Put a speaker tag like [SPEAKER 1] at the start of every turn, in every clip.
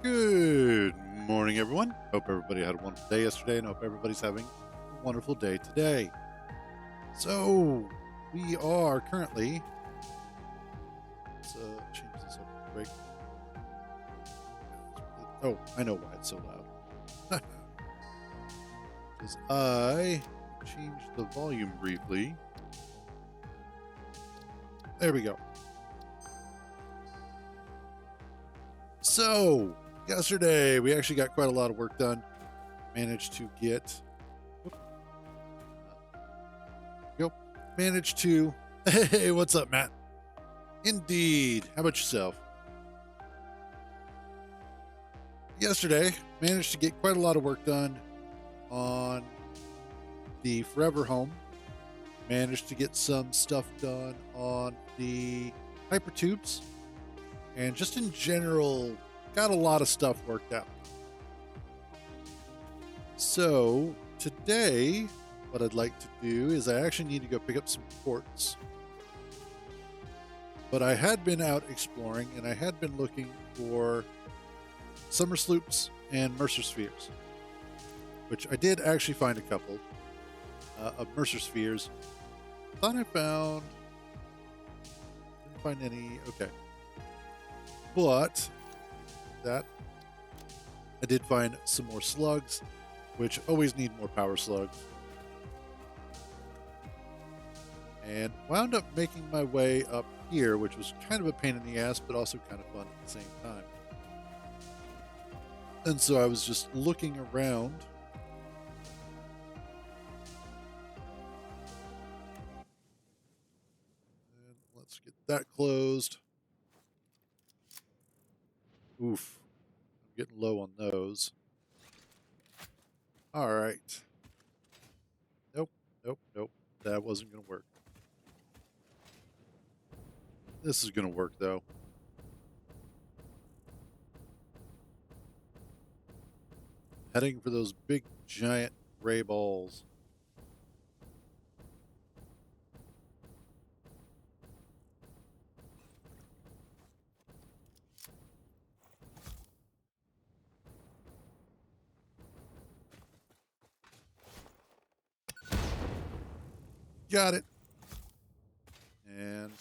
[SPEAKER 1] Good morning, everyone. Hope everybody had a wonderful day yesterday, and hope everybody's having a wonderful day today. So, we are currently. Let's change this up real quick. Oh, I know why it's so loud. Because I changed the volume briefly. There we go. So, yesterday we actually got quite a lot of work done. Managed to get. Managed to. Hey, what's up, Matt? Indeed. How about yourself? Yesterday, managed to get quite a lot of work done on the Forever Home. Managed to get some stuff done on the hypertubes. And just in general, got a lot of stuff worked out. So, today, what I'd like to do is I actually need to go pick up some quartz. But I had been out exploring and I had been looking for summer sloops and Mercer spheres, which I did actually find a couple of Mercer spheres. Thought I found. Didn't find any. Okay. But that I did find some more slugs, which always need more power slugs. And wound up making my way up here, which was kind of a pain in the ass, but also kind of fun at the same time. And so I was just looking around. And let's get that closed. Oof. I'm getting low on those. All right. Nope. That wasn't going to work. This is going to work, though. Heading for those big, giant gray balls. Got it. And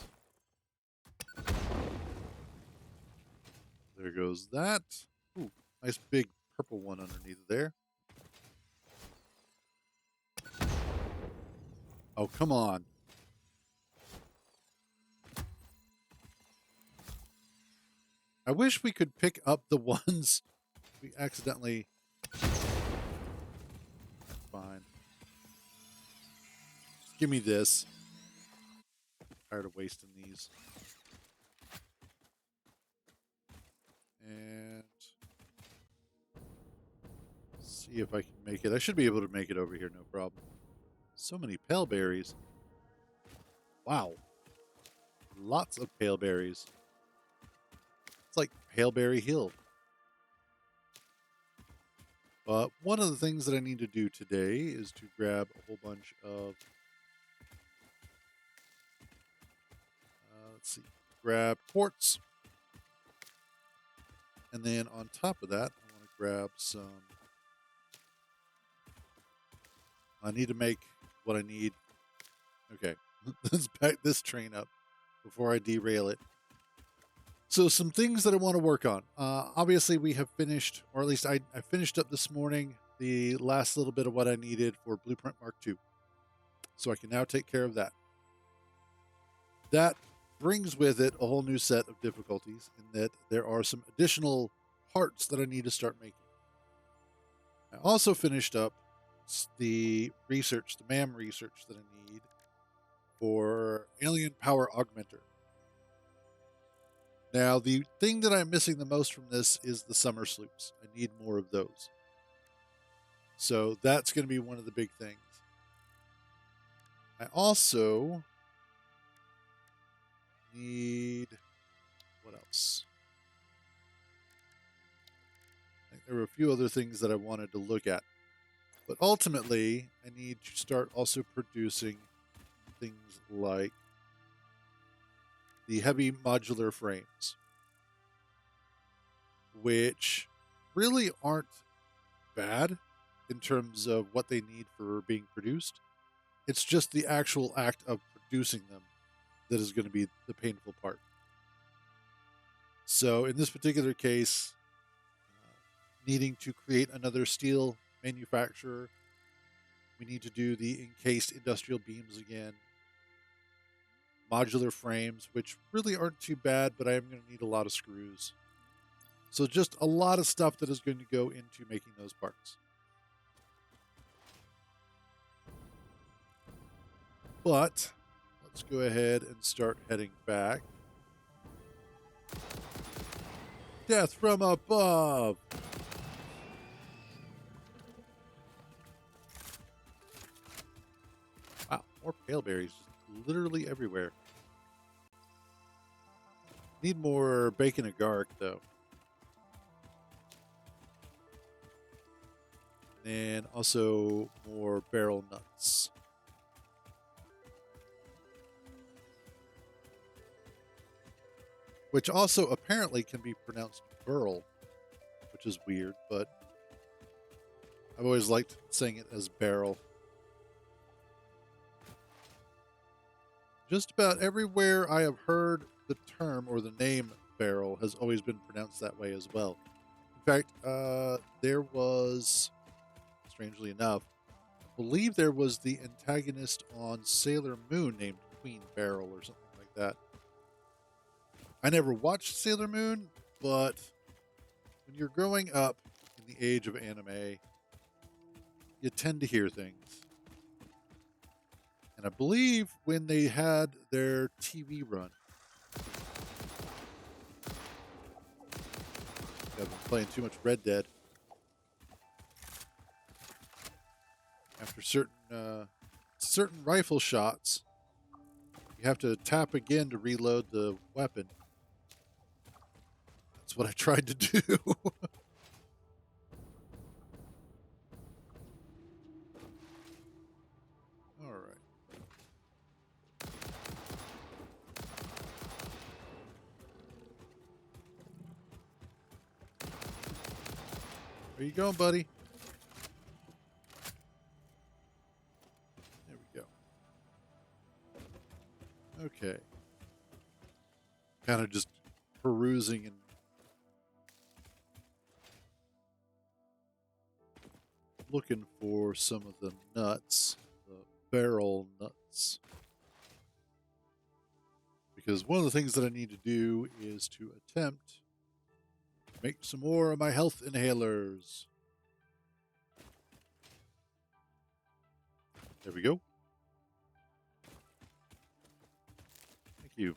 [SPEAKER 1] there goes that. Ooh, nice big purple one underneath there. Oh, come on. I wish we could pick up the ones we accidentally. Fine. Just give me this. I'm tired of wasting these. And see if I can make it. I should be able to make it over here, no problem. So many pale berries. Wow. Lots of pale berries. It's like Paleberry Hill. But one of the things that I need to do today is to grab a whole bunch of. Let's see. Grab quartz. And then on top of that, I want to grab some. I need to make what I need. Okay. Let's back this train up before I derail it. So some things that I want to work on. Obviously, we have finished, or at least I finished up this morning, the last little bit of what I needed for Blueprint Mark II. So I can now take care of that. That brings with it a whole new set of difficulties in that there are some additional parts that I need to start making. I also finished up the research, the MAM research that I need for Alien Power Augmenter. Now, the thing that I'm missing the most from this is the summer sloops. I need more of those. So that's going to be one of the big things. I also need. What else? I think there were a few other things that I wanted to look at. But ultimately, I need to start also producing things like the heavy modular frames, which really aren't bad in terms of what they need for being produced. It's just the actual act of producing them that is going to be the painful part. So in this particular case, needing to create another steel manufacturer, we need to do the encased industrial beams again, modular frames, which really aren't too bad, but I am going to need a lot of screws. So just a lot of stuff that is going to go into making those parts. But let's go ahead and start heading back. Death from above! Wow, more pale berries just literally everywhere. Need more bacon agark, though. And also more barrel nuts. Which also apparently can be pronounced burl, which is weird, but I've always liked saying it as barrel. Just about everywhere I have heard the term or the name barrel has always been pronounced that way as well. In fact, there was, strangely enough, I believe there was the antagonist on Sailor Moon named Queen Barrel or something like that. I never watched Sailor Moon, but when you're growing up in the age of anime, you tend to hear things. And I believe when they had their TV run, I've been playing too much Red Dead. After certain rifle shots, you have to tap again to reload the weapon. That's what I tried to do. All right. Where you going, buddy? There we go. Okay. Kind of just perusing and looking for some of the nuts, the barrel nuts. Because one of the things that I need to do is to attempt to make some more of my health inhalers. There we go. Thank you.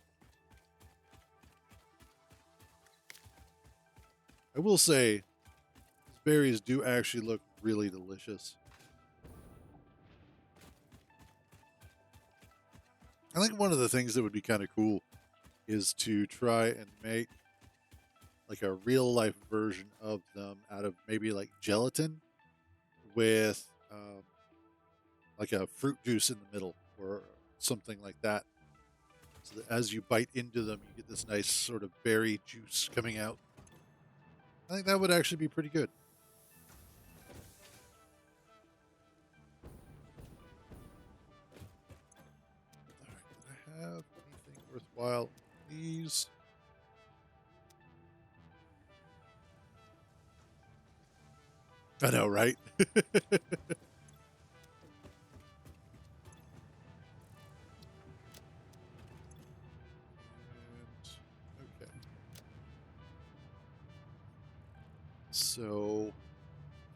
[SPEAKER 1] I will say, these berries do actually look really delicious. I think one of the things that would be kind of cool is to try and make like a real life version of them out of maybe like gelatin with like a fruit juice in the middle or something like that. So that as you bite into them, you get this nice sort of berry juice coming out. I think that would actually be pretty good. All right, did I have anything worthwhile? These. I know, right? Okay. So,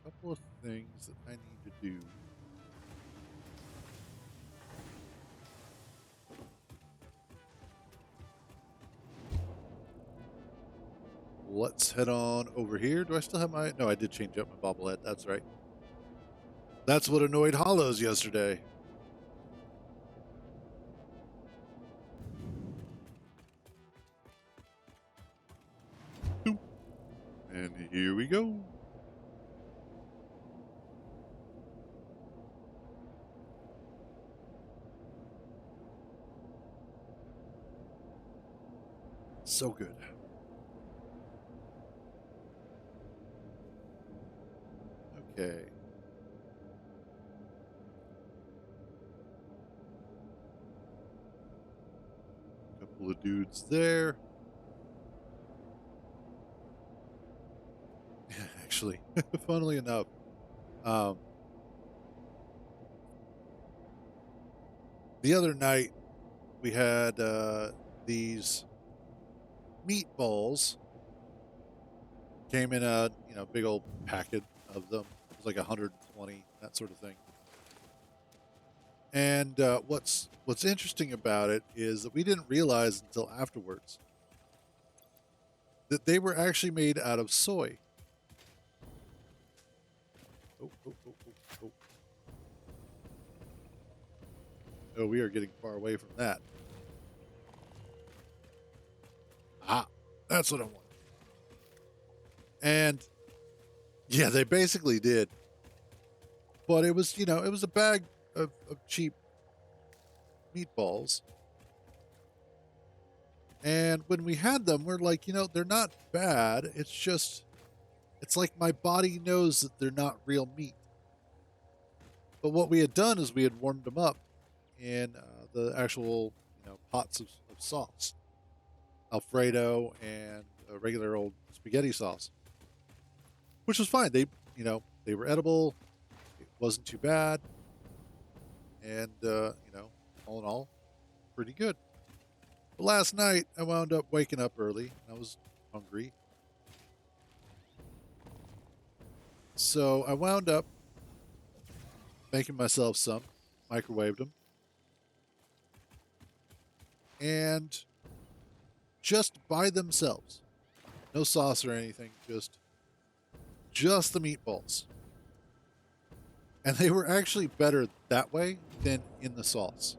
[SPEAKER 1] a couple of things that I need to do. Let's head on over here. Do I still have my... No, I did change up my bobblehead. That's right. That's what annoyed Hollows yesterday. And here we go. So good. Okay. Couple of dudes there. Actually, funnily enough, um, the other night we had these meatballs came in a big old packet of them. It was like 120, that sort of thing. And what's interesting about it is that we didn't realize until afterwards that they were actually made out of soy. Oh, oh, oh, oh, oh. Oh, we are getting far away from that. Ah, that's what I want. And yeah, they basically did. But it was, it was a bag of cheap meatballs. And when we had them, we're like, they're not bad. It's like my body knows that they're not real meat. But what we had done is we had warmed them up in the actual, pots of sauce, Alfredo and a regular old spaghetti sauce, which was fine. They were edible. It wasn't too bad, and all in all, pretty good. But last night I wound up waking up early. And I was hungry, so I wound up making myself some, microwaved them, and just by themselves, no sauce or anything, just the meatballs. And they were actually better that way than in the sauce.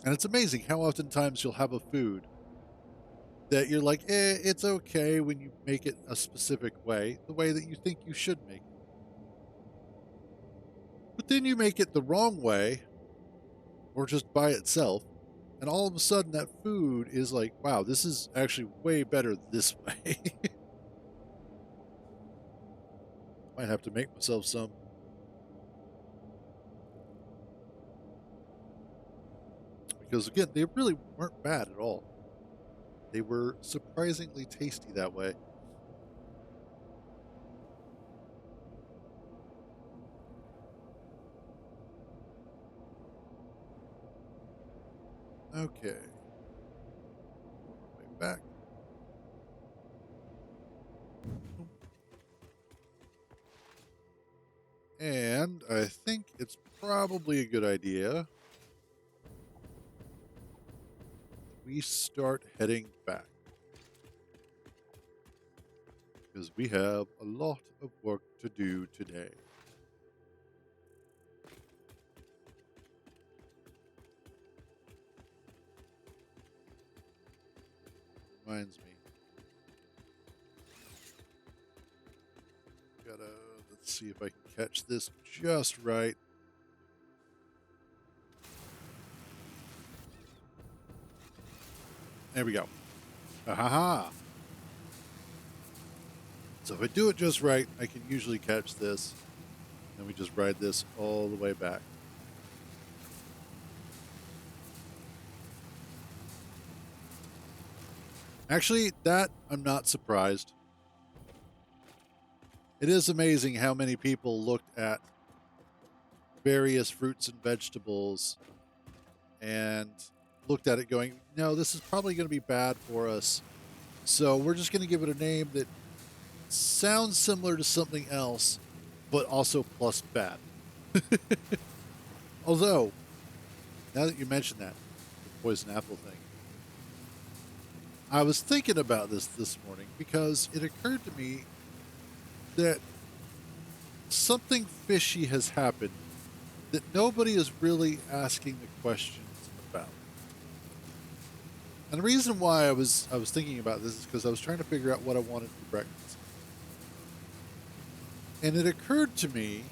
[SPEAKER 1] And it's amazing how oftentimes you'll have a food that you're like, it's okay when you make it a specific way, the way that you think you should make it. But then you make it the wrong way, or just by itself, and all of a sudden that food is like, wow, this is actually way better this way. Might have to make myself some. Because again, they really weren't bad at all. They were surprisingly tasty that way. Okay. Way back. And I think it's probably a good idea that we start heading back. Because we have a lot of work to do today. Reminds me. Let's see if I can catch this just right. There we go. Ha. So if I do it just right, I can usually catch this. And we just ride this all the way back. Actually, that I'm not surprised. It is amazing how many people looked at various fruits and vegetables and looked at it going, no, this is probably going to be bad for us. So we're just going to give it a name that sounds similar to something else, but also plus bad. Although, now that you mentioned that, the poison apple thing, I was thinking about this morning because it occurred to me that something fishy has happened that nobody is really asking the questions about. And the reason why I was thinking about this is because I was trying to figure out what I wanted for breakfast. And it occurred to me,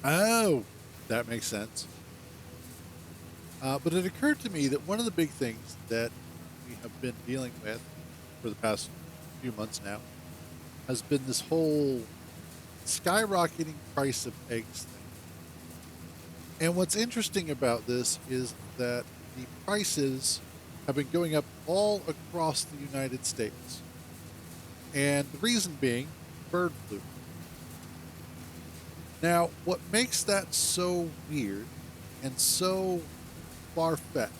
[SPEAKER 1] oh, that makes sense. But it occurred to me that one of the big things that we have been dealing with for the past few months now has been this whole skyrocketing price of eggs thing. And what's interesting about this is that the prices have been going up all across the United States. And the reason being bird flu. Now, what makes that so weird and so far fetched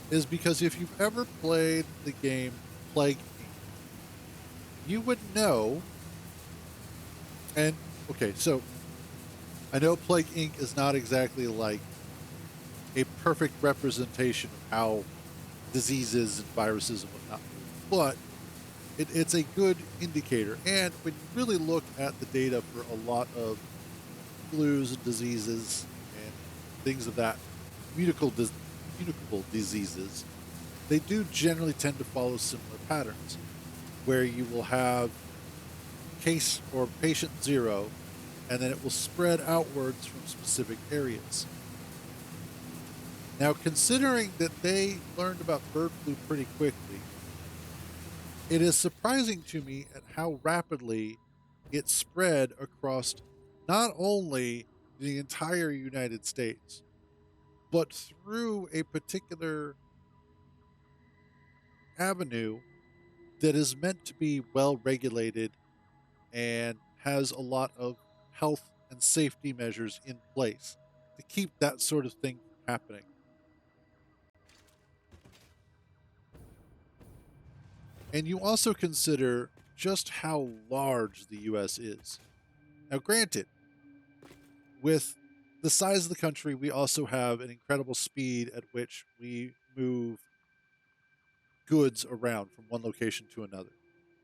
[SPEAKER 1] is because if you've ever played the game Plague Inc., you would know. And okay, so I know Plague Inc. is not exactly like a perfect representation of how diseases and viruses and whatnot move, but it's a good indicator. And when you really look at the data for a lot of flus and diseases and things of that communicable diseases, they do generally tend to follow similar patterns, where you will have case or patient zero, and then it will spread outwards from specific areas. Now, considering that they learned about bird flu pretty quickly, it is surprising to me at how rapidly it spread across not only the entire United States, but through a particular avenue that is meant to be well regulated and has a lot of health and safety measures in place to keep that sort of thing from happening. And you also consider just how large the US is. Now, granted, with the size of the country, we also have an incredible speed at which we move goods around from one location to another.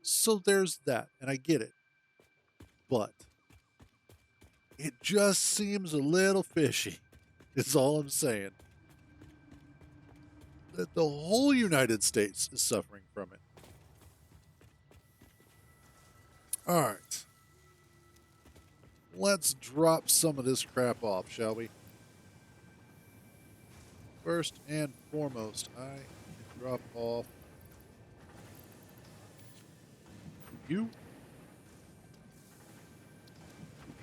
[SPEAKER 1] So there's that, and I get it. But it just seems a little fishy, is all I'm saying. That the whole United States is suffering from it. All right. Let's drop some of this crap off, shall we? First and foremost, I need to drop off you.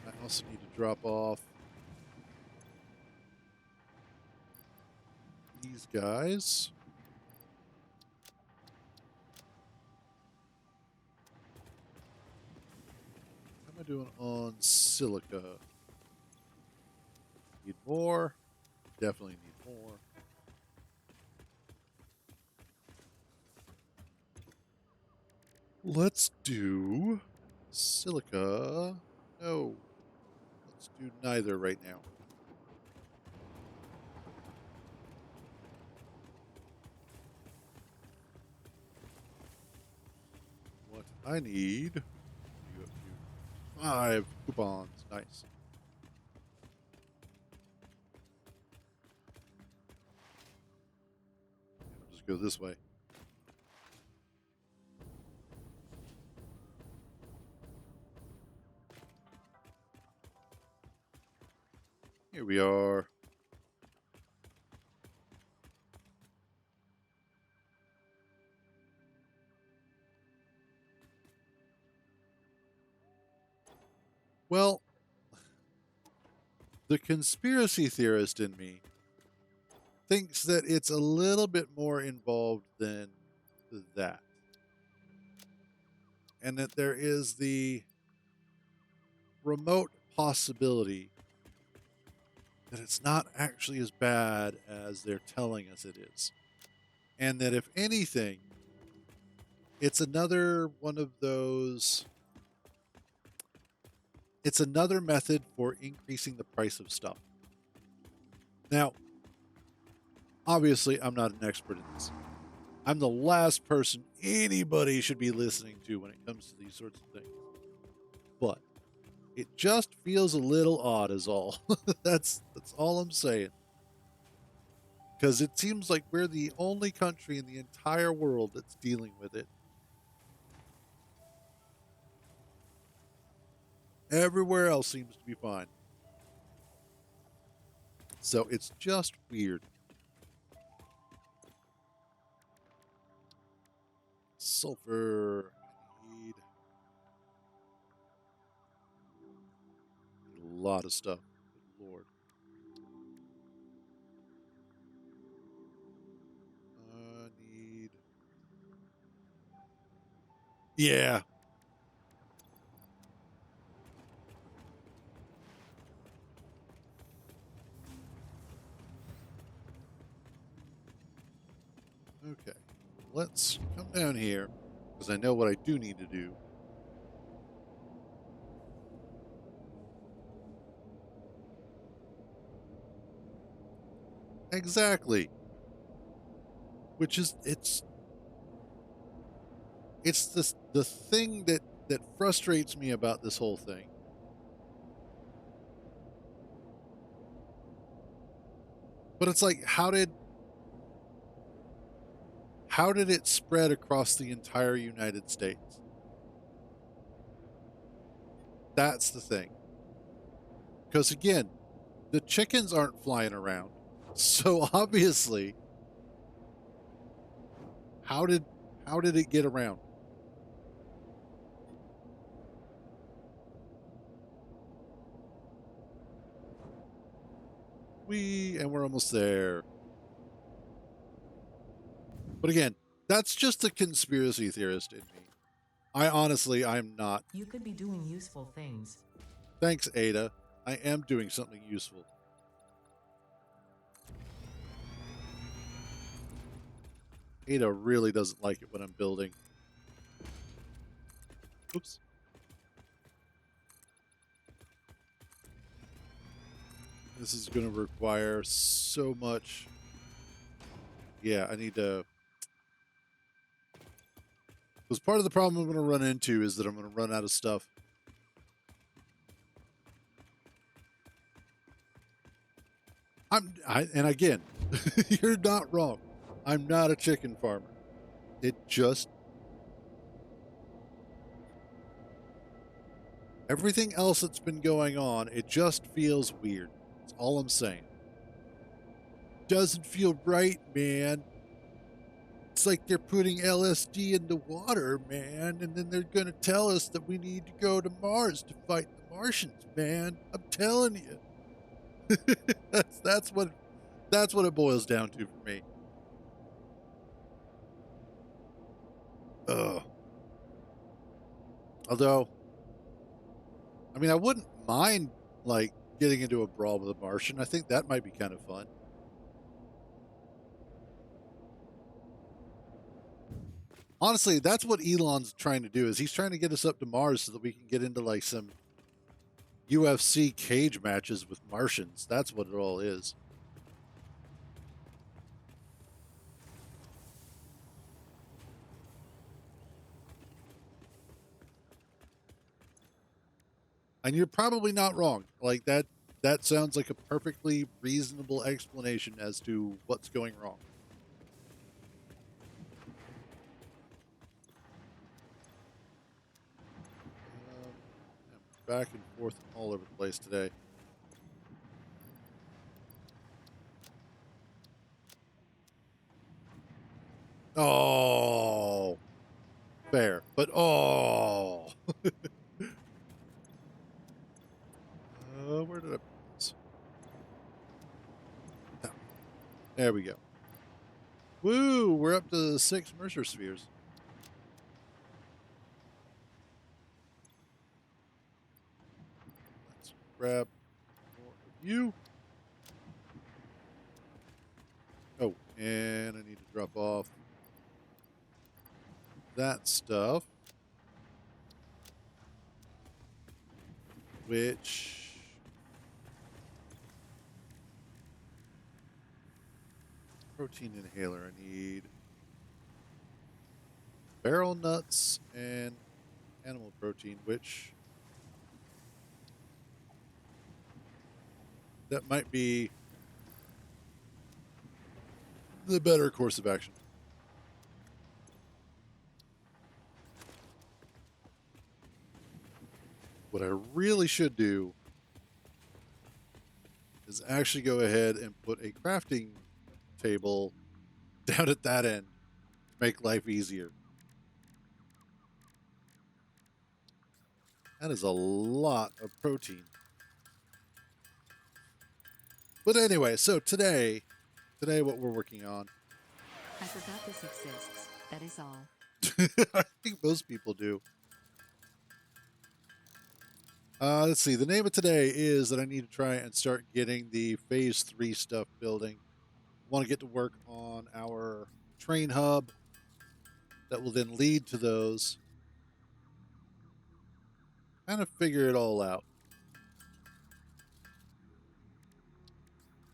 [SPEAKER 1] I also need to drop off these guys. How am I doing on silica? Need more. Definitely need more. Let's do silica. No. Let's do neither right now. What I need, you up to 5 coupons. Nice. I'll just go this way. Here we are. Well, the conspiracy theorist in me thinks that it's a little bit more involved than that. And that there is the remote possibility that it's not actually as bad as they're telling us it is. And that if anything, it's another one of those. It's another method for increasing the price of stuff. Now, obviously, I'm not an expert in this. I'm the last person anybody should be listening to when it comes to these sorts of things. But it just feels a little odd, is all. That's all I'm saying. Because it seems like we're the only country in the entire world that's dealing with it. Everywhere else seems to be fine. So it's just weird. sulfur. I need a lot of stuff. Good Lord. Need. Yeah. Okay. Let's come down here because I know what I do need to do. Exactly. Which is it's the thing that frustrates me about this whole thing. But it's like how did it spread across the entire United States? That's the thing. Because again, the chickens aren't flying around. So obviously, how did it get around? We're almost there. But again, that's just a conspiracy theorist in me. I'm not.
[SPEAKER 2] You could be doing useful things.
[SPEAKER 1] Thanks, Ada. I am doing something useful. Ada really doesn't like it when I'm building. Oops. This is going to require so much. Yeah, I need to. Because part of the problem I'm going to run into is that I'm going to run out of stuff. And again, you're not wrong. I'm not a chicken farmer. It just everything else that's been going on, it just feels weird. That's all I'm saying. Doesn't feel right, man. It's like they're putting LSD in the water, man, and then they're going to tell us that we need to go to Mars to fight the Martians, man. I'm telling you. that's what it boils down to for me. Ugh. Although, I mean, I wouldn't mind like getting into a brawl with a Martian. I think that might be kind of fun. Honestly, that's what Elon's trying to do. Is he's trying to get us up to Mars so that we can get into like some UFC cage matches with Martians. That's what it all is. And you're probably not wrong. Like that sounds like a perfectly reasonable explanation as to what's going wrong. I'm back and forth all over the place today. Oh, fair, but oh, where did I put this? Oh, there we go. Woo! We're up to 6 Mercer spheres. Let's grab more of you. Oh, and I need to drop off that stuff. Which protein inhaler I need? Barrel nuts and animal protein, which that might be the better course of action. What I really should do is actually go ahead and put a crafting table down at that end to make life easier. That is a lot of protein. But anyway, so today what we're working on,
[SPEAKER 3] I forgot this exists. That is all.
[SPEAKER 1] I think most people do. Let's see. The name of today is that I need to try and start getting the phase 3 stuff building. I want to get to work on our train hub that will then lead to those. Kind of figure it all out.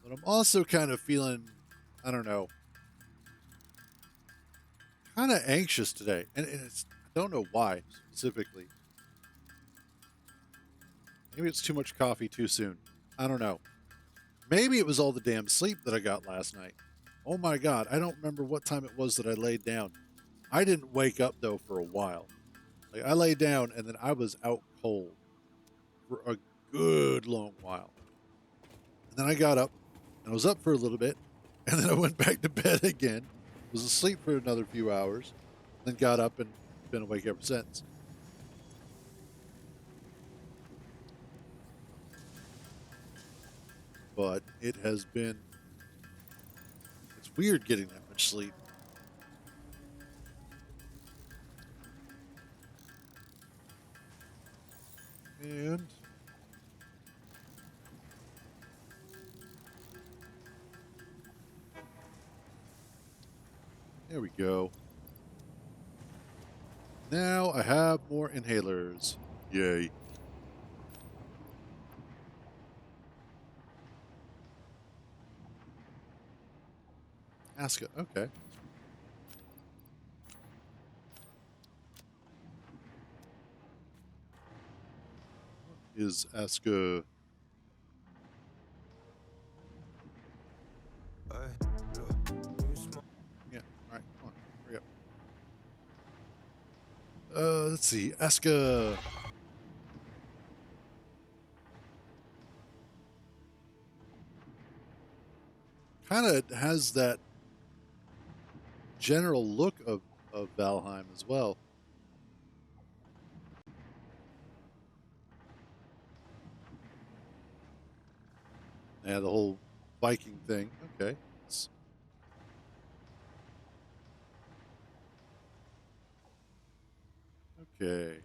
[SPEAKER 1] But I'm also kind of feeling, I don't know, kind of anxious today. And I don't know why specifically. Maybe it's too much coffee too soon. I don't know. Maybe it was all the damn sleep that I got last night. Oh my God. I don't remember what time it was that I laid down. I didn't wake up though for a while. Like I lay down and then I was out cold for a good long while. And then I got up and I was up for a little bit and then I went back to bed again. Was asleep for another few hours, then got up and been awake ever since. But it has been, it's weird getting that much sleep. And there we go. Now I have more inhalers. Yay. Aska, okay. What is Aska? Yeah, alright, come on, hurry up. Let's see, Aska. Kind of has that general look of Valheim as well. Yeah, the whole Viking thing. Okay. Okay.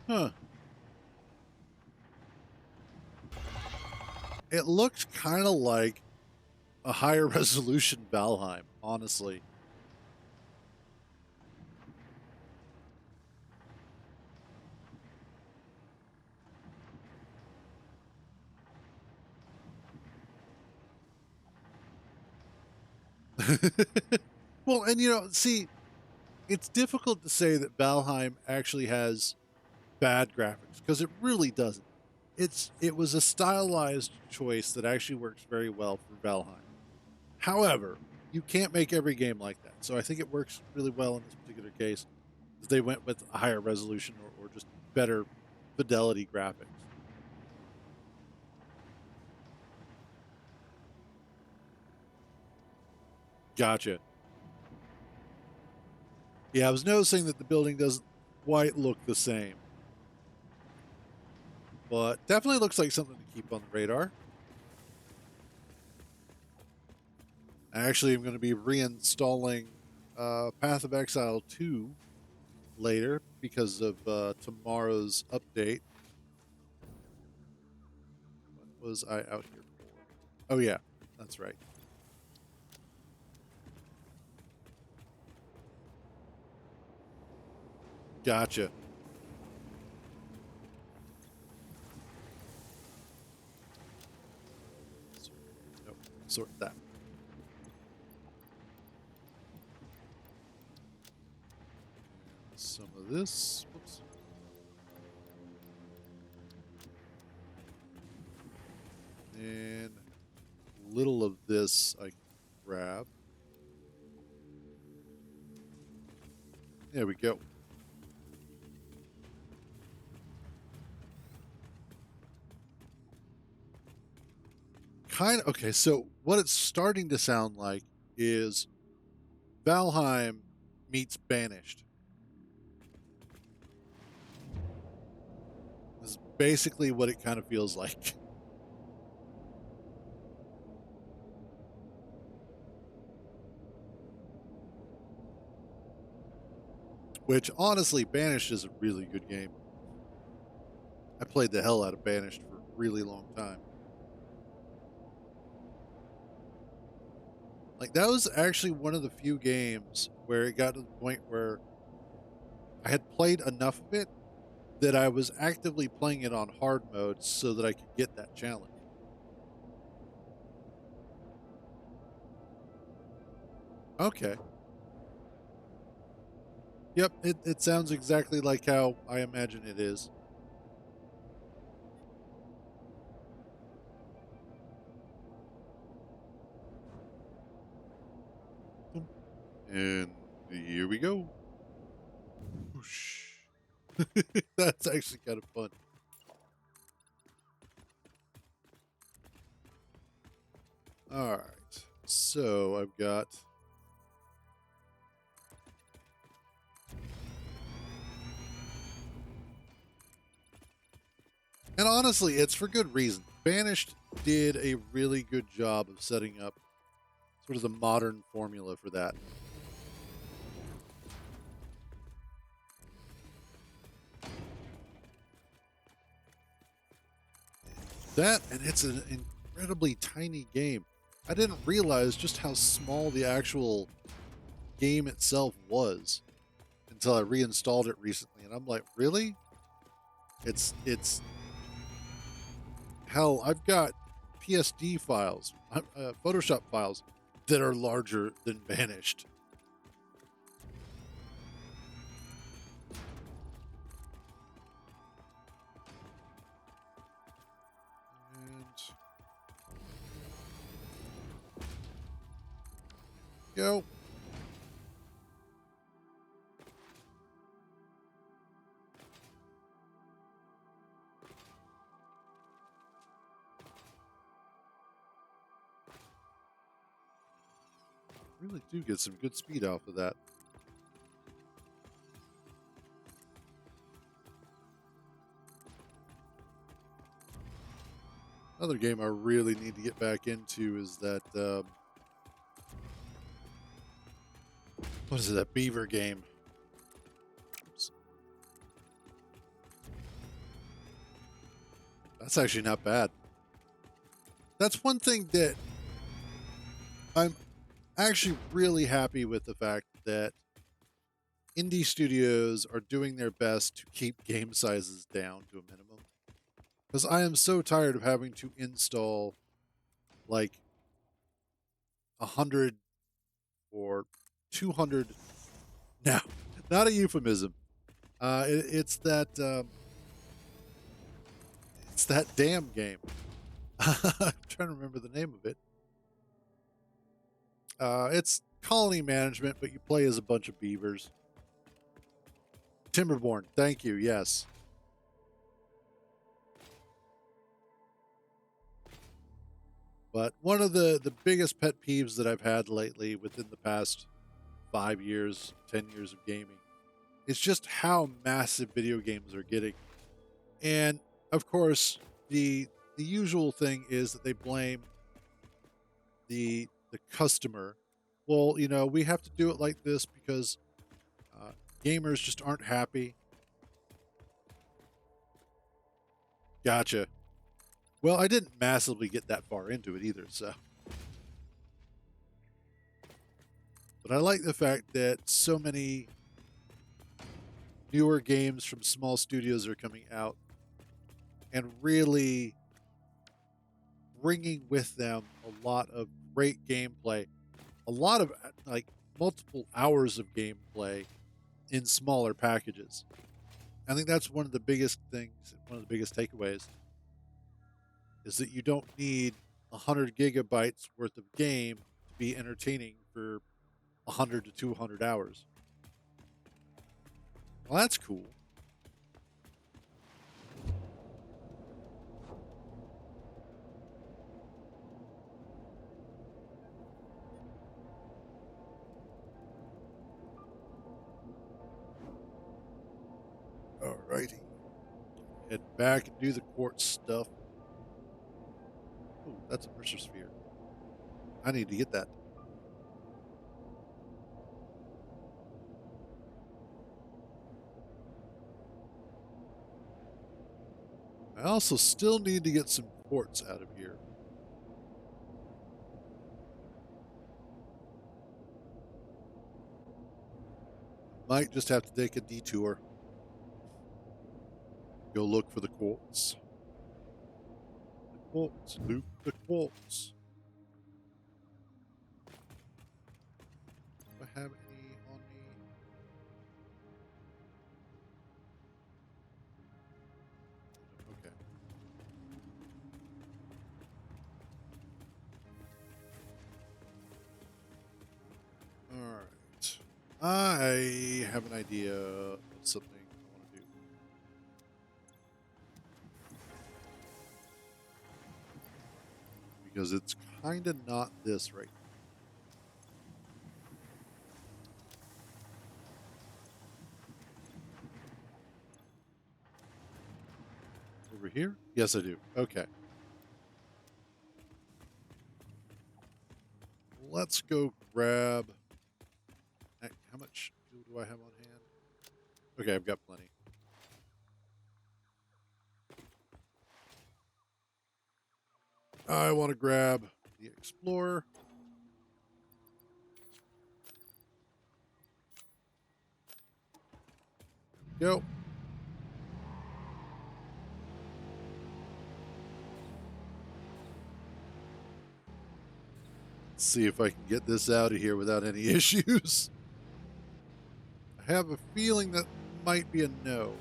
[SPEAKER 1] Huh. It looked kind of like a higher resolution Valheim, honestly. Well, and see, it's difficult to say that Valheim actually has bad graphics because it really doesn't. It was a stylized choice that actually works very well for Valheim. However, you can't make every game like that. So I think it works really well in this particular case. They went with a higher resolution or just better fidelity graphics. Gotcha. Yeah, I was noticing that the building doesn't quite look the same. But definitely looks like something to keep on the radar. I actually am going to be reinstalling Path of Exile 2 later because of tomorrow's update. What was I out here for? Oh, yeah, that's right. Gotcha. Nope, sort that. Some of this. Whoops. little of this I can grab. There we go. Kind of okay. So what it's starting to sound like is Valheim meets Banished. This is basically what it kind of feels like. Which honestly, Banished is a really good game. I played the hell out of Banished for a really long time. Like that was actually one of the few games where it got to the point where I had played enough of it that I was actively playing it on hard mode so that I could get that challenge. Okay. Yep, it sounds exactly like how I imagine it is. And here we go. Whoosh. That's actually kind of fun. All right. So I've got and honestly, it's for good reason. Banished did a really good job of setting up sort of the modern formula for that. That, and it's an incredibly tiny game. I didn't realize just how small the actual game itself was until I reinstalled it recently, and I'm like, really? It's hell. I've got PSD files, Photoshop files that are larger than Vanished. And go. Really do get some good speed off of that. Another game I really need to get back into is that what is it? That Beaver game. Oops. That's actually not bad. That's one thing that I'm actually really happy with the fact that indie studios are doing their best to keep game sizes down to a minimum. Because I am so tired of having to install like 100 or 200. Now, not a euphemism. It's that damn game. I'm trying to remember the name of it. It's colony management, but you play as a bunch of beavers. Timberborn. Thank you. Yes. But one of the biggest pet peeves that I've had lately within the past 5 years, 10 years of gaming is just how massive video games are getting. And of course, the usual thing is that they blame the customer. Well, we have to do it like this because uh, gamers just aren't happy. Gotcha. Well, I didn't massively get that far into it either, so. But I like the fact that so many newer games from small studios are coming out and really bringing with them a lot of great gameplay, a lot of like multiple hours of gameplay in smaller packages. I think that's one of the biggest things, one of the biggest takeaways is that you don't need 100 gigabytes worth of game to be entertaining for 100 to 200 hours. Well, that's cool. Alrighty. Head back and do the quartz stuff. Oh, that's a pressure sphere. I need to get that. I also still need to get some quartz out of here. Might just have to take a detour. Go look for the quartz. The quartz, Luke, the quartz. Do I have any on me? Okay. All right. I have an idea of something I want to do. Because it's kind of not this right now. Over here? Yes, I do. Okay. Let's go grab. How much fuel do I have on hand? Okay, I've got plenty. I want to grab the Explorer. Go. Let's see if I can get this out of here without any issues. I have a feeling that might be a no.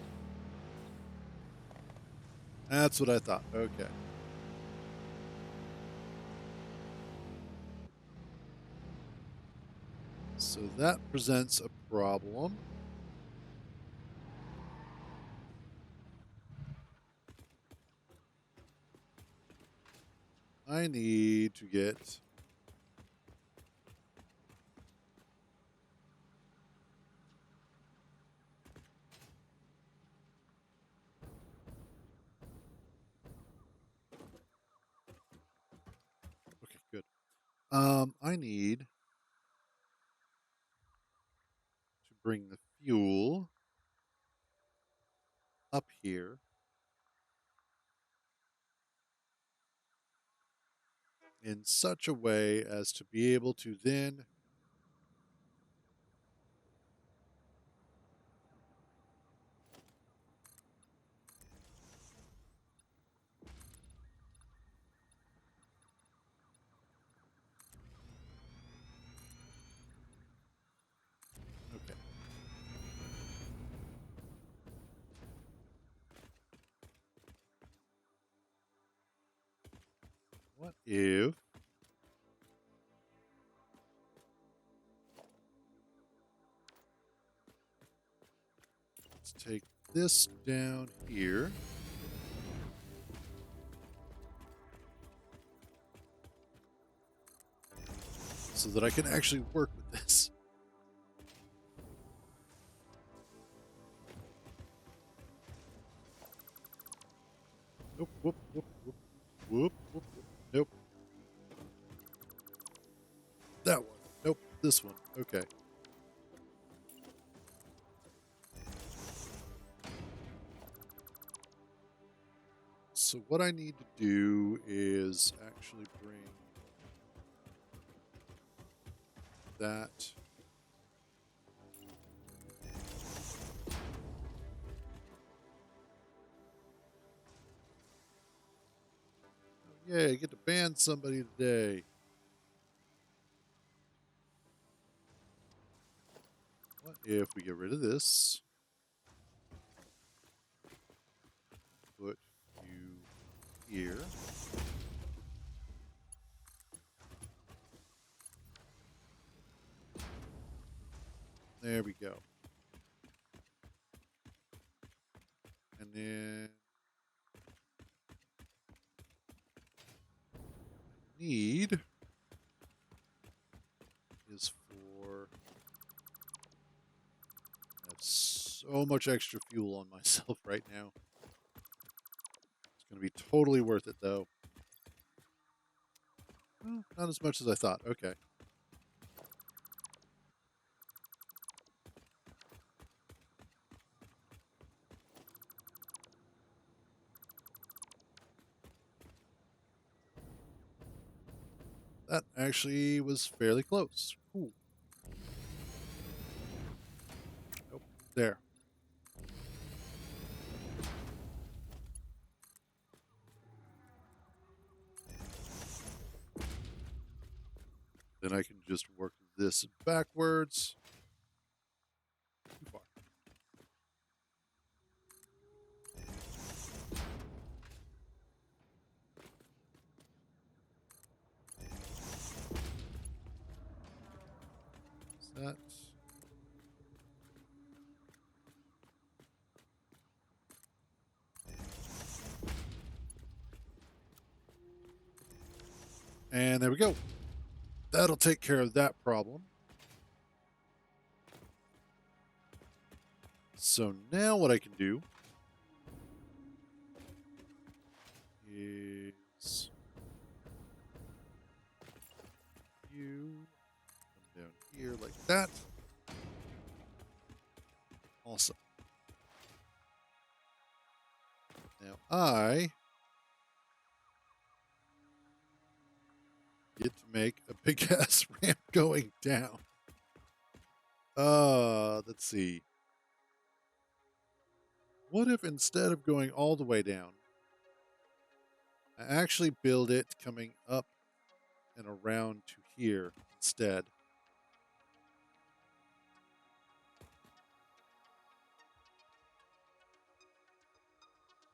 [SPEAKER 1] That's what I thought. Okay. So that presents a problem. I need to get okay, good. I need to bring the fuel up here in such a way as to be able to then okay. What if let's take this down here. So that I can actually work with this. Nope, whoop, whoop, whoop, whoop, whoop, whoop. Nope. That one. Nope, this one. Okay. So what I need to do is actually bring that yeah, I get to ban somebody today. What if we get rid of this? Put you here. There we go. And then need is for I have so much extra fuel on myself right now. It's going to be totally worth it though. Well, not as much as I thought. Okay. That actually was fairly close. Cool. Nope. There. Then I can just work this backwards. Too far. Is that? And there we go. That'll take care of that problem. So now what I can do is you come down here like that. Awesome. Now I get to make a big ass ramp going down. Let's see. What if instead of going all the way down, I actually build it coming up and around to here instead?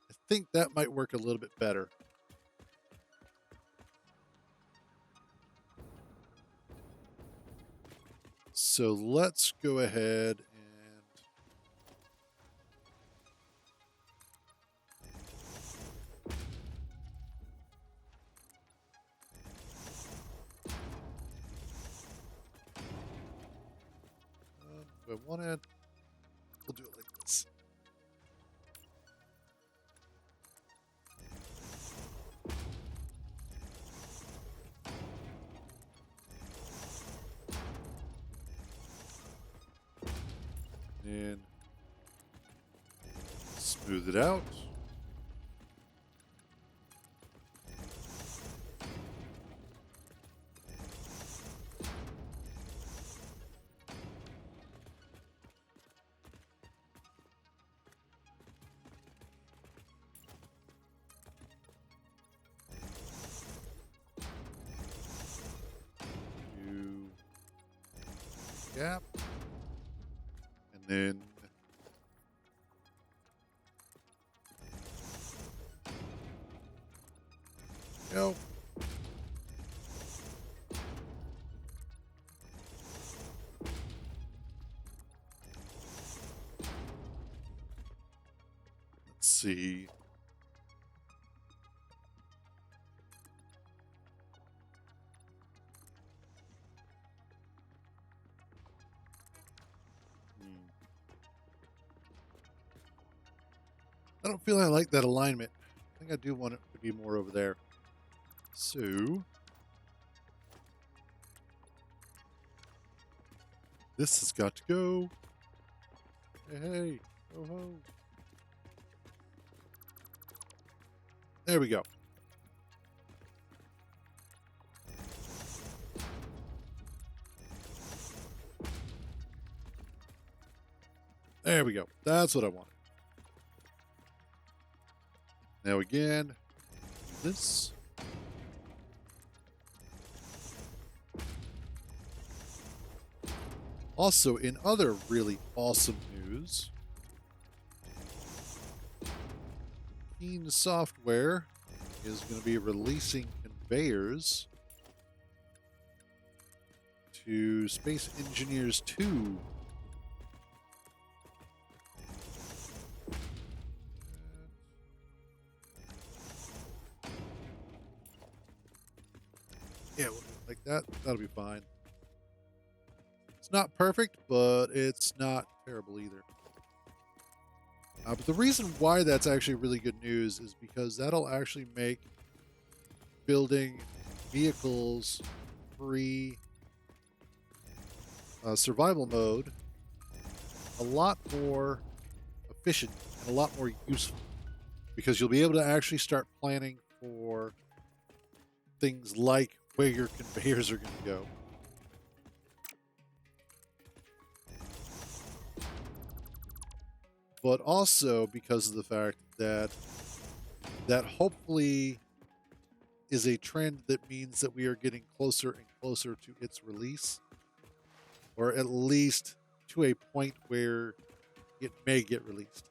[SPEAKER 1] I think that might work a little bit better. So let's go ahead and do I want to? We'll do it like this. And smooth it out. Do gap. And then go. Let's see. I don't feel I like that alignment. I think I do want it to be more over there. So this has got to go. Hey, hey. Oh, ho. There we go. There we go. That's what I wanted. Now again, this. Also, in other really awesome news, Keen Software is going to be releasing conveyors to Space Engineers 2 that. That'll be fine. It's not perfect, but it's not terrible either. But the reason why that's actually really good news is because that'll actually make building vehicles free survival mode a lot more efficient and a lot more useful, because you'll be able to actually start planning for things like where your conveyors are going to go. But also because of the fact that hopefully is a trend that means that we are getting closer and closer to its release, or at least to a point where it may get released.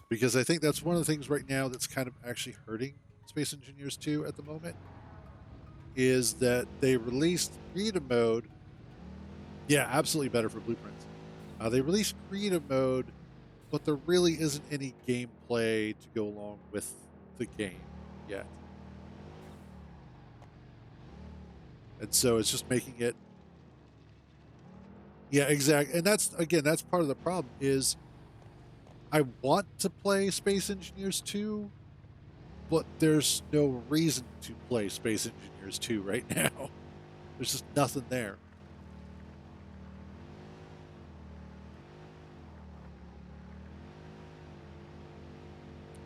[SPEAKER 1] Because I think that's one of the things right now that's kind of actually hurting Space Engineers 2 at the moment, is that they released creative mode. Yeah, absolutely better for blueprints. They released creative mode, but there really isn't any gameplay to go along with the game yet. And so it's just making it. Yeah, exactly. And that's, again, that's part of the problem is I want to play Space Engineers 2, but there's no reason to play Space Engineers 2 right now. There's just nothing there.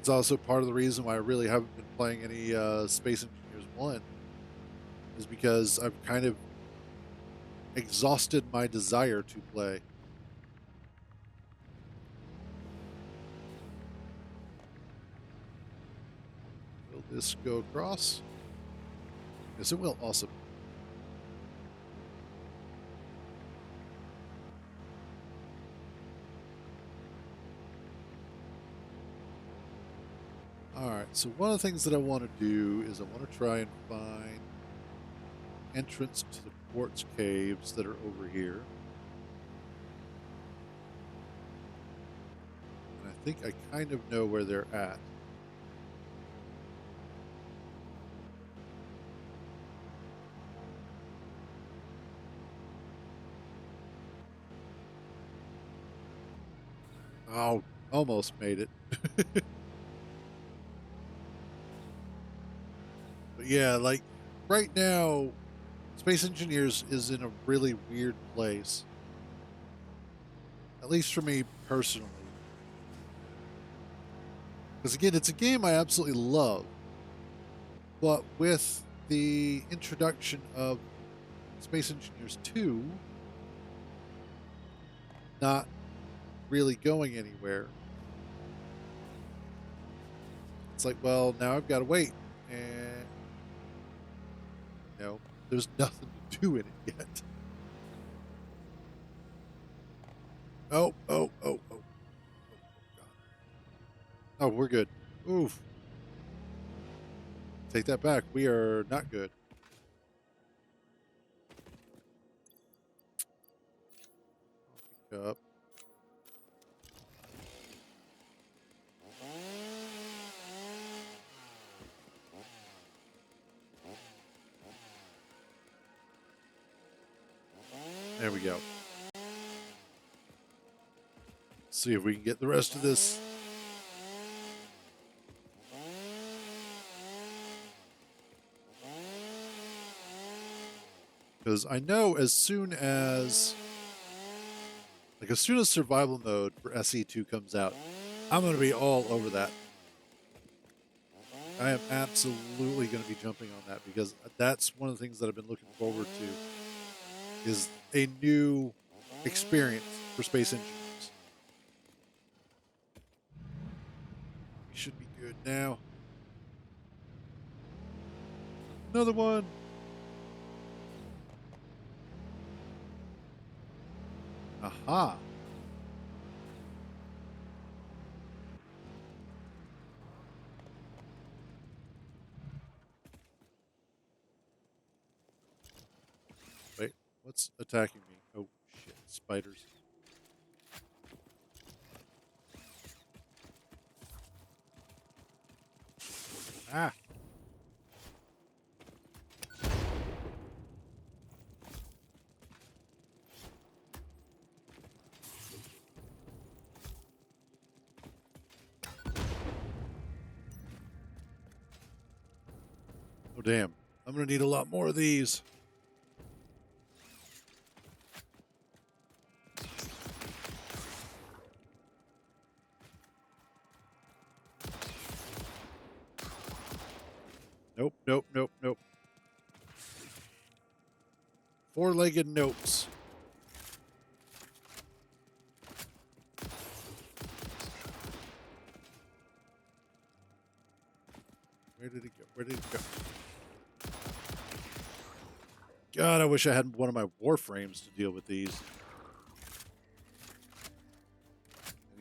[SPEAKER 1] It's also part of the reason why I really haven't been playing any Space Engineers 1, is because I've kind of exhausted my desire to play. Will this go across? Yes, it will. Awesome. All right, so one of the things that I want to do is I want to try and find entrance to the quartz caves that are over here. And I think I kind of know where they're at. Oh, almost made it. But yeah, like right now, Space Engineers is in a really weird place. At least for me personally. Because again, it's a game I absolutely love. But with the introduction of Space Engineers 2 not really going anywhere, it's like, well, now I've got to wait. And, there's nothing to do in it yet. Oh. Oh, we're good. Oof. Take that back. We are not good. Pick up. There we go. See if we can get the rest of this. Because I know as soon as survival mode for SE2 comes out, I'm going to be all over that. I am absolutely going to be jumping on that, because that's one of the things that I've been looking forward to, is a new experience for Space Engineers. We should be good now. Another one. Aha. Wait, what's attacking me? Oh, shit. Spiders. Ah. damn. I'm going to need a lot more of these. Nope, nope, nope, nope. Four-legged nopes. Where did it go? Where did it go? God, I wish I had one of my warframes to deal with these.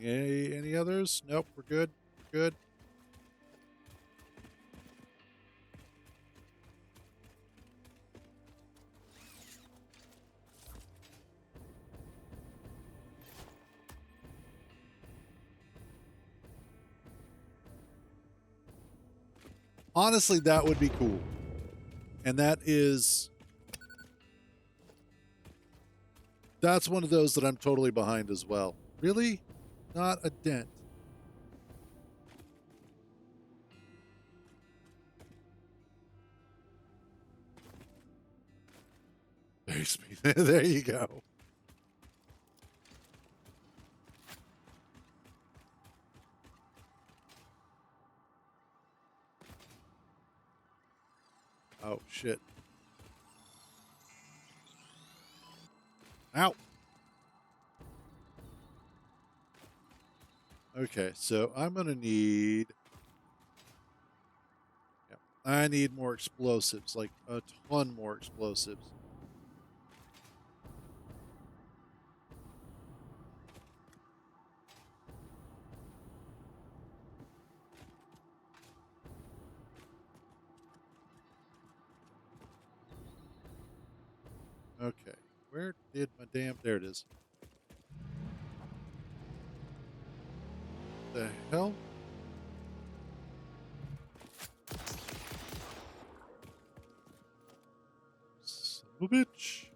[SPEAKER 1] Any others? Nope, we're good. We're good. Honestly, that would be cool. And that's one of those that I'm totally behind as well. Really? Not a dent. Base me. There you go. Oh, shit. Ow. Okay, so I'm going to need... Yeah, I need more explosives, like a ton more explosives. Okay, where did my damn... There it is. The hell? Son of a bitch.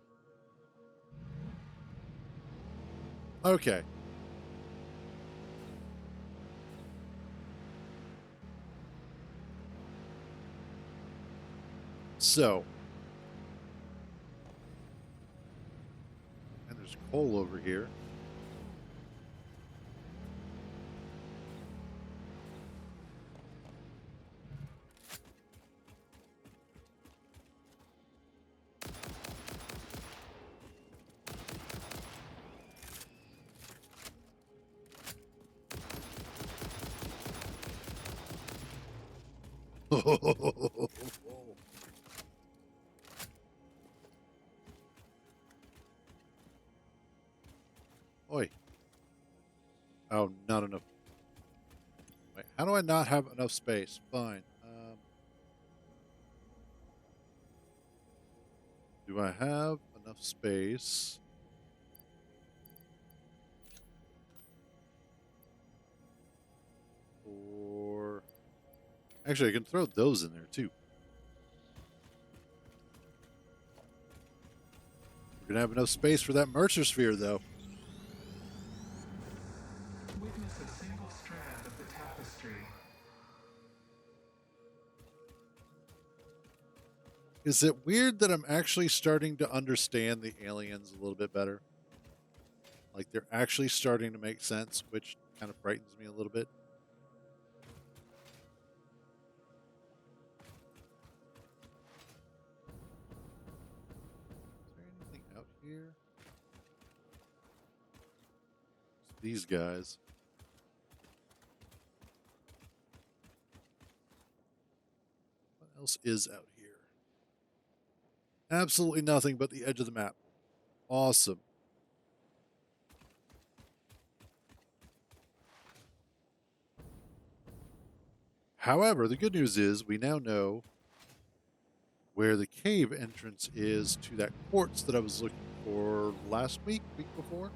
[SPEAKER 1] Okay. So. And there's coal over here. Oi. Oh, not enough. Wait, how do I not have enough space? Fine. Do I have enough space? Or... Actually, I can throw those in there, too. We're going to have enough space for that Mercer Sphere, though.
[SPEAKER 4] Witness a single strand of the tapestry.
[SPEAKER 1] Is it weird that I'm actually starting to understand the aliens a little bit better? Like, they're actually starting to make sense, which kind of frightens me a little bit. Is there anything out here? It's these guys. What else is out here? Absolutely nothing but the edge of the map. Awesome. However, the good news is we now know where the cave entrance is to that quartz that I was looking for last week before.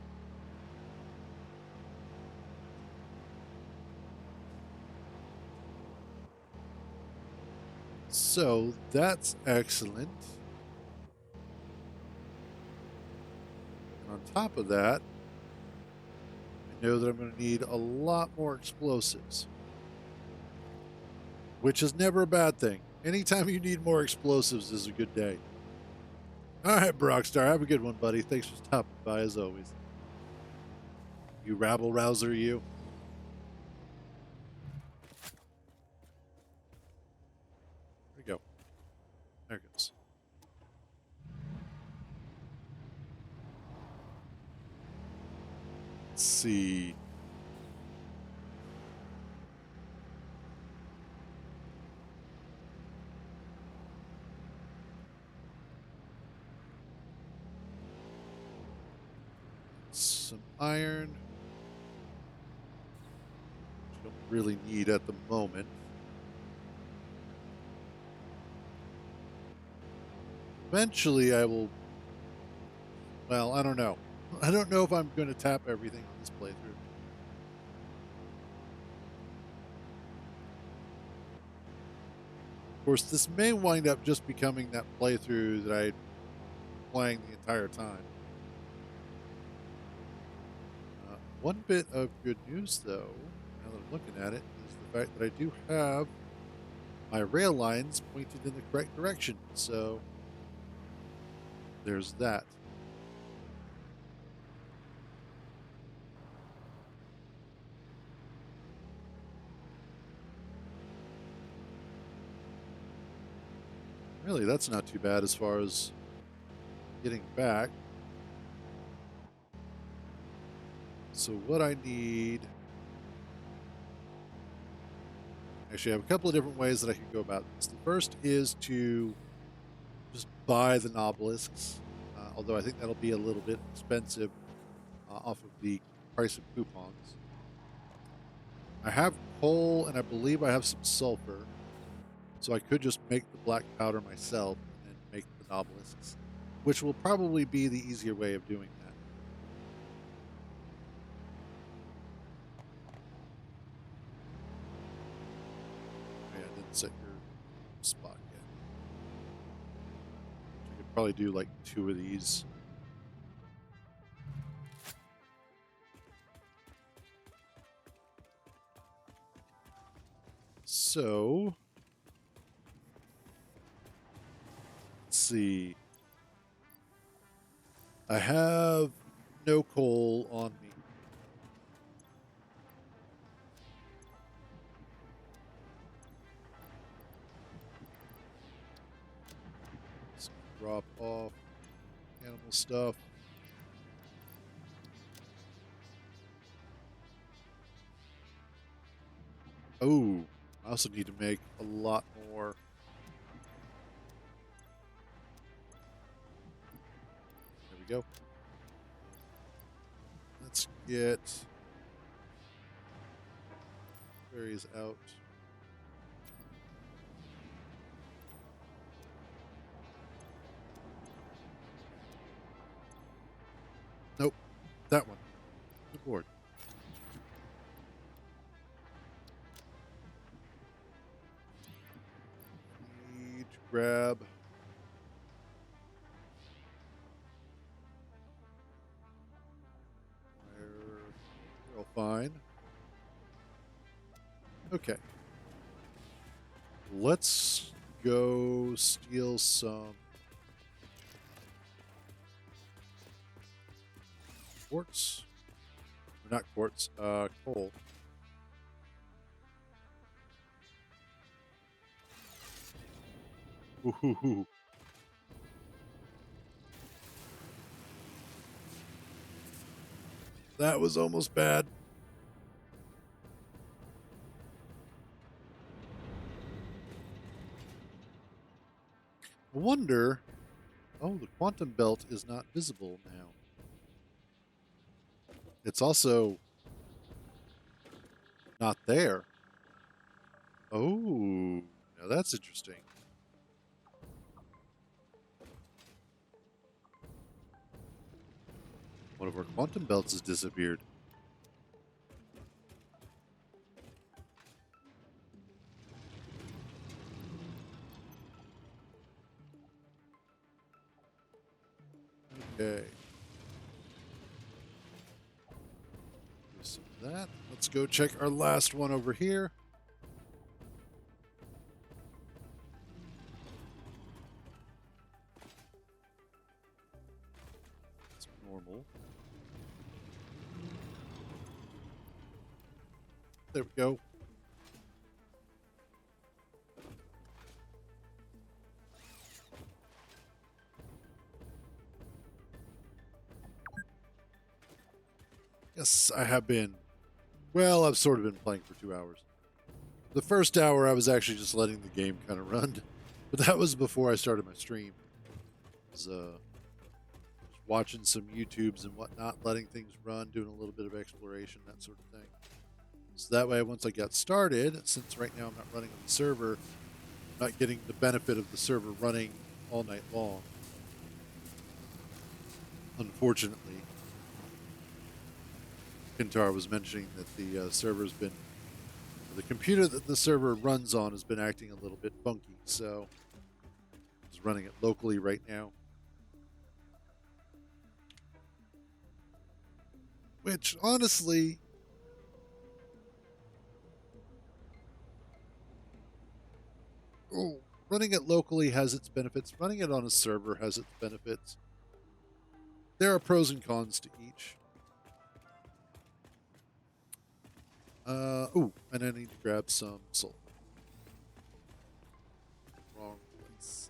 [SPEAKER 1] So that's excellent. And on top of that, I know that I'm going to need a lot more explosives, which is never a bad thing. Anytime you need more explosives is a good day. All right, Brockstar, have a good one, buddy. Thanks for stopping by as always. You rabble rouser, you. There we go. There it goes. Let's see. Some iron, which I don't really need at the moment. Eventually, I will. Well, I don't know. I don't know if I'm going to tap everything on this playthrough. Of course, this may wind up just becoming that playthrough that I'm playing the entire time. One bit of good news, though, now that I'm looking at it, is the fact that I do have my rail lines pointed in the correct direction. So there's that. Really, that's not too bad as far as getting back. So what I need... Actually, I have a couple of different ways that I can go about this. The first is to just buy the Nobelisks, although I think that'll be a little bit expensive off of the price of coupons. I have coal, and I believe I have some sulfur, so I could just make the black powder myself and make the Nobelisks, which will probably be the easier way of doing that. Yeah, I didn't set your spot yet. I could probably do like 2 of these. So, let's see. I have no coal on me. Let's drop off animal stuff. Oh, I also need to make a lot more. There we go. Let's get berries out. Nope, that one. Good lord. Need to grab. Real fine. Okay. Let's go steal some quartz. Or not quartz, coal. Ooh. That was almost bad. I wonder. Oh, the quantum belt is not visible now. It's also not there. Oh, now that's interesting. One of our quantum belts has disappeared. Okay. Do some of that. Let's go check our last one over here. go. There we go. Yes, I have been. Well, I've sort of been playing for 2 hours. The first hour, I was actually just letting the game kind of run, but that was before I started my stream. I was just watching some YouTubes and whatnot, letting things run, doing a little bit of exploration, that sort of thing. So that way, once I got started, since right now I'm not running on the server, I'm not getting the benefit of the server running all night long. Unfortunately, Kintar was mentioning that the server's been, the computer that the server runs on has been acting a little bit funky, so he's running it locally right now. Which, honestly, running it locally has its benefits. Running it on a server has its benefits. There are pros and cons to each. And I need to grab some salt. Wrong place.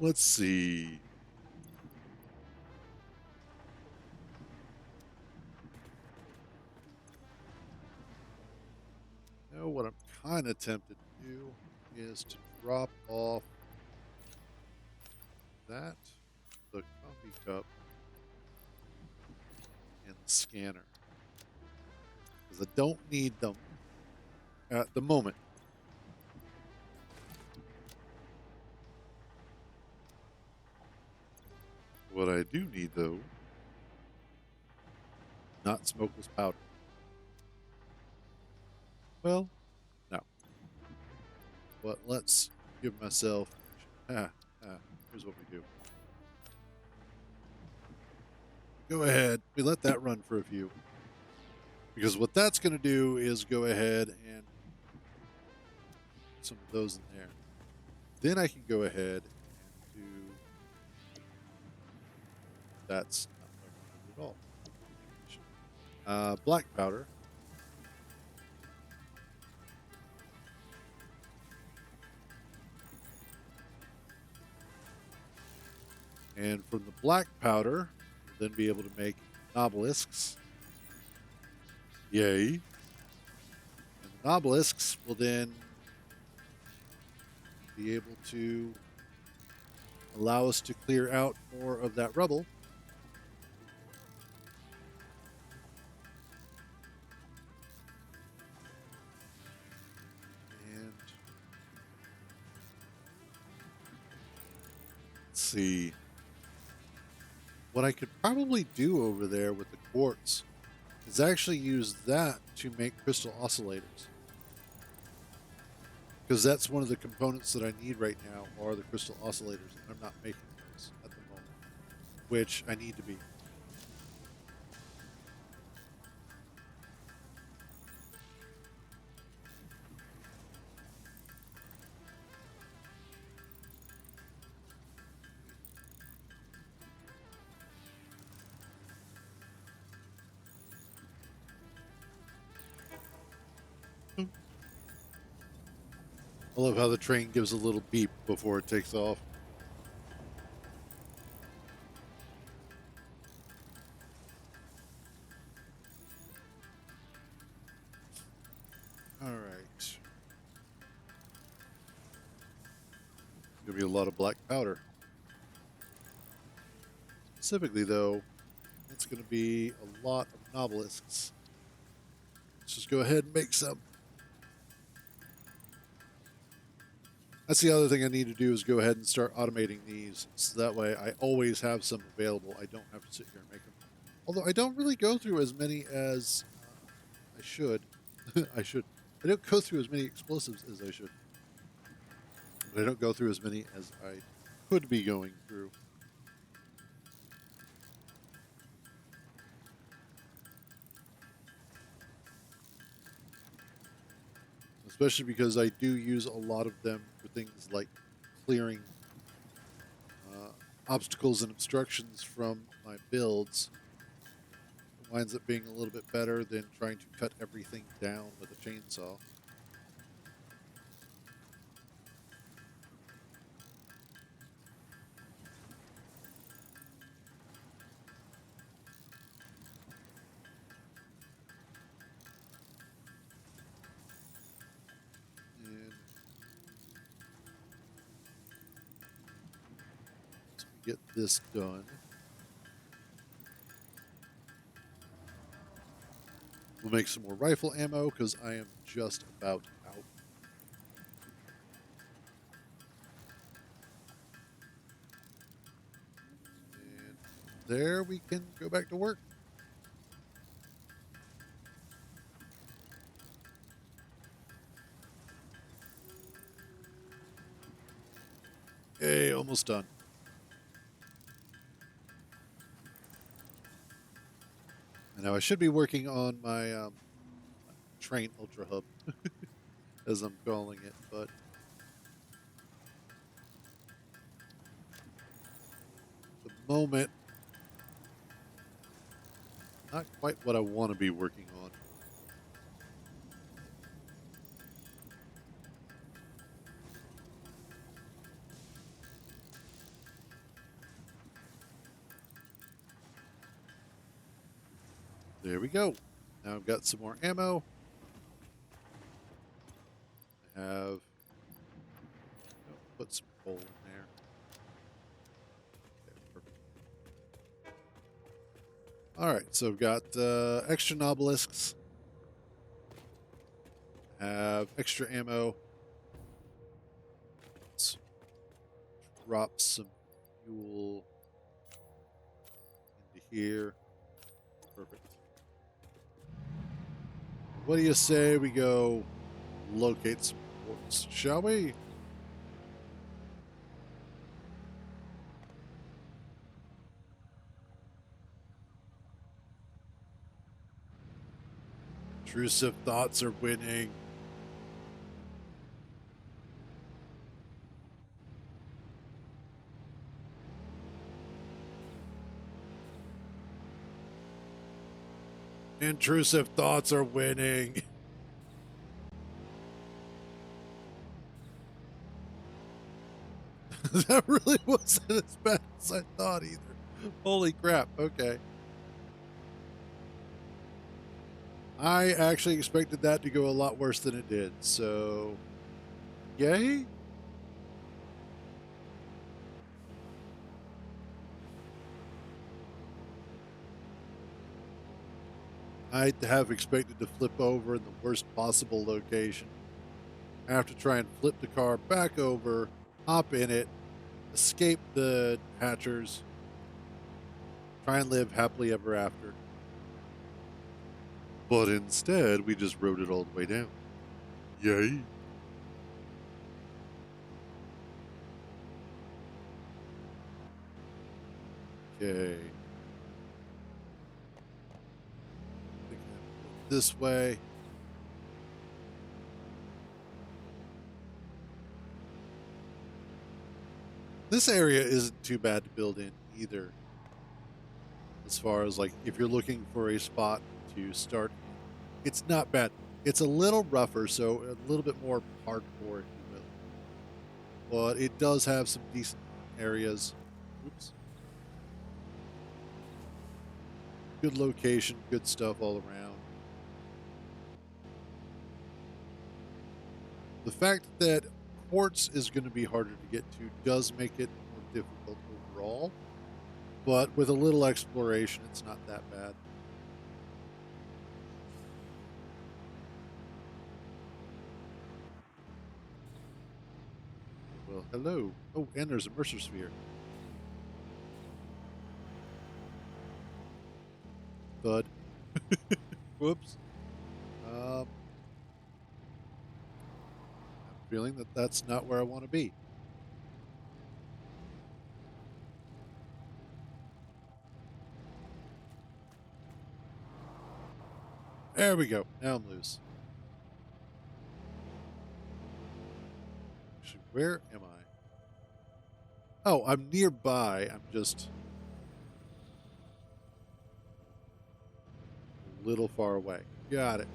[SPEAKER 1] Let's see. Now, what I'm kind of tempted to do is to drop off that, the coffee cup, and the scanner. Because I don't need them at the moment. What I do need, though, not smokeless powder. Well, no. But let's give myself... here's what we do. Go ahead. We let that run for a few. Because what that's going to do is go ahead and put some of those in there. Then I can go ahead and do... That's not what I wanted at all. Black powder. And from the black powder, we'll then be able to make obelisks. Yay. And the obelisks will then be able to allow us to clear out more of that rubble. And let's see. What I could probably do over there with the quartz is actually use that to make crystal oscillators. Because that's one of the components that I need right now are the crystal oscillators, and I'm not making those at the moment, which I need to be. I love how the train gives a little beep before it takes off. All right. Gonna be a lot of black powder. Specifically, though, it's gonna be a lot of obelisks. Let's just go ahead and make some. That's the other thing I need to do is go ahead and start automating these, so that way I always have some available. I don't have to sit here and make them. Although I don't really go through as many as I should. I should. I don't go through as many explosives as I should. But I don't go through as many as I could be going through. Especially because I do use a lot of them for things like clearing uh, obstacles and obstructions from my builds. It winds up being a little bit better than trying to cut everything down with a chainsaw. And once we get this done, we'll make some more rifle ammo because I am just about out. And there we can go back to work. Hey, almost done. And now I should be working on my train ultra hub, as I'm calling it, but at the moment, not quite what I want to be working on. There we go. Now I've got some more ammo. I have put some coal in there. Okay, perfect. All right, so I've got extra nobelisks. Have extra ammo. Let's drop some fuel into here. Perfect. What do you say we go locate some quartz, shall we? Intrusive thoughts are winning. Intrusive thoughts are winning. That really wasn't as bad as I thought either. Holy crap. Okay. I actually expected that to go a lot worse than it did. So, yay. I have expected to flip over in the worst possible location. I have to try and flip the car back over, hop in it, escape the hatchers, try and live happily ever after. But instead, we just rode it all the way down. Yay. Okay. This way. This area isn't too bad to build in either. As far as like if you're looking for a spot to start, it's not bad. It's a little rougher, so a little bit more hardcore, if you will. But it does have some decent areas. Oops. Good location, good stuff all around. The fact that quartz is going to be harder to get to does make it more difficult overall. But with a little exploration, it's not that bad. Well, hello. Oh, and there's a Mercer Sphere. Thud. Whoops. I'm feeling that that's not where I want to be. There we go. Now I'm loose. Actually, where am I? Oh, I'm nearby. I'm just a little far away. Got it.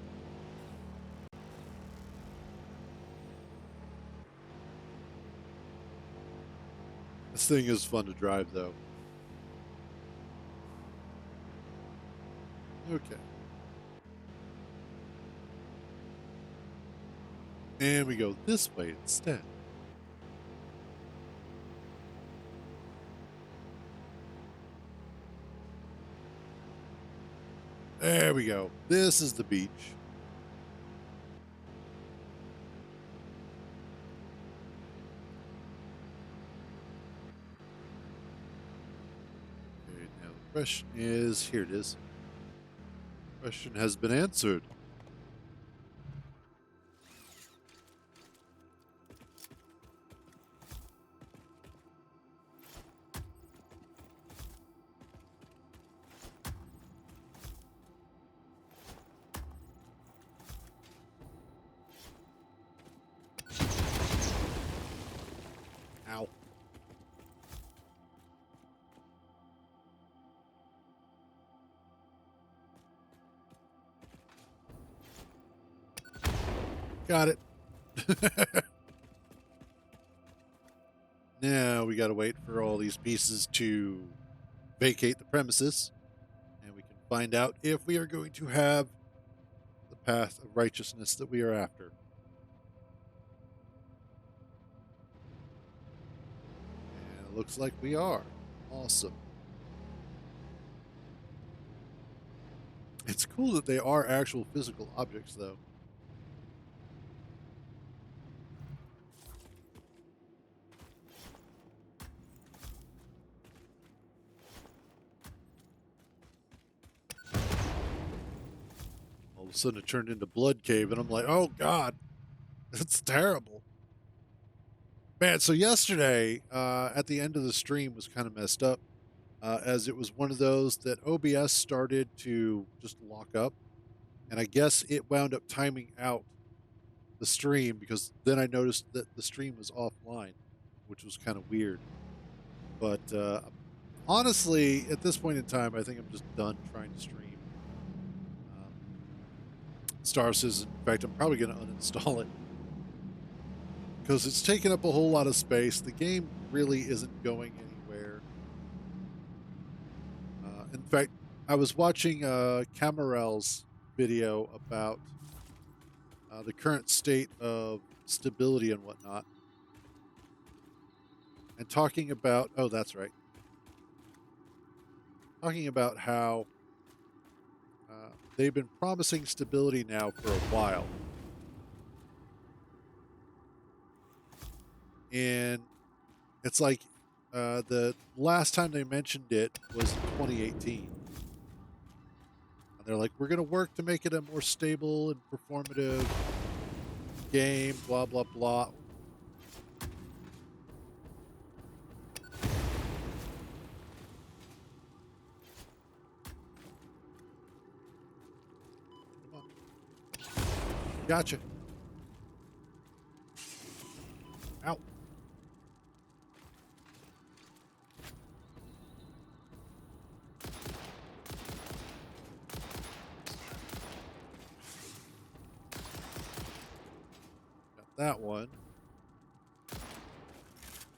[SPEAKER 1] This thing is fun to drive, though. Okay. And we go this way instead. There we go. This is the beach. Okay, now the question is, here it is. Question has been answered. Ow. Got it. Now we got to wait for all these pieces to vacate the premises, and we can find out if we are going to have the path of righteousness that we are after. And it looks like we are. Awesome. It's cool that they are actual physical objects, though. All of a sudden it turned into Blood Cave, and I'm like, oh, God. That's terrible. Man, so yesterday, at the end of the stream was kind of messed up, as it was one of those that OBS started to just lock up, and I guess it wound up timing out the stream because then I noticed that the stream was offline, which was kind of weird. But honestly, at this point in time, I think I'm just done trying to stream um, Star Citizen. In fact, I'm probably going to uninstall it because it's taking up a whole lot of space. The game really isn't going anywhere. In fact, I was watching Camarel's video about the current state of stability and whatnot, and talking about, oh, that's right, talking about how they've been promising stability now for a while. And it's like the last time they mentioned it was in 2018. And they're like, we're going to work to make it a more stable and performative game, blah, blah, blah. Come on. Gotcha. Ow. Got that one.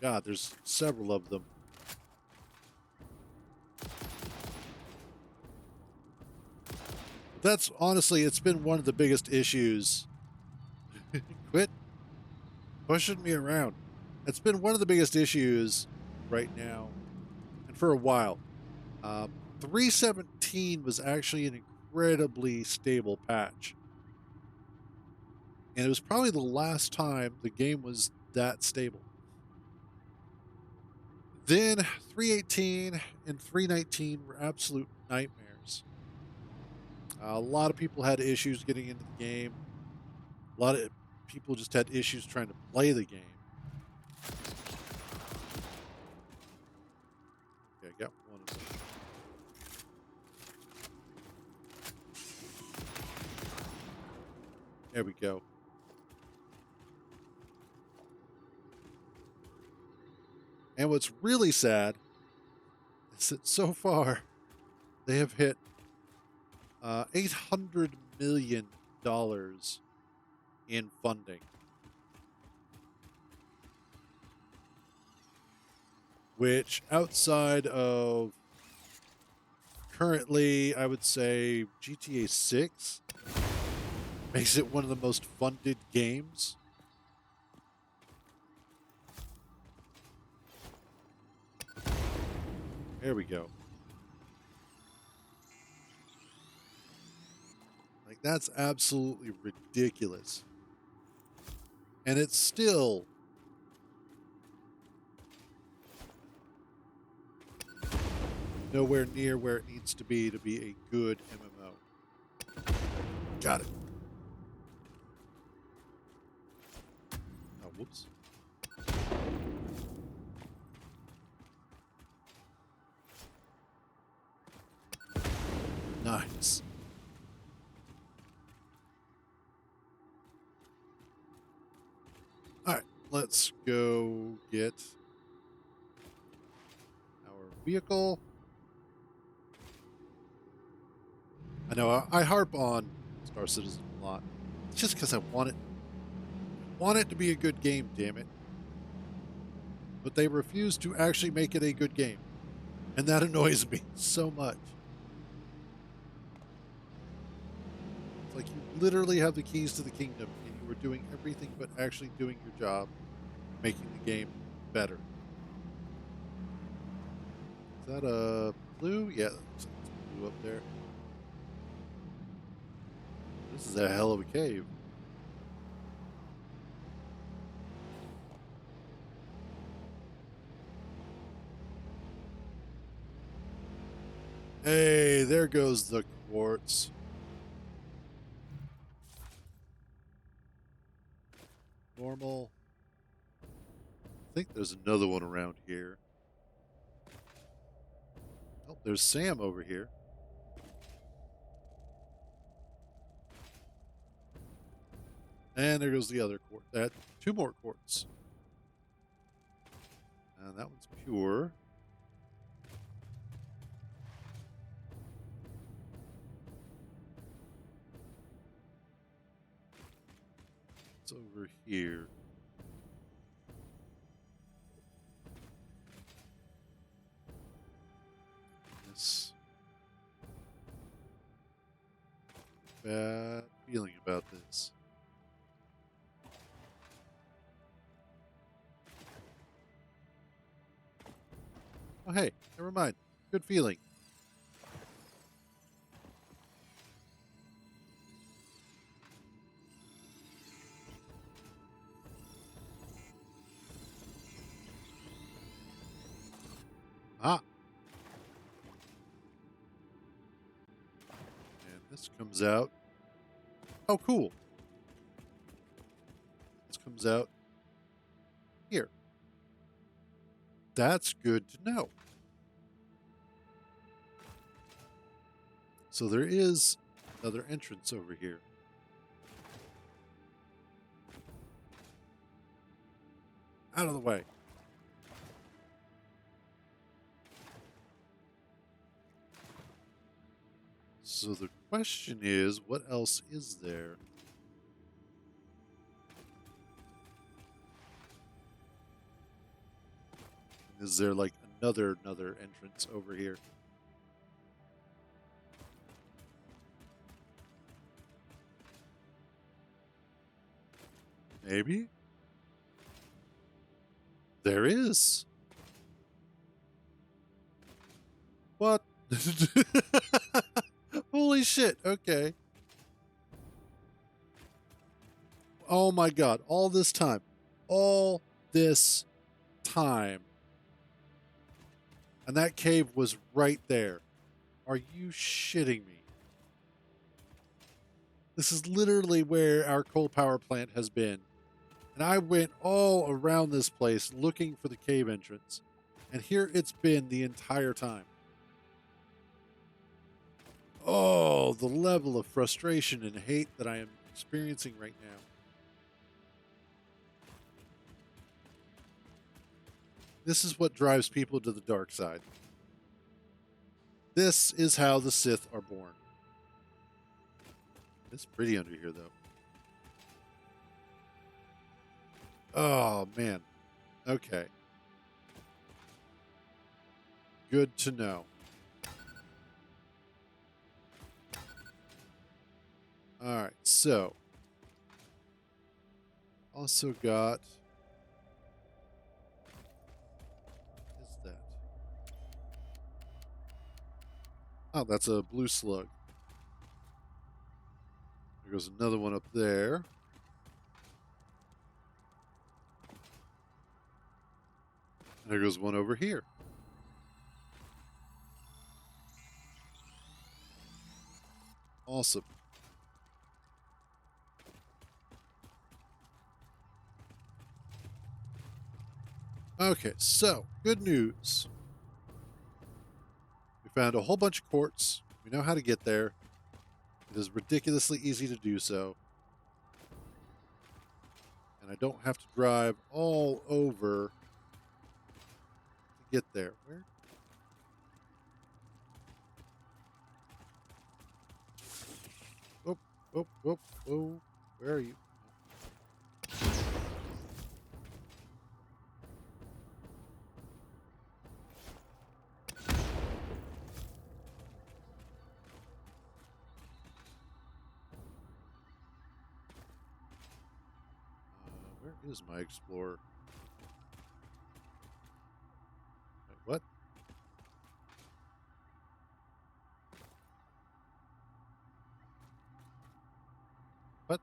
[SPEAKER 1] God, there's several of them. That's honestly, it's been one of the biggest issues. Quit pushing me around. It's been one of the biggest issues right now, and for a while. 317 was actually an incredibly stable patch. And it was probably the last time the game was that stable. Then 318 and 319 were absolute nightmares. A lot of people had issues getting into the game. A lot of people just had issues trying to play the game. Okay, I got one of them. There we go. And what's really sad is that so far they have hit $800 million in funding, which outside of currently, I would say GTA 6 makes it one of the most funded games. There we go. Like, that's absolutely ridiculous. And it's still nowhere near where it needs to be a good MMO. Got it. Oh, whoops. Nice. All right, let's go get our vehicle. I know I harp on Star Citizen a lot. It's just because I want it to be a good game, damn it. But they refuse to actually make it a good game. And that annoys me so much. It's like you literally have the keys to the kingdom and you were doing everything but actually doing your job, making the game better. Is that a blue? Yeah, that looks like it's blue up there. This is a hell of a cave. Hey, there goes the quartz. Normal. I think there's another one around here. Oh, there's Sam over here. And there goes the other quartz. That two more quartz. And that one's pure. It's over here. This bad feeling about this. Oh, hey, never mind. Good feeling. Ah. And this comes out. Oh, cool. This comes out here. That's good to know. So there is another entrance over here. Out of the way. So the question is, what else is there? Is there like another entrance over here? Maybe? There is. What? Holy shit. Okay. Oh my god. All this time. All this time. And that cave was right there. Are you shitting me? This is literally where our coal power plant has been. And I went all around this place looking for the cave entrance. And here it's been the entire time. Oh, the level of frustration and hate that I am experiencing right now. This is what drives people to the dark side. This is how the Sith are born. It's pretty under here, though. Oh, man. Okay. Good to know. All right, so also got, what is that? Oh, that's a blue slug. There goes another one up there. And there goes one over here. Awesome. Okay, so good news. We found a whole bunch of quartz. We know how to get there. It is ridiculously easy to do so. And I don't have to drive all over to get there. Where? Oh, oh, oh, oh. Where are you? Where is my explorer? Wait, what? What?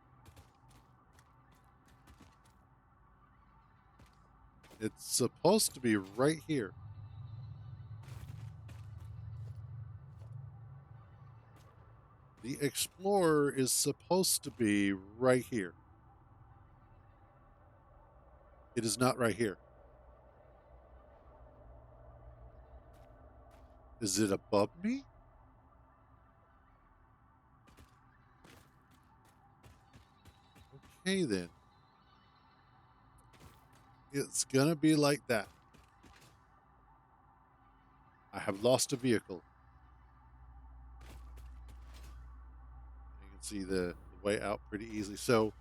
[SPEAKER 1] It's supposed to be right here. The explorer is supposed to be right here. It is not right here. Is it above me? Okay, then. It's gonna be like that. I have lost a vehicle. You can see the way out pretty easily. So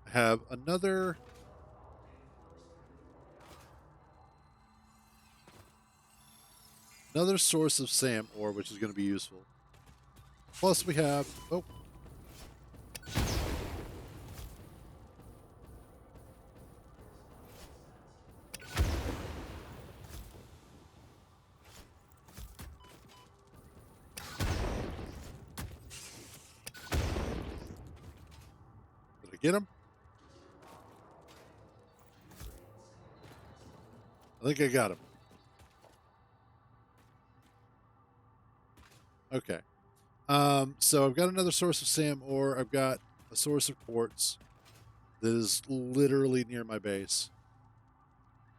[SPEAKER 1] I have another source of SAM ore, which is going to be useful. Plus we have, oh, did I get him? I think I got him. Okay. So I've got another source of SAM ore. I've got a source of quartz that is literally near my base.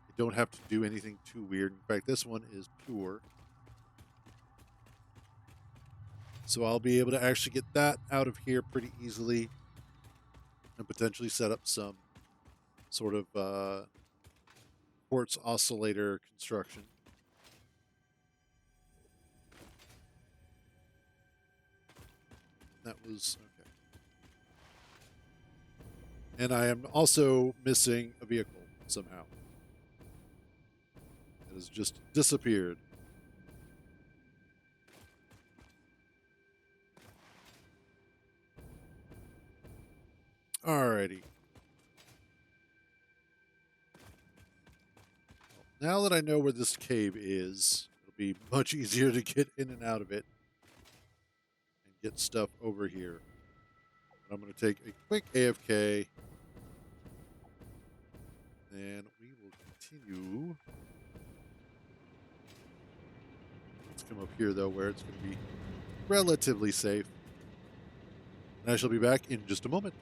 [SPEAKER 1] I don't have to do anything too weird. In fact, this one is pure. So I'll be able to actually get that out of here pretty easily and potentially set up some sort of quartz oscillator construction. That was okay. And I am also missing a vehicle somehow. It has just disappeared. Alrighty. Now that I know where this cave is, it'll be much easier to get in and out of it and get stuff over here. I'm going to take a quick AFK, and we will continue. Let's come up here, though, where it's going to be relatively safe. And I shall be back in just a moment.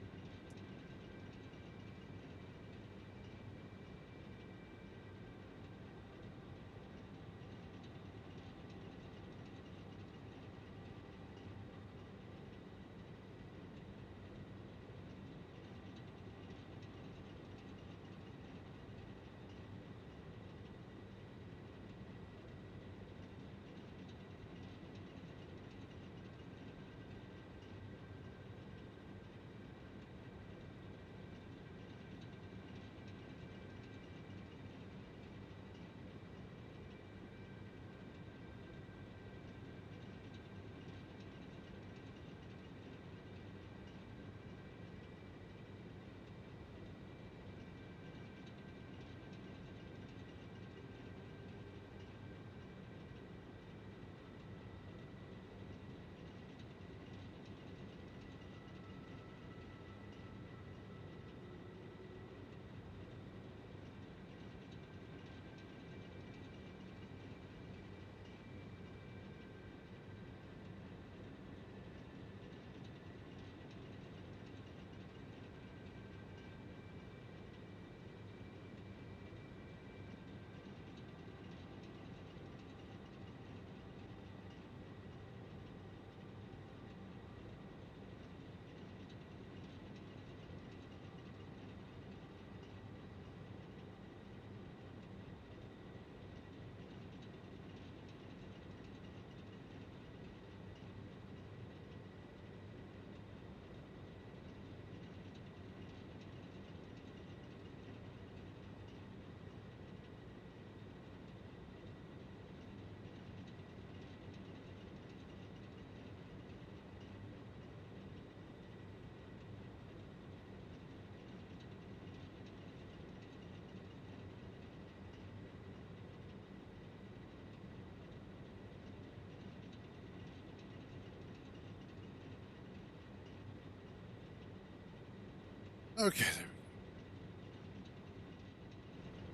[SPEAKER 1] Okay, there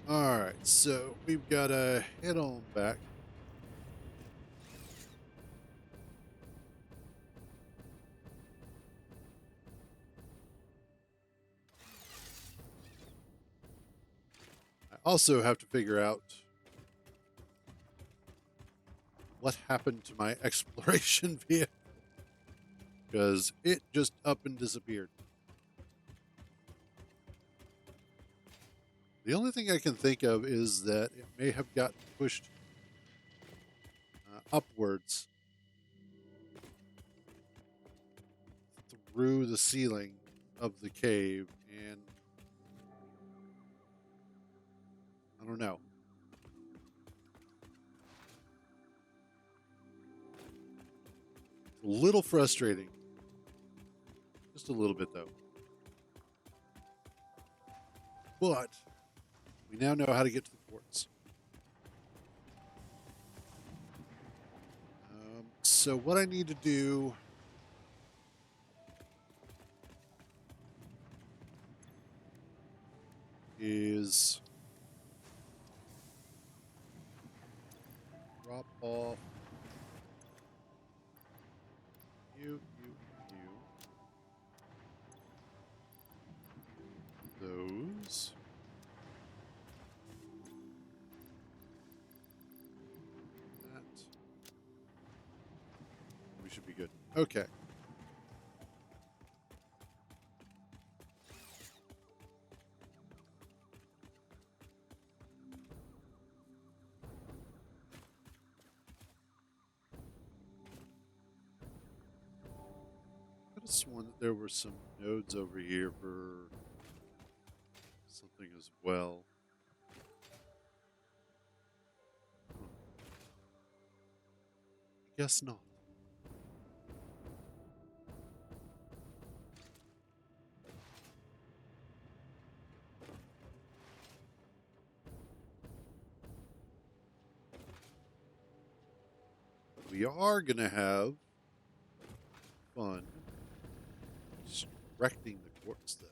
[SPEAKER 1] we go. All right, so we've got to head on back. I also have to figure out what happened to my exploration vehicle because it just up and disappeared. The only thing I can think of is that it may have gotten pushed upwards through the ceiling of the cave, and I don't know. It's a little frustrating. Just a little bit, though. But we now know how to get to the quartz. So what I need to do is drop off you, those. That. We should be good. Okay. I could have sworn that there were some nodes over here for something as well. Huh. Guess not. We are going to have fun extracting the quartz, though.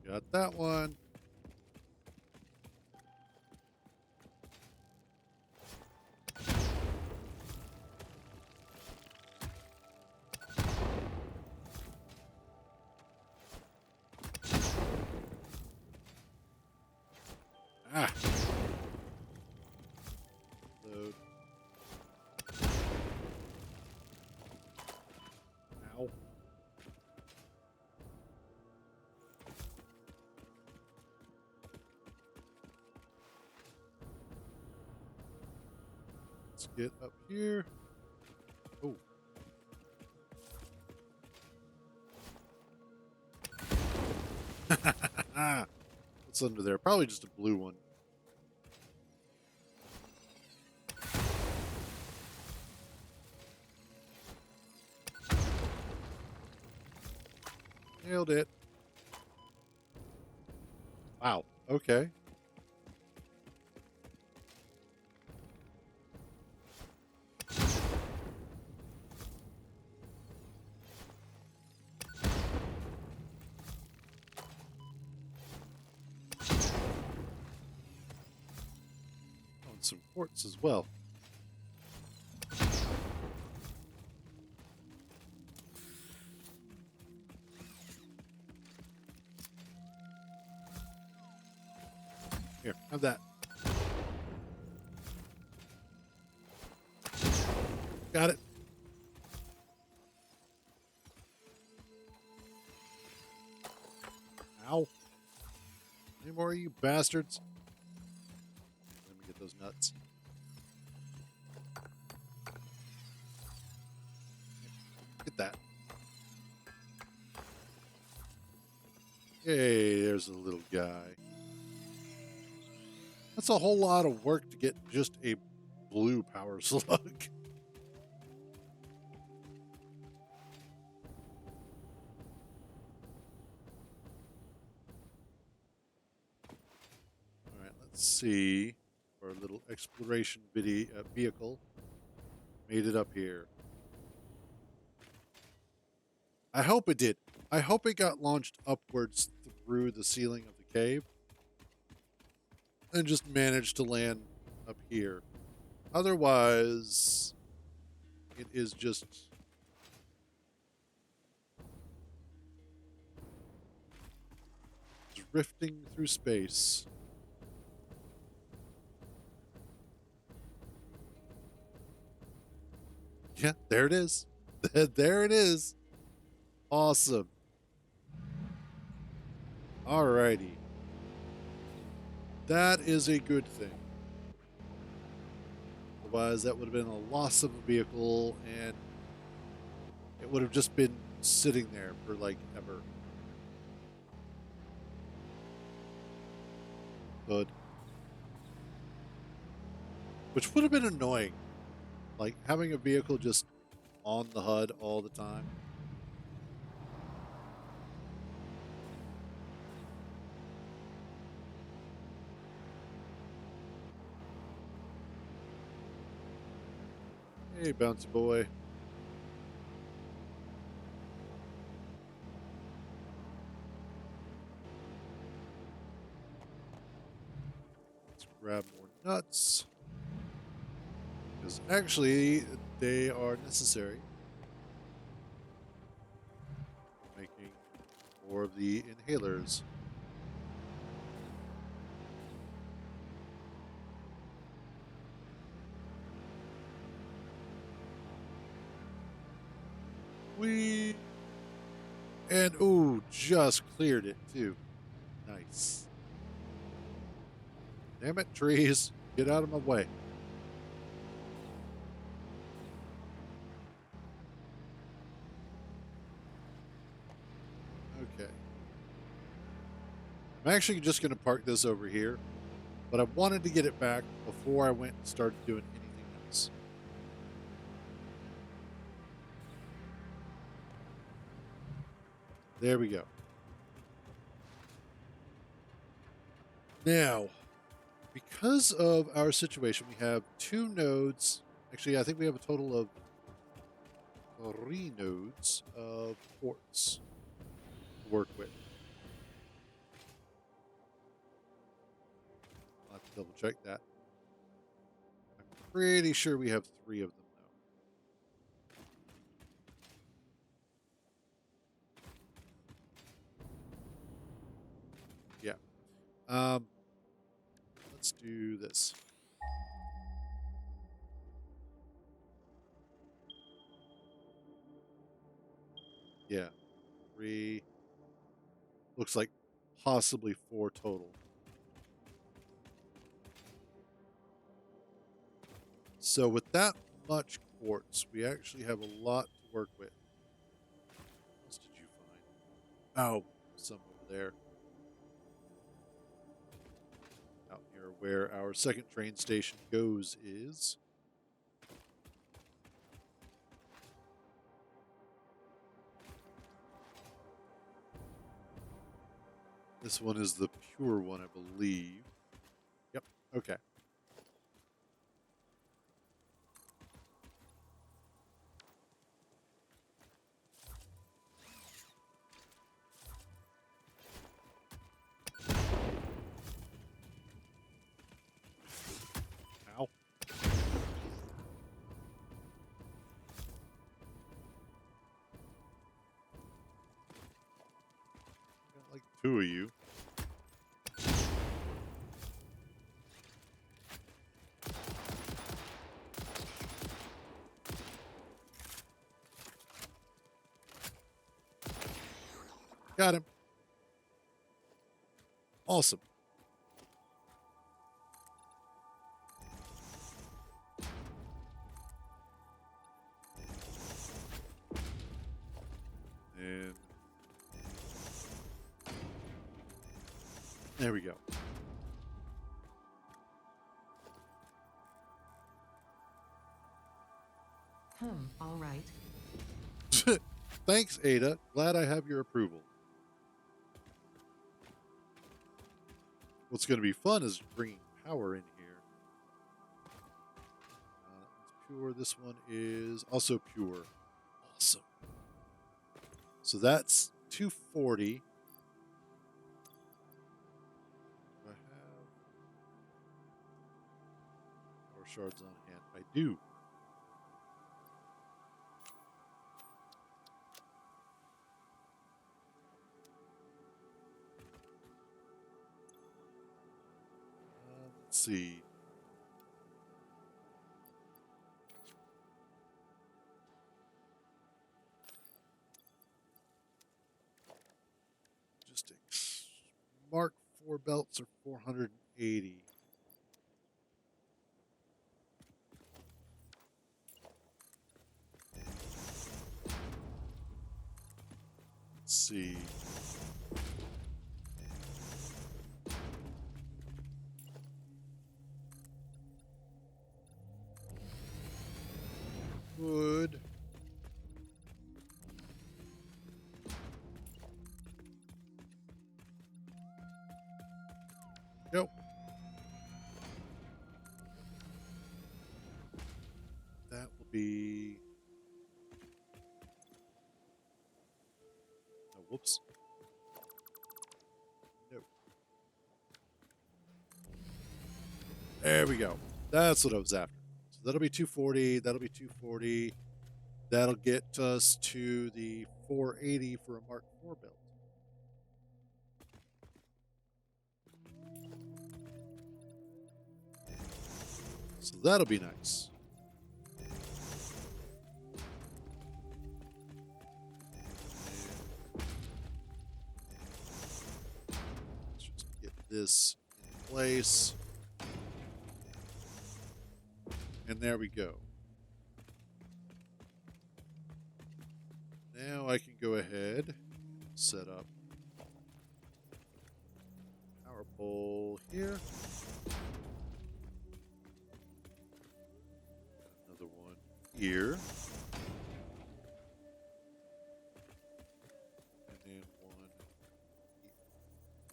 [SPEAKER 1] Got that one. Ah. Load. Ow. Let's get up here. Oh. What's under there? Probably just a blue one. Nailed it. Wow. Okay. Oh, and some quartz as well. Here, have that. Got it. Ow. Any more of you bastards? Let me get those nuts. Get that. Hey, there's a little guy. That's a whole lot of work to get just a blue power slug. All right, let's see. Our little exploration vehicle made it up here. I hope it did. I hope it got launched upwards through the ceiling of the cave and just managed to land up here. Otherwise, it is just drifting through space. Yeah, there it is. There it is. Awesome. Alrighty. That is a good thing. Otherwise, that would have been a loss of a vehicle, and it would have just been sitting there for like ever. Good. Which would have been annoying. Like having a vehicle just on the HUD all the time. Hey, bouncy boy. Let's grab more nuts. Because actually, they are necessary for making more of the inhalers. And ooh, just cleared it too. Nice. Damn it, trees. Get out of my way. Okay. I'm actually just going to park this over here, but I wanted to get it back before I went and started doing anything else. There we go. Now, because of our situation, we have 2 nodes. Actually, I think we have a total of 3 nodes of quartz to work with. I'll have to double check that. I'm pretty sure we have 3 of them, though. Yeah. Let's do this. Yeah. 3. Looks like possibly 4 total. So with that much quartz, we actually have a lot to work with. What else did you find? Oh, some over there. Out near where our second train station goes is. This one is the pure one, I believe. Yep. Okay. Ow. Got like 2 of you. Got him. Awesome. And there we go.
[SPEAKER 2] right?
[SPEAKER 1] Thanks, Ada. Glad I have your approval. What's going to be fun is bringing power in here. That one's pure. This one is also pure. Awesome. So that's 240. Do I have power shards on hand? I do. Let's see. Logistics. Mark 4 belts are 480. Let's see. Wood. Nope. That will be. Oh, whoops. Nope. There we go. That's what I was after. So that'll be 240. That'll be 240. That'll get us to the 480 for a Mark 4 belt. So that'll be nice. Let's just get this in place. And there we go. Now I can go ahead, set up power pole here. Another one here. And then one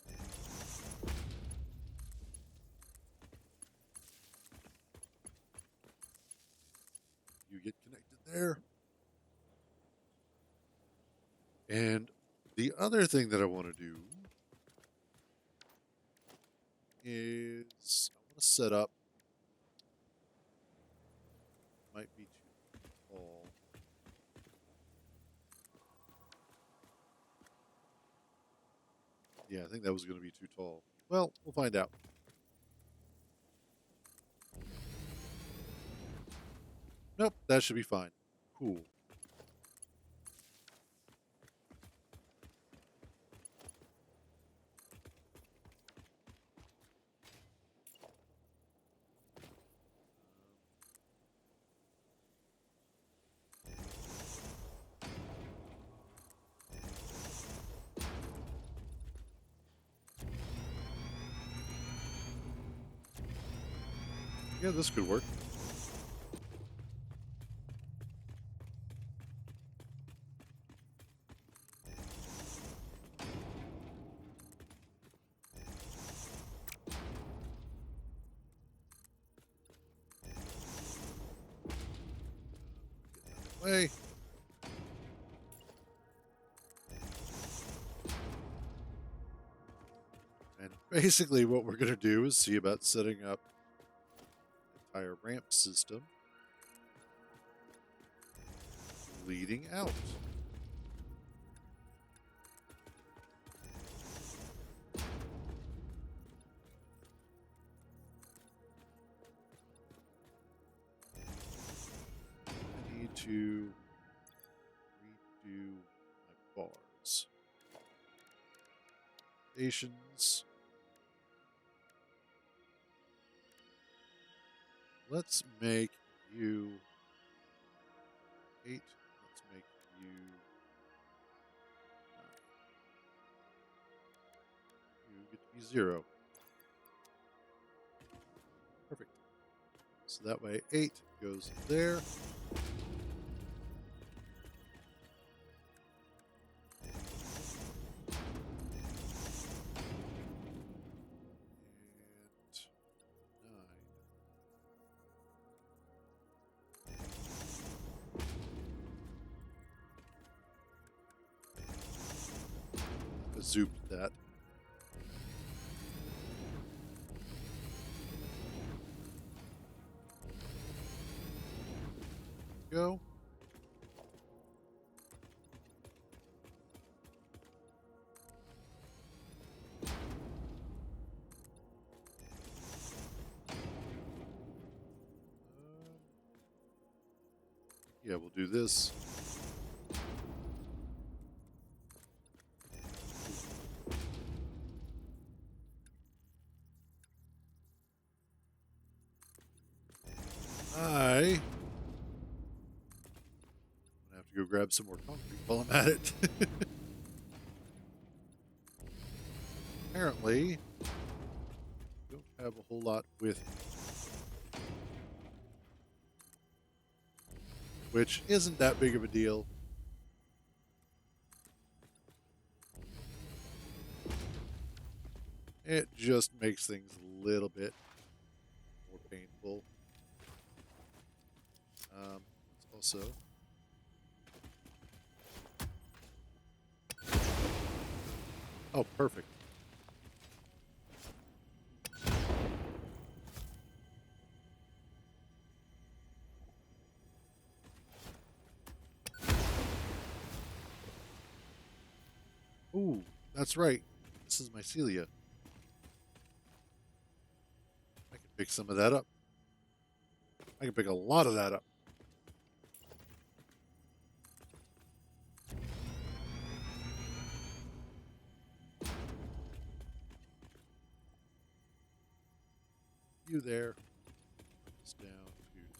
[SPEAKER 1] here. You get connected there. And the other thing that I want to do is I want to set up, might be too tall. Yeah, I think that was going to be too tall. Well, we'll find out. Nope, that should be fine. Cool. Yeah, this could work. Way. And basically what we're going to do is see about setting up an entire ramp system leading out. I need to redo my bars. Stations. Let's make you 8. Let's make you 9. You get to be 0. Perfect. So that way 8 goes there. zooped that. Go. Yeah, we'll do this. I have to go grab some more concrete while I'm at it. Apparently, don't have a whole lot with me, which isn't that big of a deal. It just makes things a little bit more painful. It's also perfect. Ooh, that's right. This is mycelia. I can pick some of that up. I can pick a lot of that up. You there. Bring this down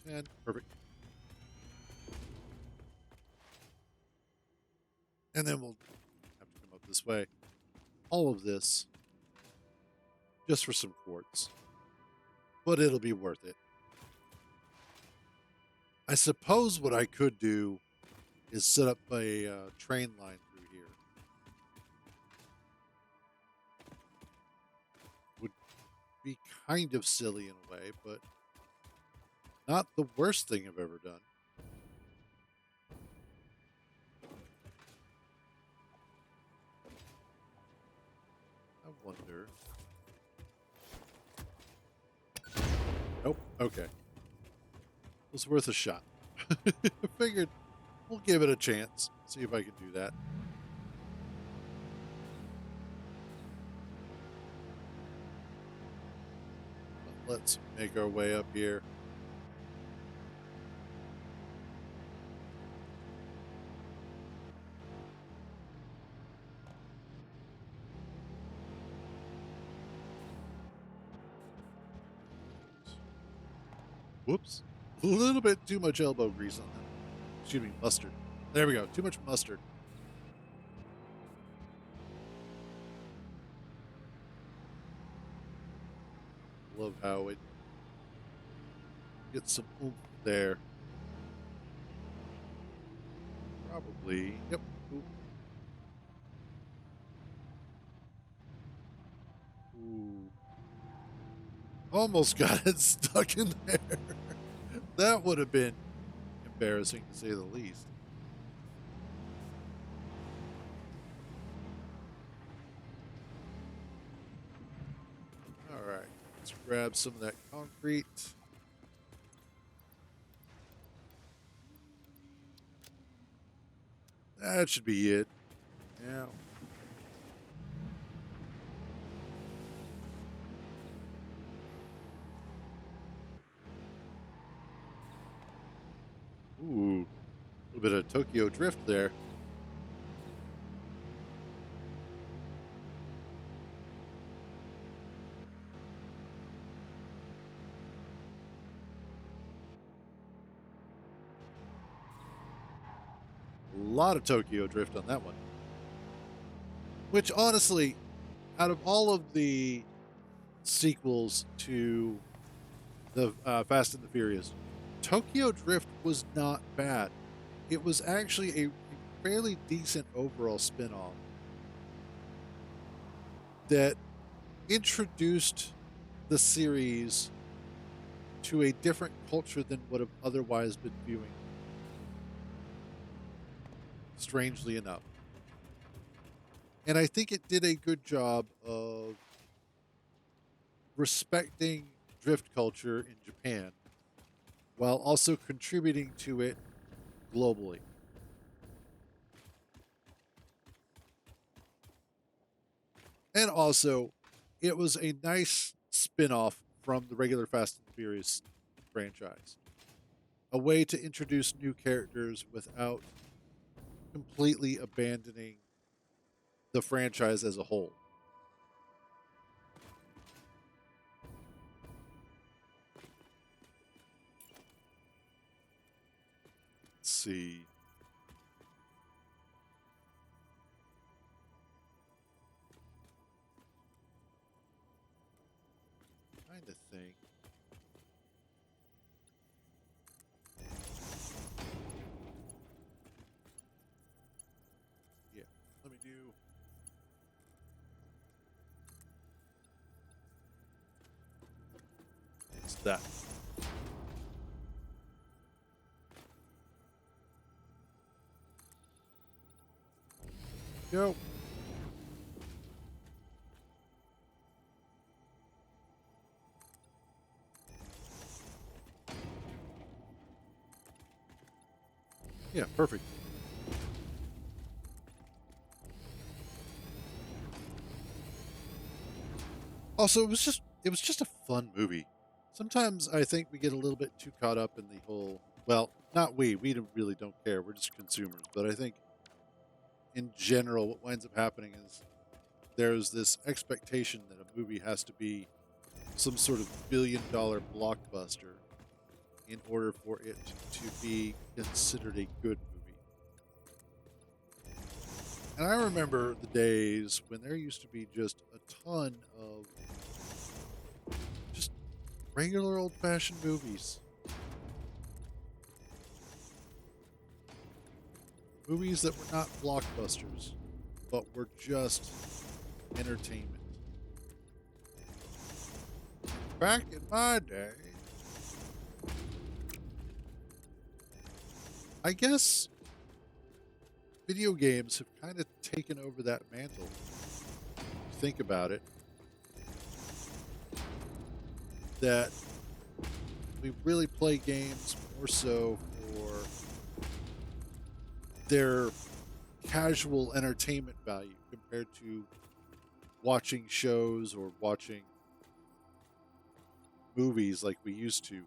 [SPEAKER 1] to 10. Perfect. And then we'll have to come up this way. All of this just for some quartz. But it'll be worth it. I suppose what I could do is set up a train line through here. Would be kind of silly in a way, but not the worst thing I've ever done. I wonder. Nope. Okay. Was worth a shot. Figured we'll give it a chance. See if I can do that. But let's make our way up here. Whoops. A little bit too much elbow grease on that. Excuse me, mustard. There we go. Too much mustard. Love how it gets some oomph there. Probably. Yep. Ooh. Ooh. Almost got it stuck in there. That would have been embarrassing to say the least. All right. Let's grab some of that concrete. That should be it. Yeah. Ooh. A little bit of Tokyo drift there. A lot of Tokyo drift on that one. Which honestly, out of all of the sequels to the Fast and the Furious, Tokyo Drift was not bad. It was actually a fairly decent overall spin-off that introduced the series to a different culture than would have otherwise been viewing. Strangely enough. And I think it did a good job of respecting drift culture in Japan while also contributing to it globally. And also, it was a nice spin off from the regular Fast and Furious franchise. A way to introduce new characters without completely abandoning the franchise as a whole. Let's see. Trying to think. Yeah. Let me do. It's that. Go. Yeah, perfect. Also, it was just a fun movie. Sometimes I think we get a little bit too caught up in the whole. Well, not we don't, really don't care. We're just consumers. But I think in general, what winds up happening is there's this expectation that a movie has to be some sort of billion-dollar blockbuster in order for it to be considered a good movie. And I remember the days when there used to be just a ton of just regular old fashioned movies. Movies that were not blockbusters, but were just entertainment. Back in my day, I guess video games have kind of taken over that mantle. If you think about it, that we really play games more so for their casual entertainment value compared to watching shows or watching movies like we used to.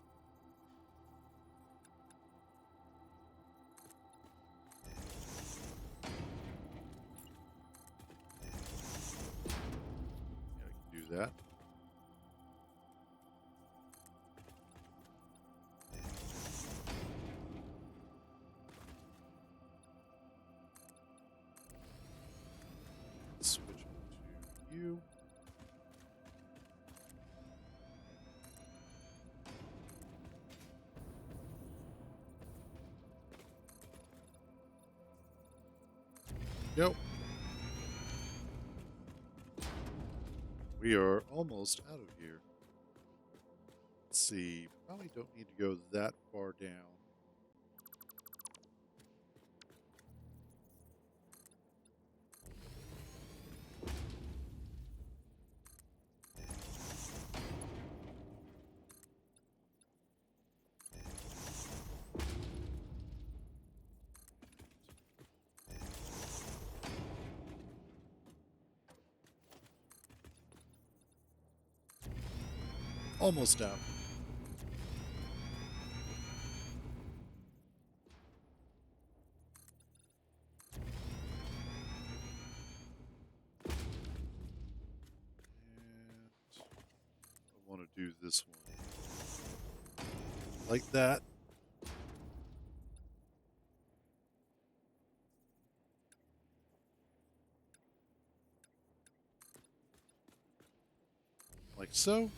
[SPEAKER 1] Yeah, I can do that. Switch to you. Yep. We are almost out of here. Let's see. Probably don't need to go that far down. Almost out. And I want to do this one. Like that. Like so.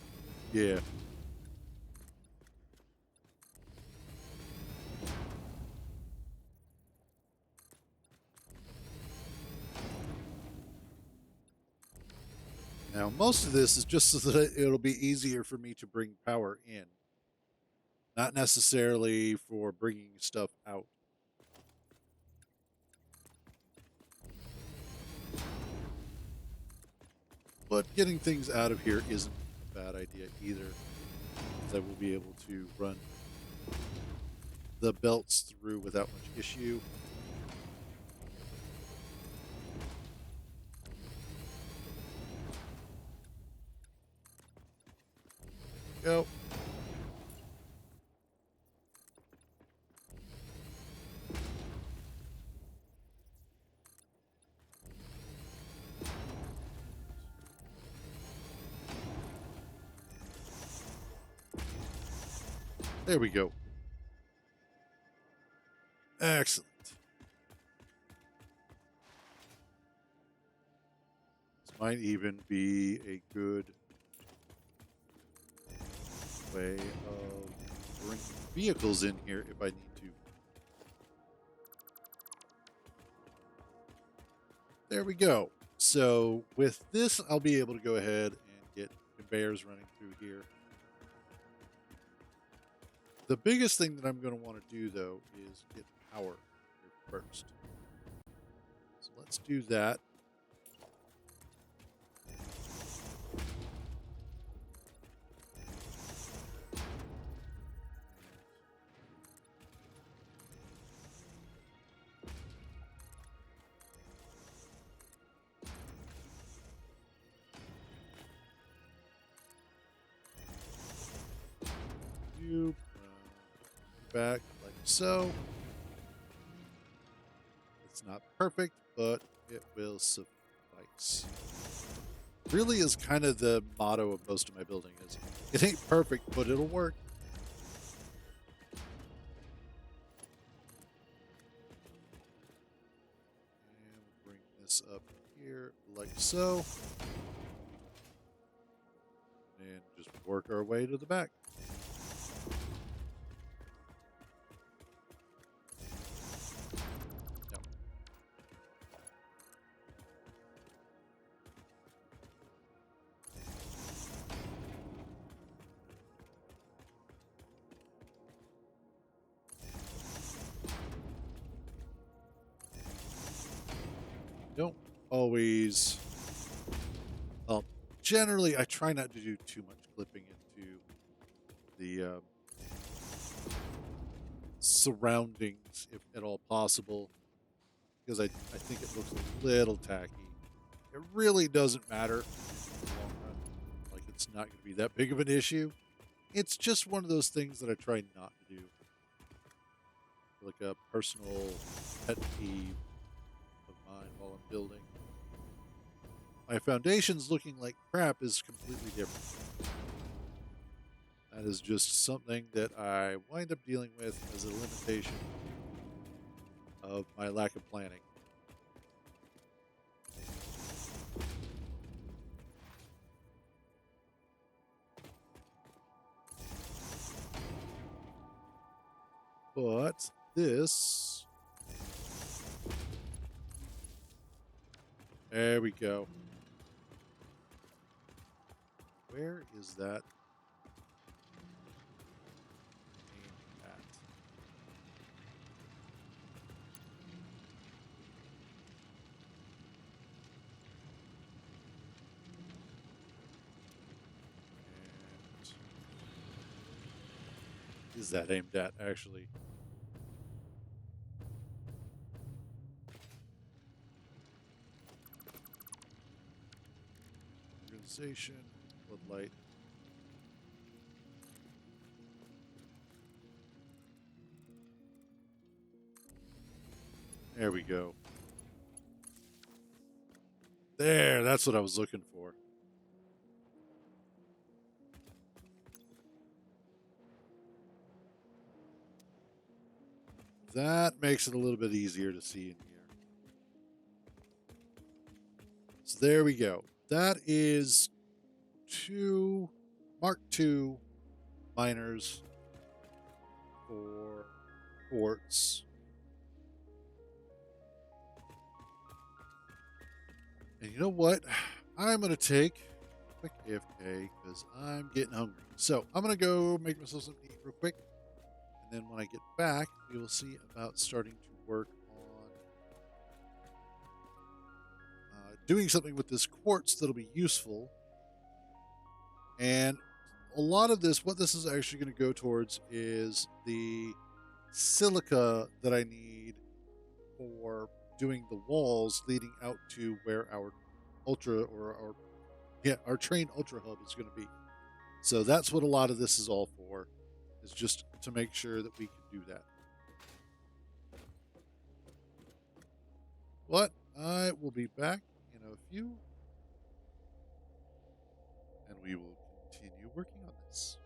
[SPEAKER 1] Yeah. Now, most of this is just so that it'll be easier for me to bring power in, not necessarily for bringing stuff out. But getting things out of here isn't a bad idea either, as I will be able to run the belts through without much issue. Go. There we go. Excellent. This might even be a good way of bringing vehicles in here if I need to. There we go. So with this, I'll be able to go ahead and get conveyors running through here. The biggest thing that I'm going to want to do, though, is get power here first. So let's do that. You back like so. It's not perfect, but it will suffice. Really is kind of the motto of most of my building is it ain't perfect, but it'll work. And we'll bring this up here like so. And just work our way to the back. Don't always. Well, generally, I try not to do too much clipping into the surroundings, if at all possible, because I think it looks a little tacky. It really doesn't matter in the long run. Like, it's not going to be that big of an issue. It's just one of those things that I try not to do. Like a personal pet peeve of mine while I'm building. My foundations looking like crap is completely different. That is just something that I wind up dealing with as a limitation of my lack of planning. But this... There we go. Where is that aimed at? And is that aimed at, actually? Organization, floodlight. There we go. There, that's what I was looking for. That makes it a little bit easier to see in here. So there we go. That is 2 Mark II miners for quartz. And you know what? I'm going to take a quick AFK because I'm getting hungry. So I'm going to go make myself something to eat real quick. And then when I get back, we will see about starting to work on doing something with this quartz that'll be useful. And a lot of this, what this is actually going to go towards is the silica that I need for doing the walls leading out to where our our train ultra hub is going to be. So that's what a lot of this is all for, is just to make sure that we can do that. But I will be back in a few, and we will continue working on this.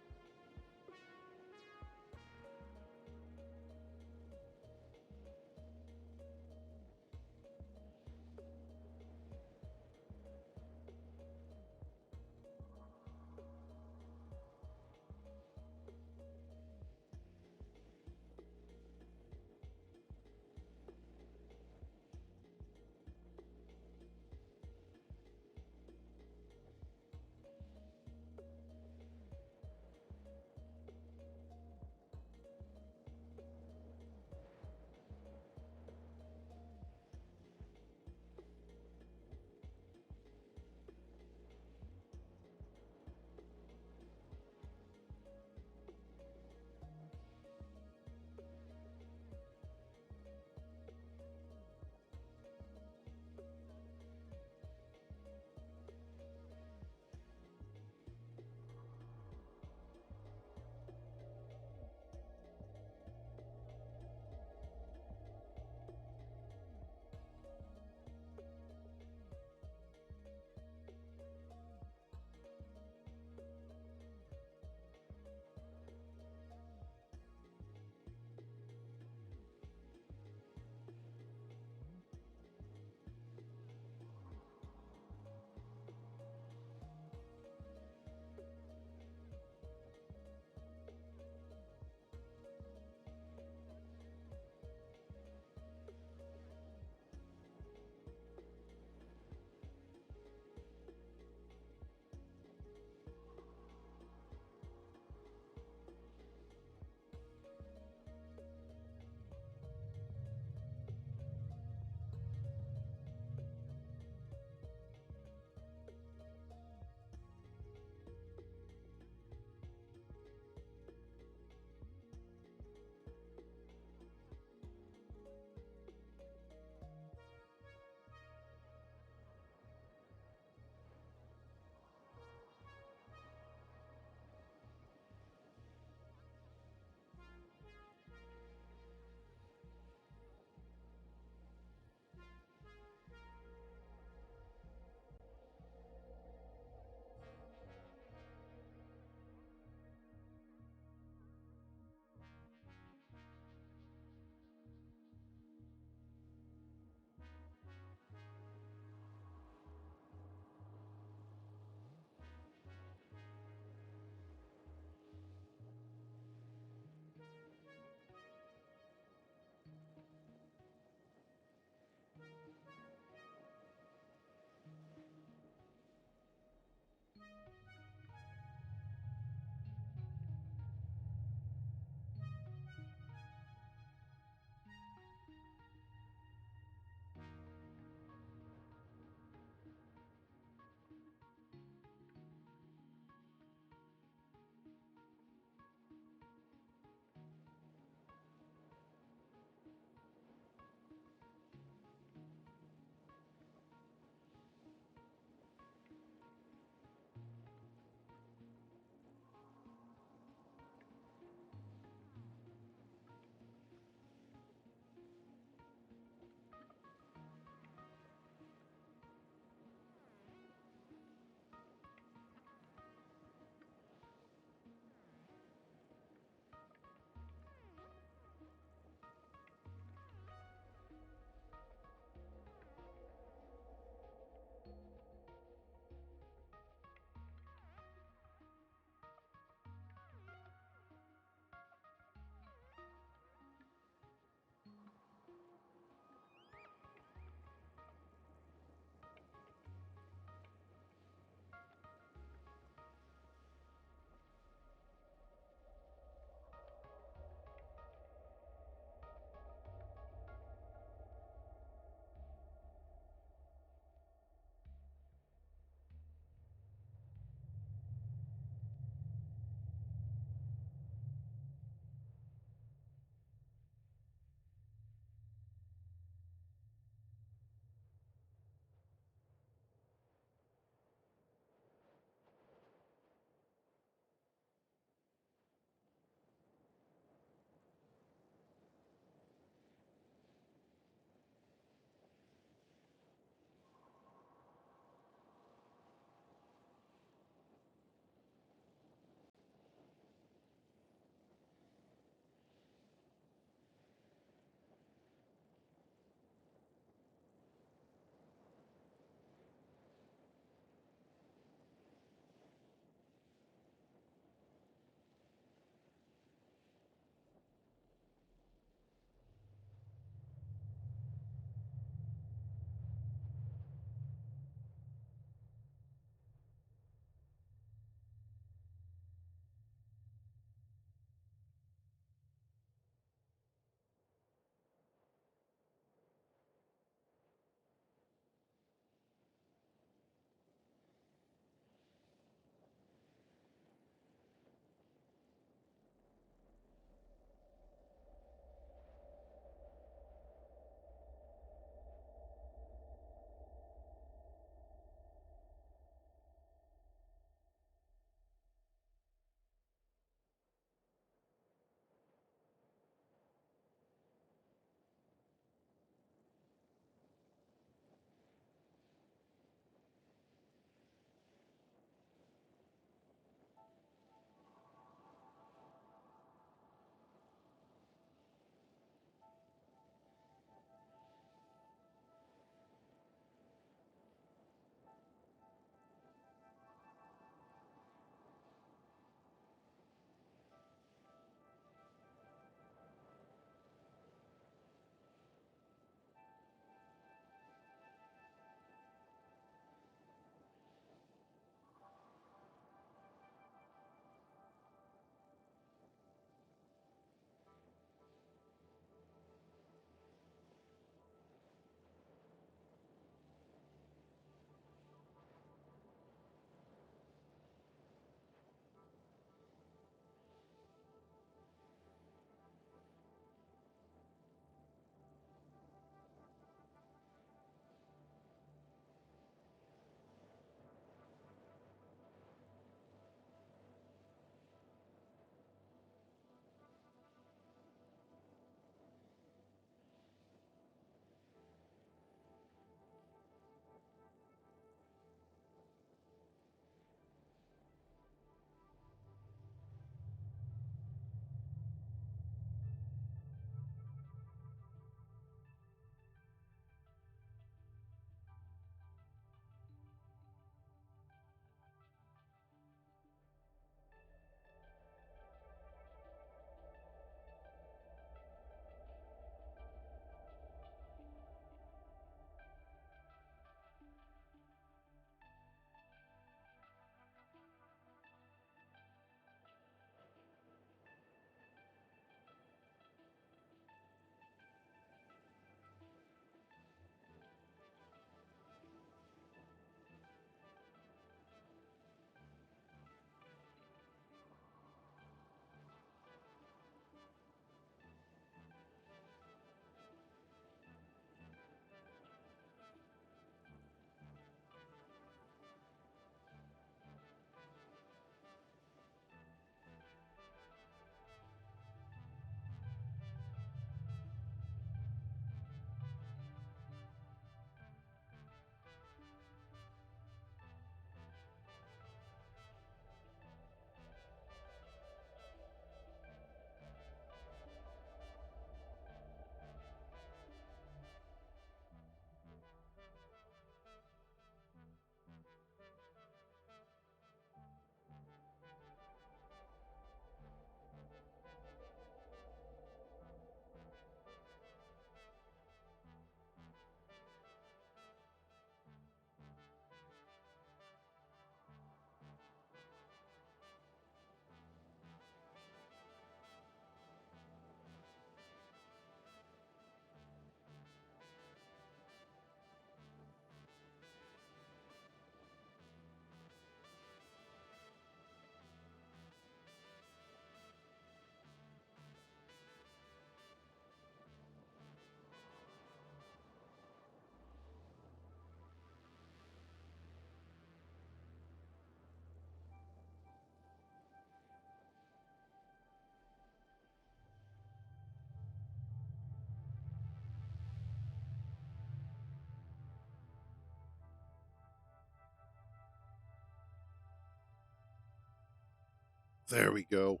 [SPEAKER 1] There we go.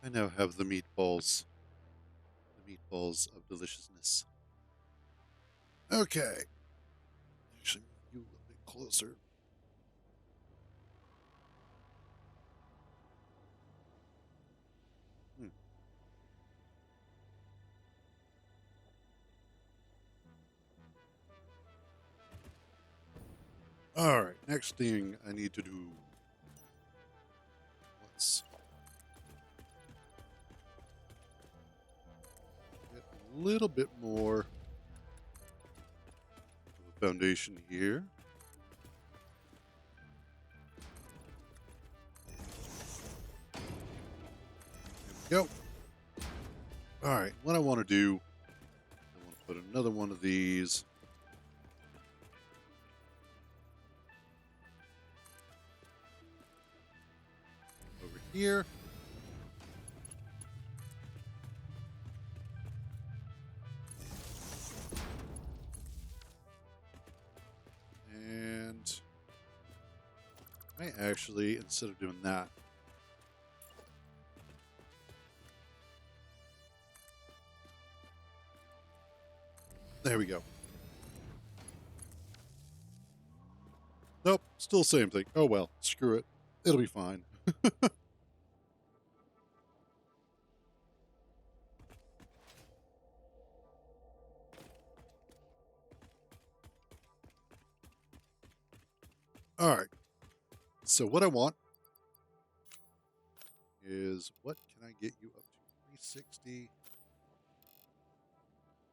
[SPEAKER 1] I now have the meatballs. The meatballs of deliciousness. Okay. Actually, move you a little bit closer. Hmm. All right. Next thing I need to do. Let's get a little bit more of a foundation here. There we go. All right. What I want to do, I want to put another one of these. Over here. And I actually, instead of doing that, there we go. Nope, still same thing. Oh well, screw it. It'll be fine. All right. So what I want is, what can I get you up to? 360,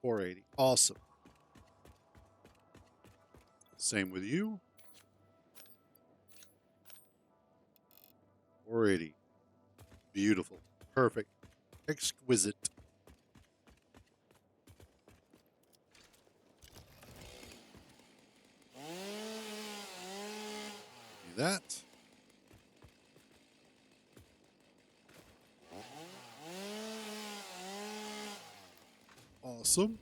[SPEAKER 1] 480. Awesome. Same with you. 480. Beautiful. Perfect. Exquisite. Do that. Awesome.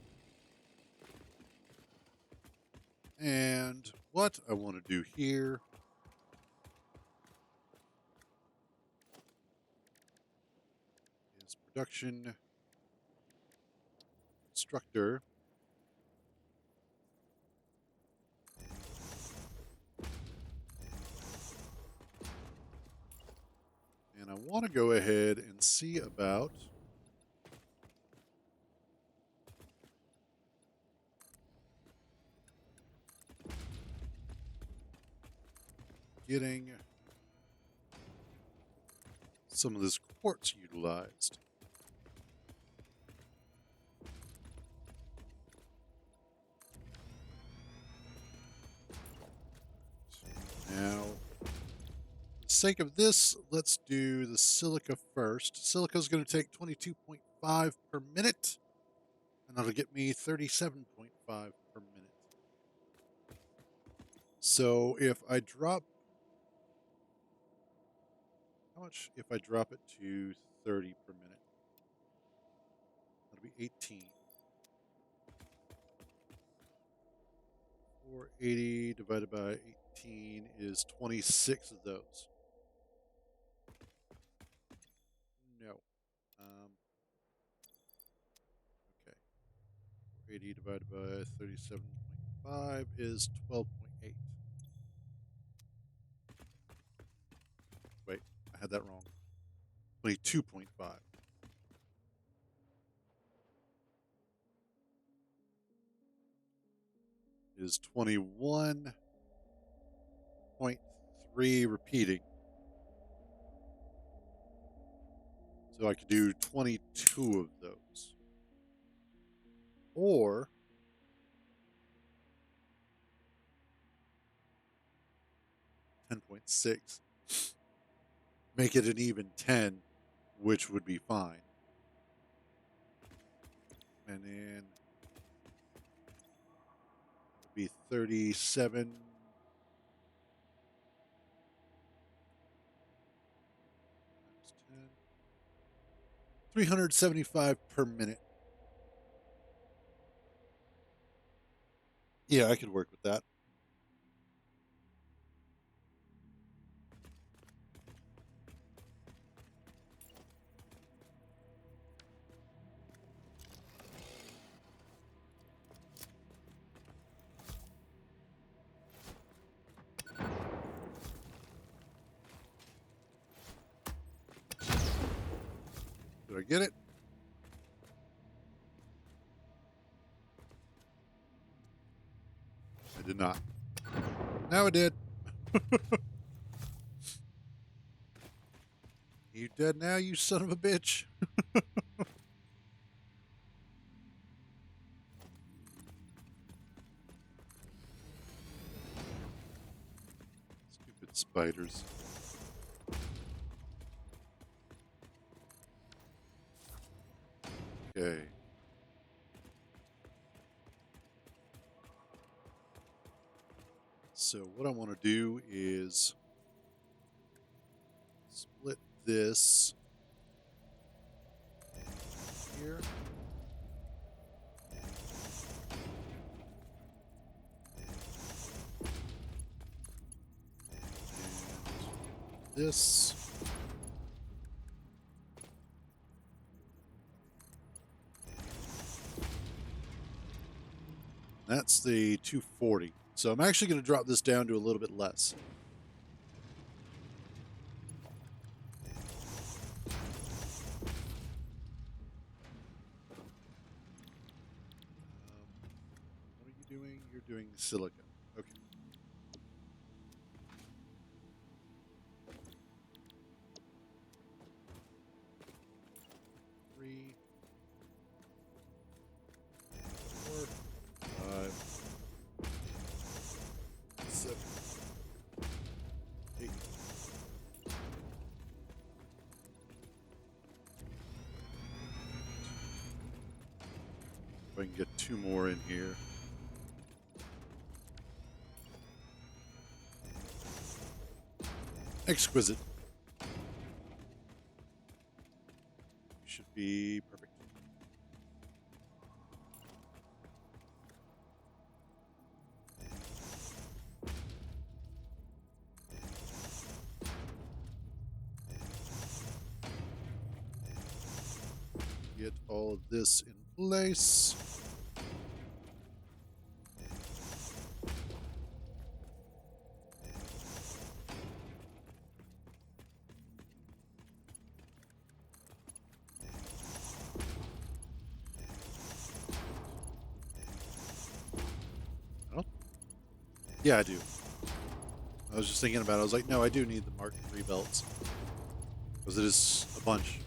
[SPEAKER 1] And what I want to do here is production instructor. And I want to go ahead and see about getting some of this quartz utilized. Now, for the sake of this, let's do the silica first. Silica is going to take 22.5 per minute, and that'll get me 37.5 per minute. So if I drop, how much if I drop it to 30 per minute? That'll be 18. 480 divided by 18 is 26 of those. No. Okay. 480 divided by 37.5 is 12.8. Wait, I had that wrong. 22.5. Is 21.3 repeating. So I could do 22 of those. Or 10.6. Make it an even 10, which would be fine. And then it would be 37. Times 10. 375 per minute. Yeah, I could work with that. get it? I did not. Now I did. You dead now, you son of a bitch? Stupid spiders. Okay. So what I want to do is split this here. And this. That's the 240. So I'm actually going to drop this down to a little bit less. What are you doing? You're doing silica. Okay. Three, 4, 5, 7, 8. If I can get 2 more in here. Exquisite. Should be perfect. Get all of this in place. I don't. Yeah, I do. I was just thinking about it. I was like, no, I do need the Mark III belts. Because it is a bunch.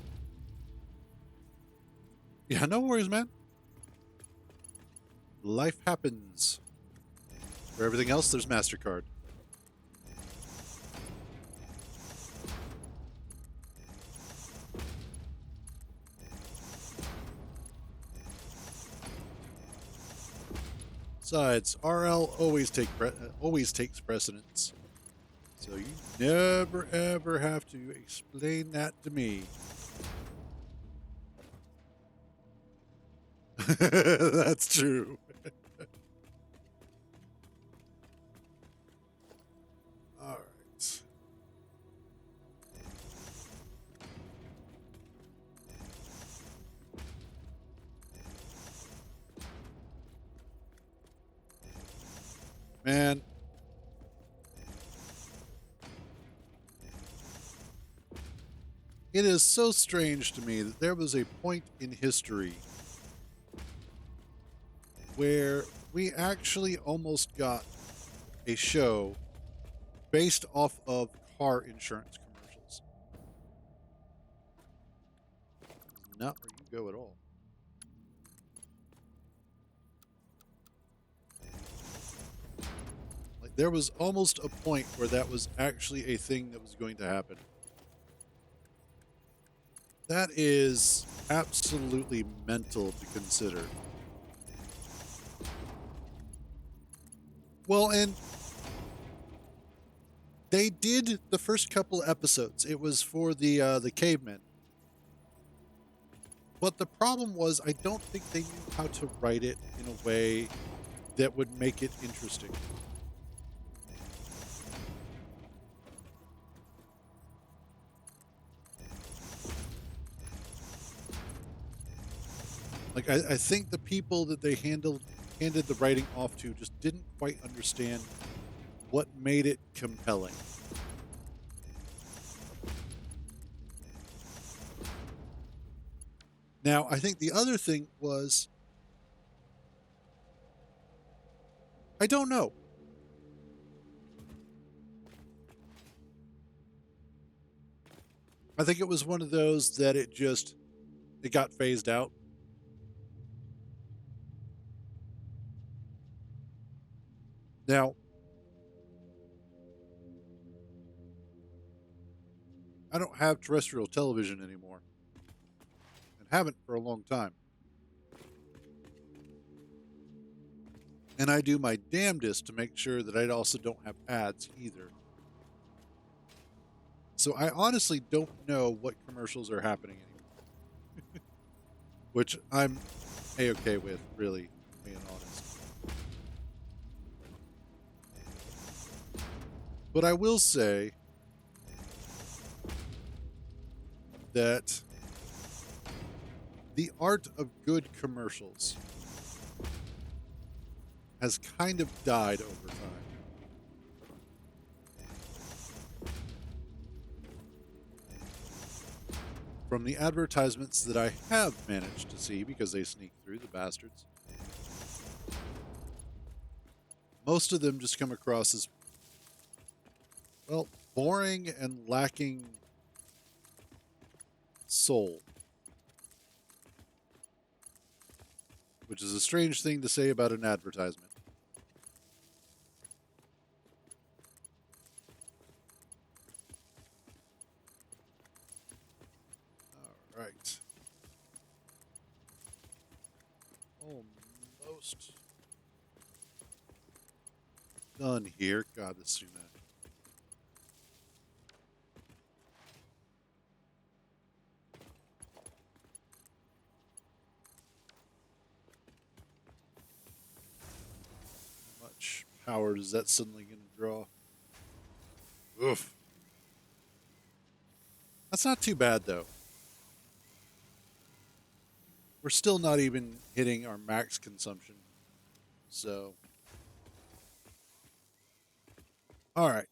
[SPEAKER 1] Yeah, no worries, man. Life happens. For everything else, there's MasterCard. Besides, RL always takes precedence. So you never ever have to explain that to me. That's true. All right. Man. It is so strange to me that there was a point in history where we actually almost got a show based off of car insurance commercials. Not where you go at all. Like there was almost a point where that was actually a thing that was going to happen. That is absolutely mental to consider. Well, and they did the first couple episodes. It was for the cavemen. But the problem was I don't think they knew how to write it in a way that would make it interesting. Like I think the people that they handed the writing off to just didn't quite understand what made it compelling. Now, I think the other thing was, I don't know. I think it was one of those that it got phased out. Now, I don't have terrestrial television anymore and haven't for a long time. And I do my damnedest to make sure that I also don't have ads either. So I honestly don't know what commercials are happening anymore, which I'm A-okay with, really, being honest. But I will say that the art of good commercials has kind of died over time. From the advertisements that I have managed to see, because they sneak through, the bastards, most of them just come across as, well, boring and lacking soul. Which is a strange thing to say about an advertisement. All right. Almost done here. God, this is gonna. How much power is that suddenly going to draw? Oof. That's not too bad, though. We're still not even hitting our max consumption. So. All right.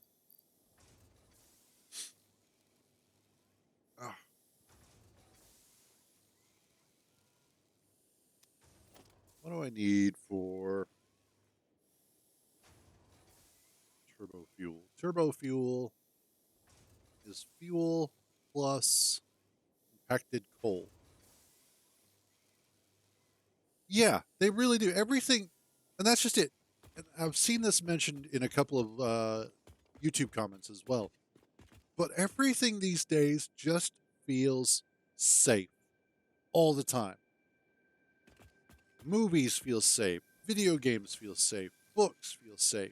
[SPEAKER 1] Ah. What do I need for turbo fuel? Turbo fuel is fuel plus compacted coal. Yeah, they really do. Everything, and that's just it. And I've seen this mentioned in a couple of YouTube comments as well. But everything these days just feels safe all the time. Movies feel safe. Video games feel safe. Books feel safe.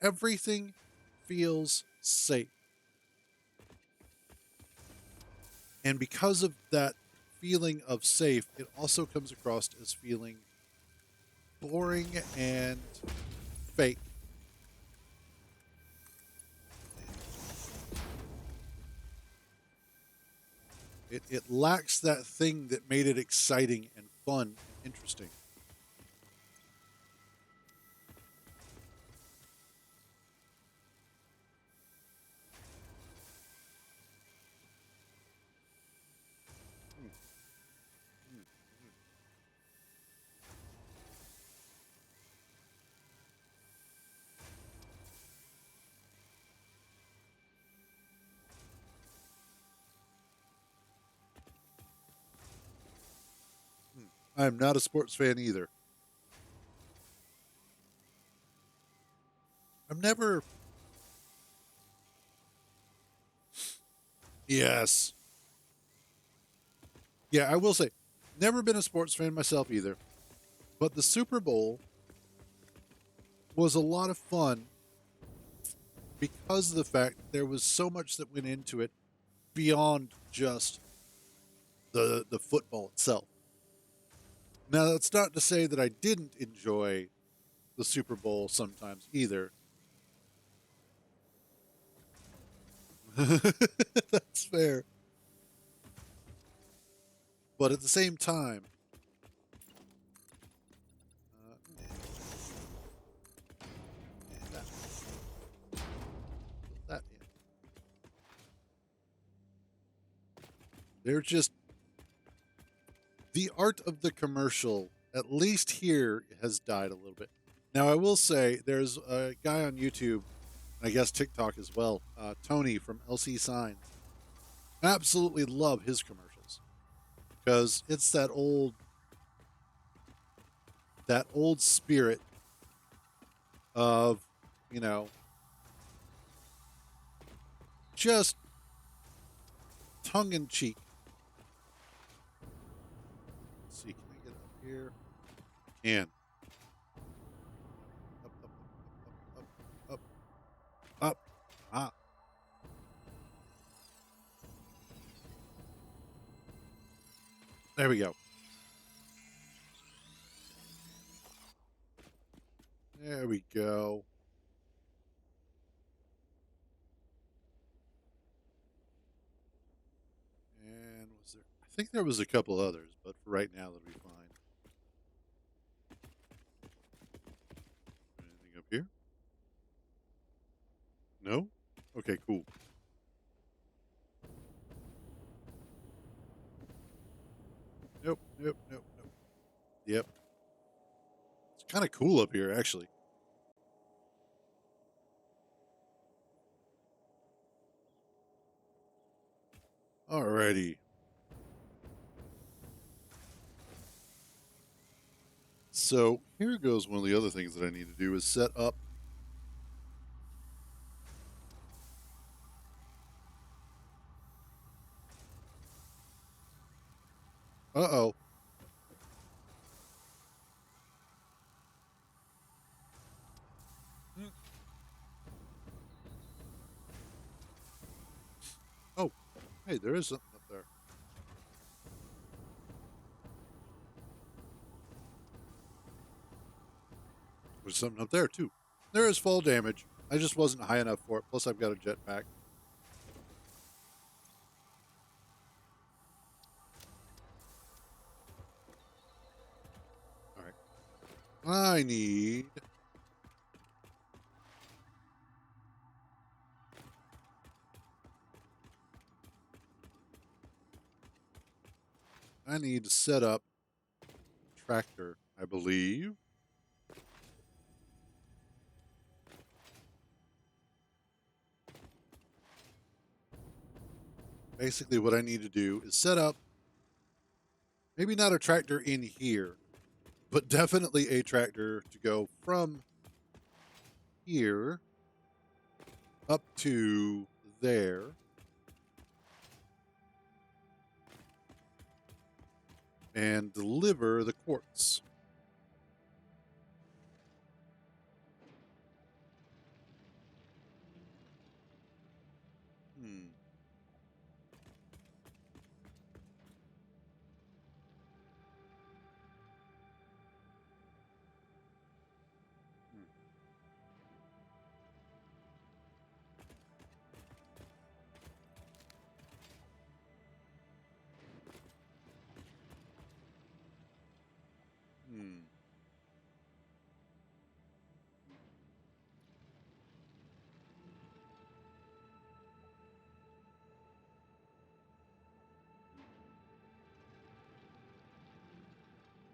[SPEAKER 1] Everything feels safe. And because of that feeling of safe, it also comes across as feeling boring and fake. It lacks that thing that made it exciting and fun and interesting. I'm not a sports fan either. I'm never. Yes. Yeah, I will say, never been a sports fan myself either. But the Super Bowl was a lot of fun because of the fact there was so much that went into it beyond just the football itself. Now, that's not to say that I didn't enjoy the Super Bowl sometimes either. That's fair. But at the same time, that, put that in. They're just the art of the commercial, at least here, has died a little bit. Now, I will say there's a guy on YouTube, I guess TikTok as well, Tony from LC Signs. Absolutely love his commercials because it's that old spirit of, you know, just tongue in cheek. Let's see, can I get up here? Can. Up, up, up, up, up, up, up. Ah. There we go. There we go. And was there? I think there was a couple others, but for right now, that'll be fine. Anything up here? No? Okay, cool. Nope, nope, nope, nope. Yep. It's kind of cool up here, actually. Alrighty. So here goes one of the other things that I need to do is set up. Uh-oh. Hmm. Oh, hey, there is something up there. There's something up there, too. There is fall damage. I just wasn't high enough for it. Plus, I've got a jetpack. All right. I need to set up a tractor, I believe. Basically, what I need to do is set up maybe not a tractor in here, but definitely a tractor to go from here up to there. And deliver the quartz. Hmm. Hmm. Hmm.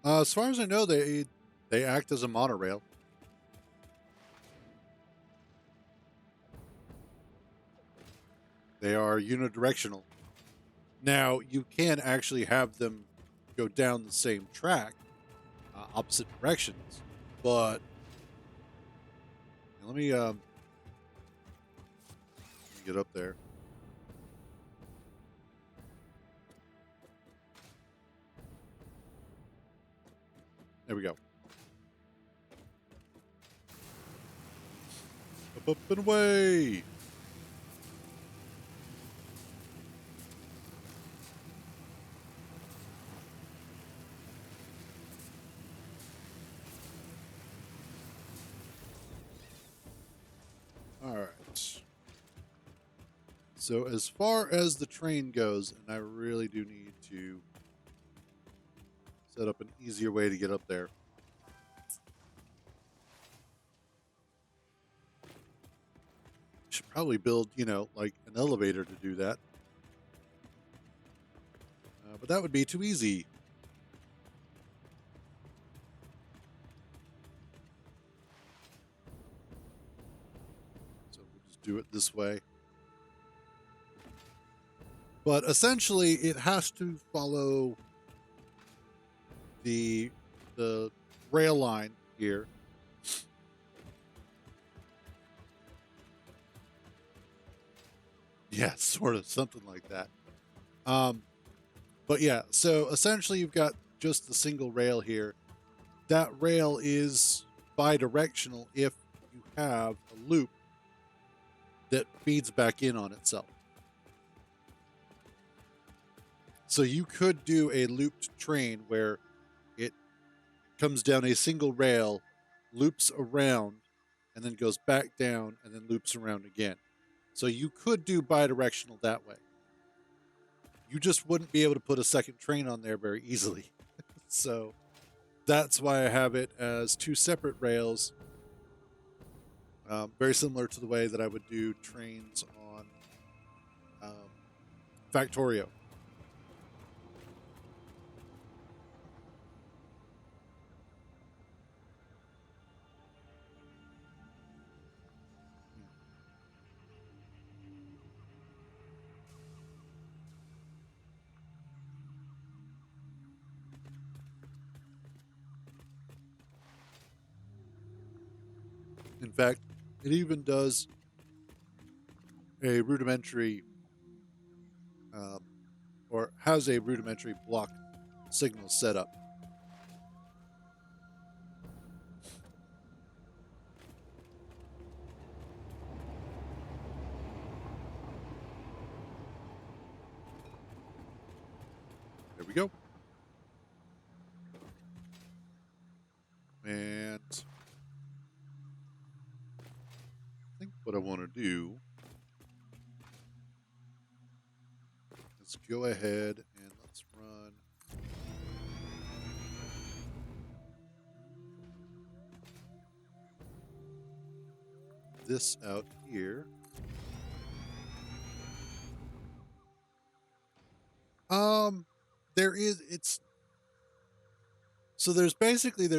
[SPEAKER 1] As far as I know, they act as a monorail. They are unidirectional. Now you can actually have them go down the same track, opposite directions, but let me get up there. There we go. Up and away. All right. So as far as the train goes, and I really do need to set up an easier way to get up there. Should probably build, like an elevator to do that. But that would be too easy. do it this way. But essentially, it has to follow the the rail line here. Yeah, sort of something like that. Um, but yeah, so essentially, you've got just the single rail here. That rail is bi-directional if you have a loop that feeds back in on itself. So you could do a looped train where it comes down a single rail, loops around, and then goes back down and then loops around again. So you could do bidirectional that way. You just wouldn't be able to put a second train on there very easily. So that's why I have it as two separate rails, very similar to the way that I would do trains on Factorio. In fact, it even does a rudimentary um, or has a rudimentary block signal setup. There we go. And I think what I want to do is go ahead and let's run this out here. There is it's so there's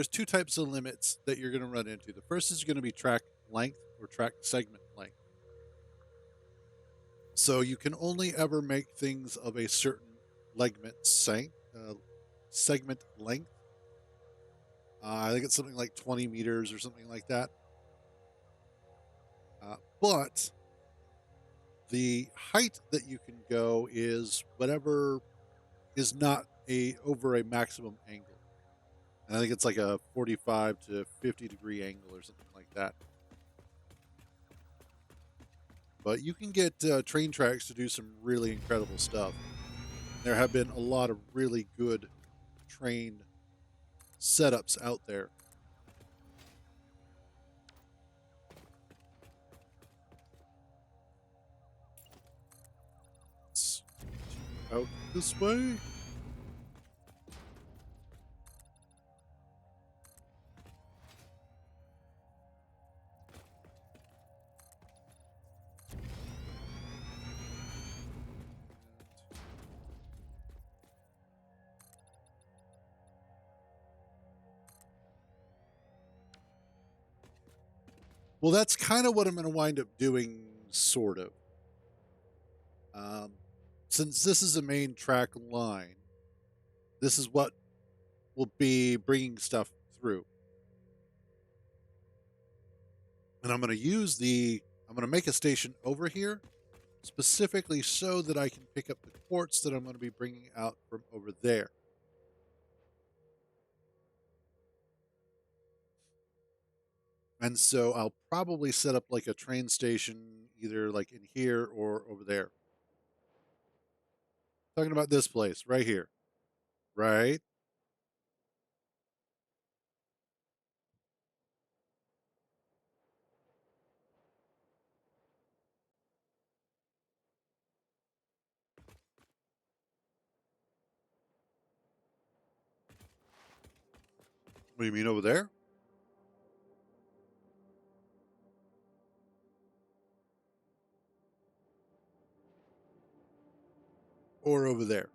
[SPEAKER 1] two types of limits that you're going to run into. The first is going to be track length or track segment length. So you can only ever make things of a certain segment length. I think it's something like 20 meters or something like that. But the height that you can go is whatever is not a over a maximum angle. And I think it's like a 45 to 50-degree angle or something like that. But you can get train tracks to do some really incredible stuff. There have been a lot of really good train setups out there. Let's continue out this way. Well, that's kind of what I'm going to wind up doing, sort of. Um, since this is a main track line, this is what will be bringing stuff through. And I'm going to make a station over here specifically so that I can pick up the quartz that I'm going to be bringing out from over there. And so I'll probably set up like a train station either like in here or over there. Talking about this place right here. Right? What do you mean over there? Or over there?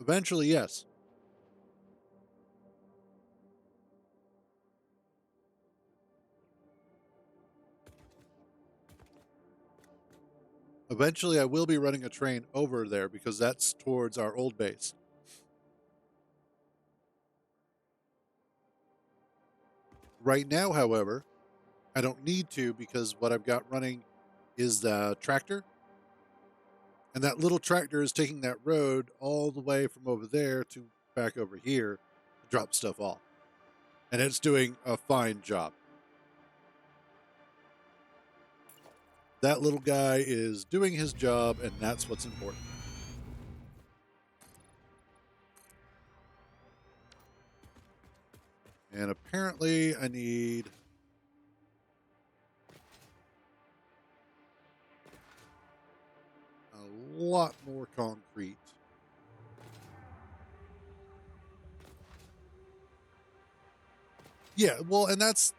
[SPEAKER 1] Eventually, yes. Eventually, I will be running a train over there because that's towards our old base. Right now, however, I don't need to because what I've got running is the tractor. And that little tractor is taking that road all the way from over there to back over here to drop stuff off. And it's doing a fine job. That little guy is doing his job, and that's what's important. And apparently, I need a lot more concrete. Yeah, well, and that's,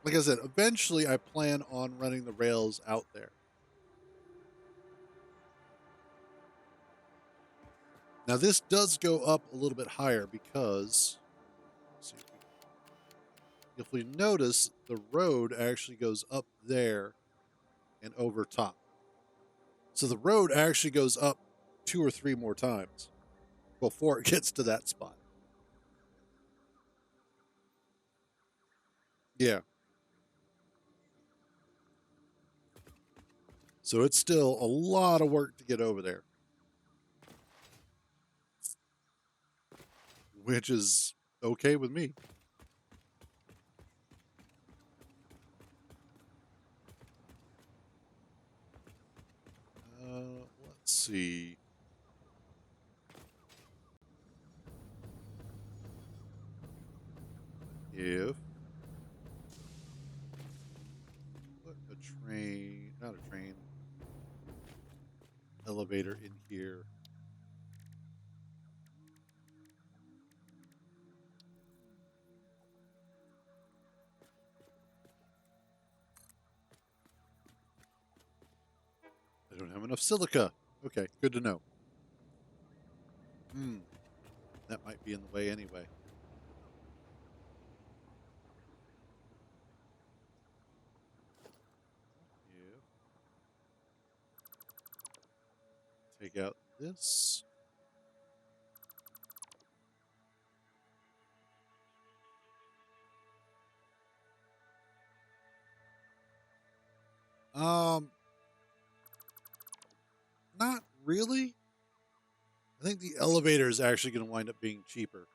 [SPEAKER 1] like I said, eventually I plan on running the rails out there. Now, this does go up a little bit higher because, let's see, if we notice, the road actually goes up there and over top. So the road actually goes up 2 or 3 more times before it gets to that spot. Yeah. So it's still a lot of work to get over there, which is okay with me. Let's see. If put a train, not a train, elevator in here. I don't have enough silica. Okay, good to know. That might be in the way anyway. Yeah. Take out this. Um, Not really. I think the elevator is actually going to wind up being cheaper.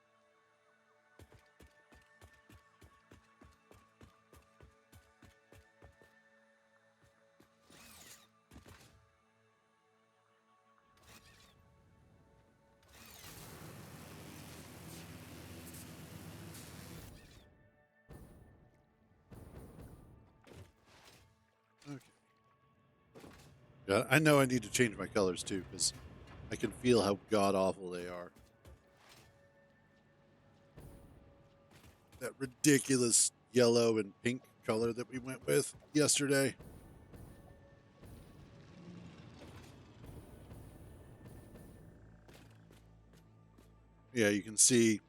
[SPEAKER 1] Okay. Yeah, I know I need to change my colors too because I can feel how god awful they are. That ridiculous yellow and pink color that we went with yesterday. Yeah, you can see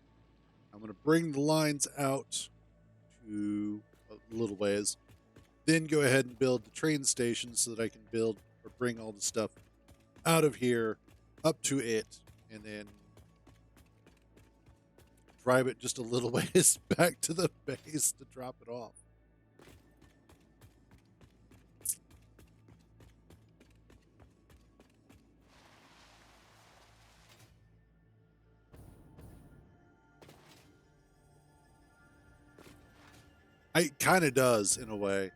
[SPEAKER 1] I'm going to bring the lines out to a little ways, then go ahead and build the train station so that I can build or bring all the stuff out of here up to it and then drive it just a little ways back to the base to drop it off. It kind of does in a way.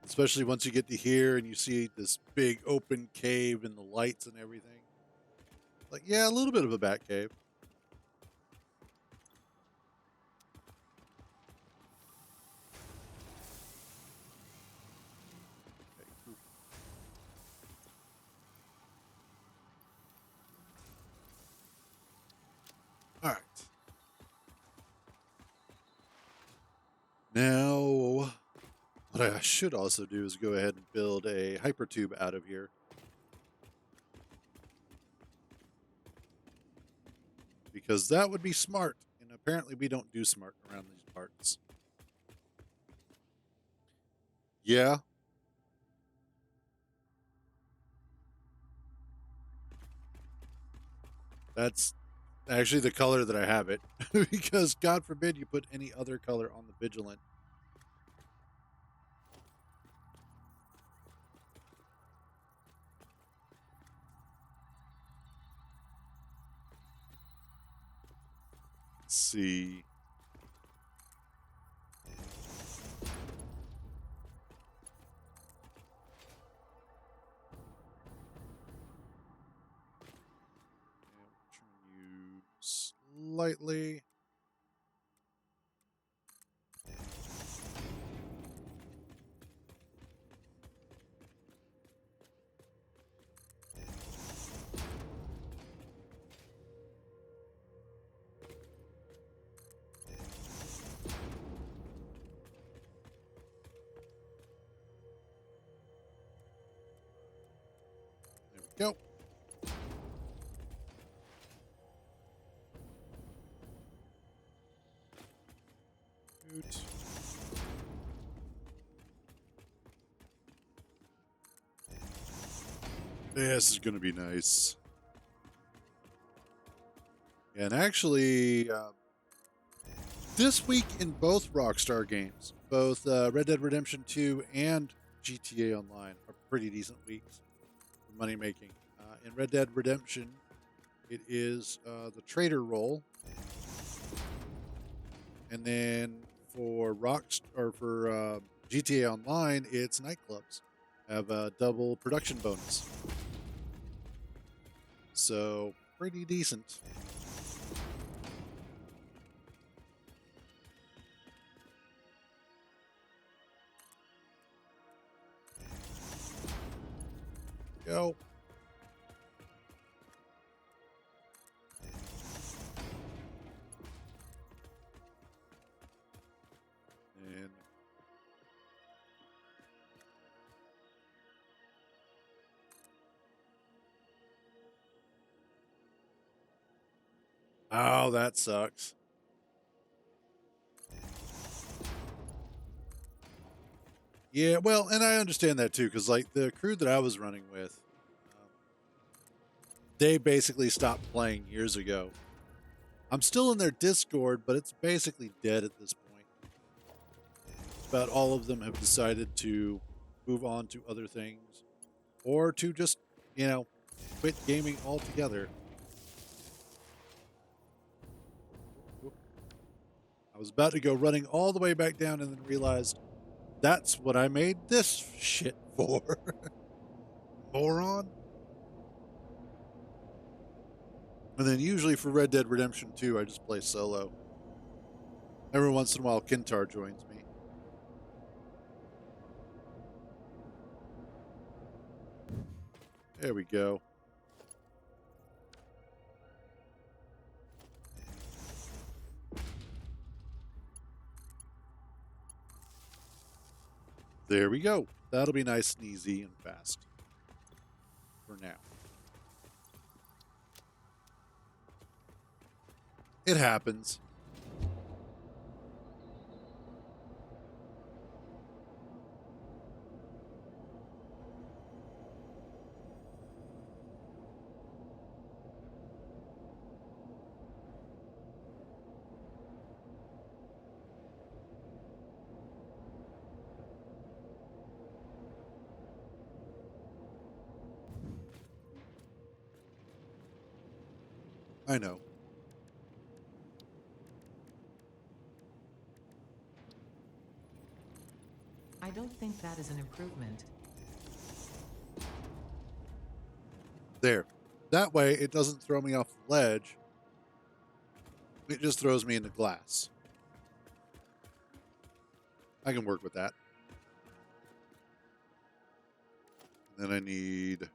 [SPEAKER 1] Especially once you get to here and you see this big open cave and the lights and everything. Like, yeah, a little bit of a bat cave. Okay, cool. All right. Now, what I I should also do is go ahead and build a hypertube out of here. Because that would be smart. And apparently we don't do smart around these parts. Yeah. That's actually the color that I have it. Because God forbid you put any other color on the Vigilant. Let's see. Turn you slightly. There we go. Shoot. This is going to be nice. And actually, this week in both Rockstar games, both Red Dead Redemption 2 and GTA Online, are pretty decent weeks for money making. In Red Dead Redemption, it is the trader role, and then for GTA Online, it's nightclubs have a double production bonus, so pretty decent. Go. And oh, that sucks. Yeah, well, and I understand that too, because like the crew that I was running with, um, they basically stopped playing years ago. I'm still in their Discord, but it's basically dead at this point. About all of them have decided to move on to other things, or to just, quit gaming altogether. I was about to go running all the way back down and then realized that's what I made this shit for. Moron. And then usually for Red Dead Redemption 2, I just play solo. Every once in a while, Kintar joins me. There we go. There we go. That'll be nice and easy and fast. For now. It happens. I know.
[SPEAKER 2] I don't think that is an improvement.
[SPEAKER 1] There. That way, it doesn't throw me off the ledge. It just throws me into glass. I can work with that. Then I need...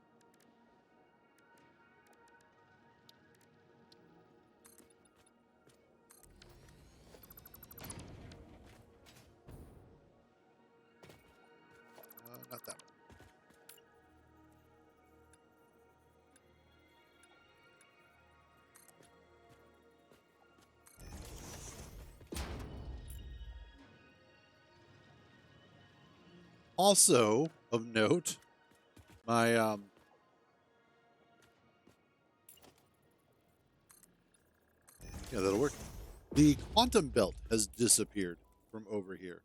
[SPEAKER 1] Also of note, my yeah, that'll work. The quantum belt has disappeared from over here.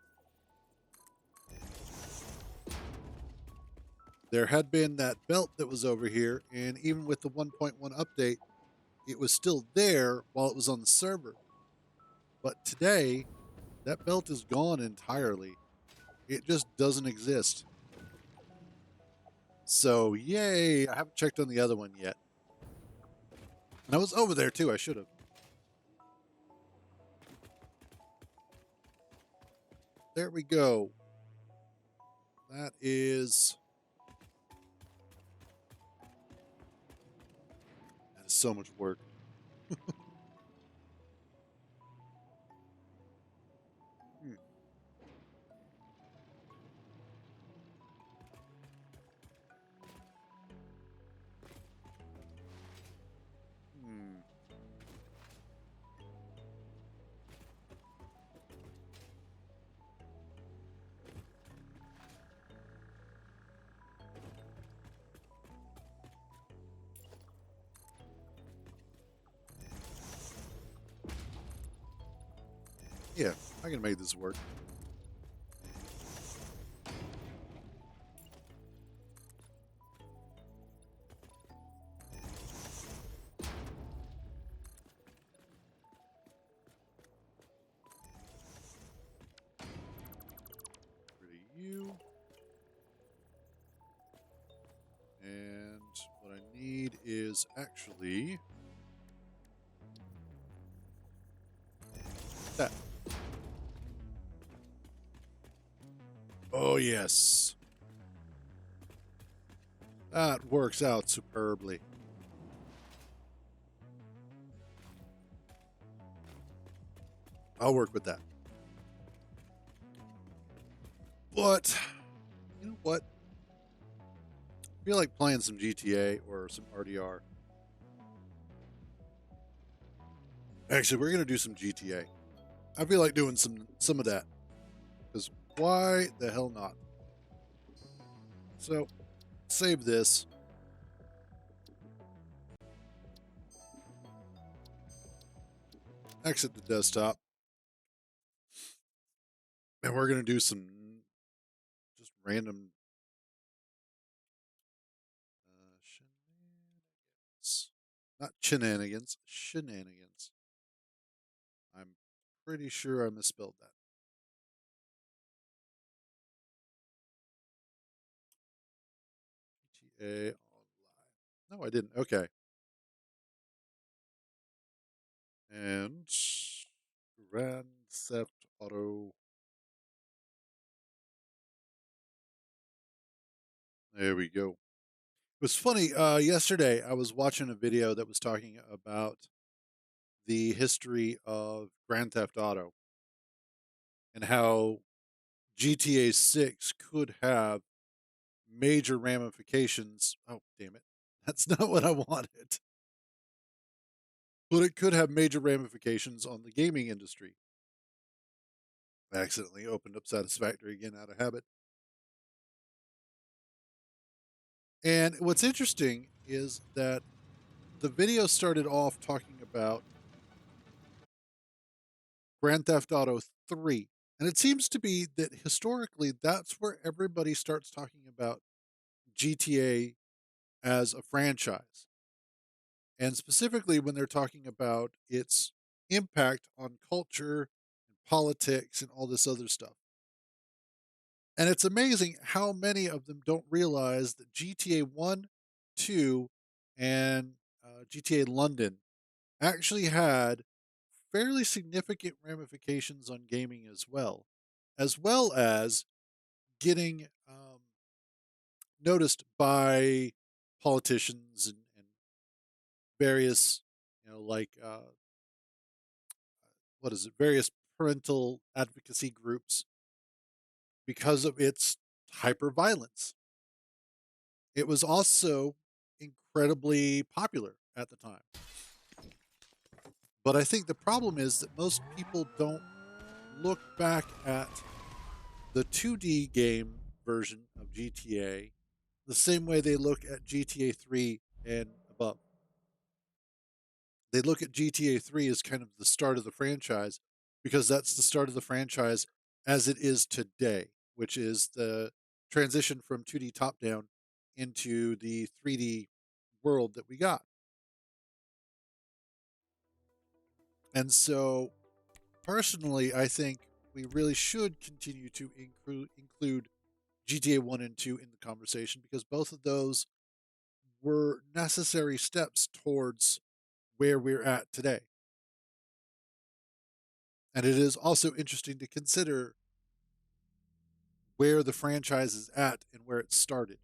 [SPEAKER 1] There had been that belt that was over here, and even with the 1.1 update, it was still there while it was on the server. But today, that belt is gone entirely. It just doesn't exist. So, yay! I haven't checked on the other one yet. And I was over there too, I should have. There we go. That is so much work. Hmm. Hmm. Yeah, I can make this work. Rid of you. And what I need is actually that. Oh, yes. That works out superbly. I'll work with that. But, you know what? I feel like playing some GTA or some RDR. Actually, we're going to do some GTA. I feel like doing some of that. Because why the hell not? So, save this. Exit the desktop. And we're going to do some just random shenanigans. Not shenanigans, shenanigans. I'm pretty sure I misspelled that. GTA Online. No, I didn't. Okay. And Grand Theft Auto. There we go. It was funny. Yesterday, I was watching a video that was talking about the history of Grand Theft Auto and how GTA 6 could have major ramifications. Oh, damn it. That's not what I wanted. But it could have major ramifications on the gaming industry. I accidentally opened up Satisfactory again out of habit. And what's interesting is that the video started off talking about Grand Theft Auto 3. And it seems to be that historically, that's where everybody starts talking about GTA as a franchise. And specifically when they're talking about its impact on culture and politics and all this other stuff. And it's amazing how many of them don't realize that GTA 1, 2, and GTA London actually had fairly significant ramifications on gaming as well as getting noticed by politicians and various, like what is it, various parental advocacy groups because of its hyper violence. It was also incredibly popular at the time. But I think the problem is that most people don't look back at the 2D game version of GTA the same way they look at GTA 3 and above. They look at GTA 3 as kind of the start of the franchise because that's the start of the franchise as it is today, which is the transition from 2D top down into the 3D world that we got. And so, personally, I think we really should continue to include GTA 1 and 2 in the conversation because both of those were necessary steps towards where we're at today. And it is also interesting to consider where the franchise is at and where it started.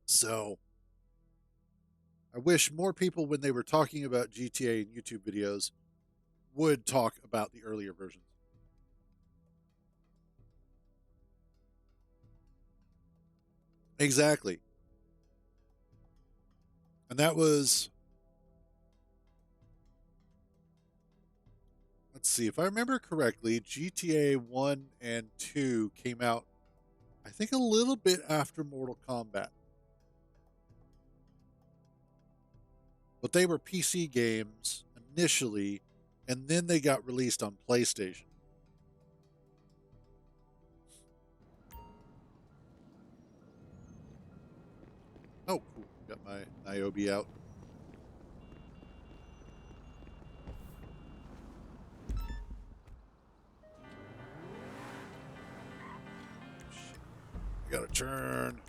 [SPEAKER 1] So I wish more people, when they were talking about GTA in YouTube videos, would talk about the earlier versions. Exactly. And that was, let's see, if I remember correctly, GTA 1 and 2 came out, I think, a little bit after Mortal Kombat. But they were PC games initially, and then they got released on PlayStation. Oh, cool. Got my Niobe out. I gotta turn.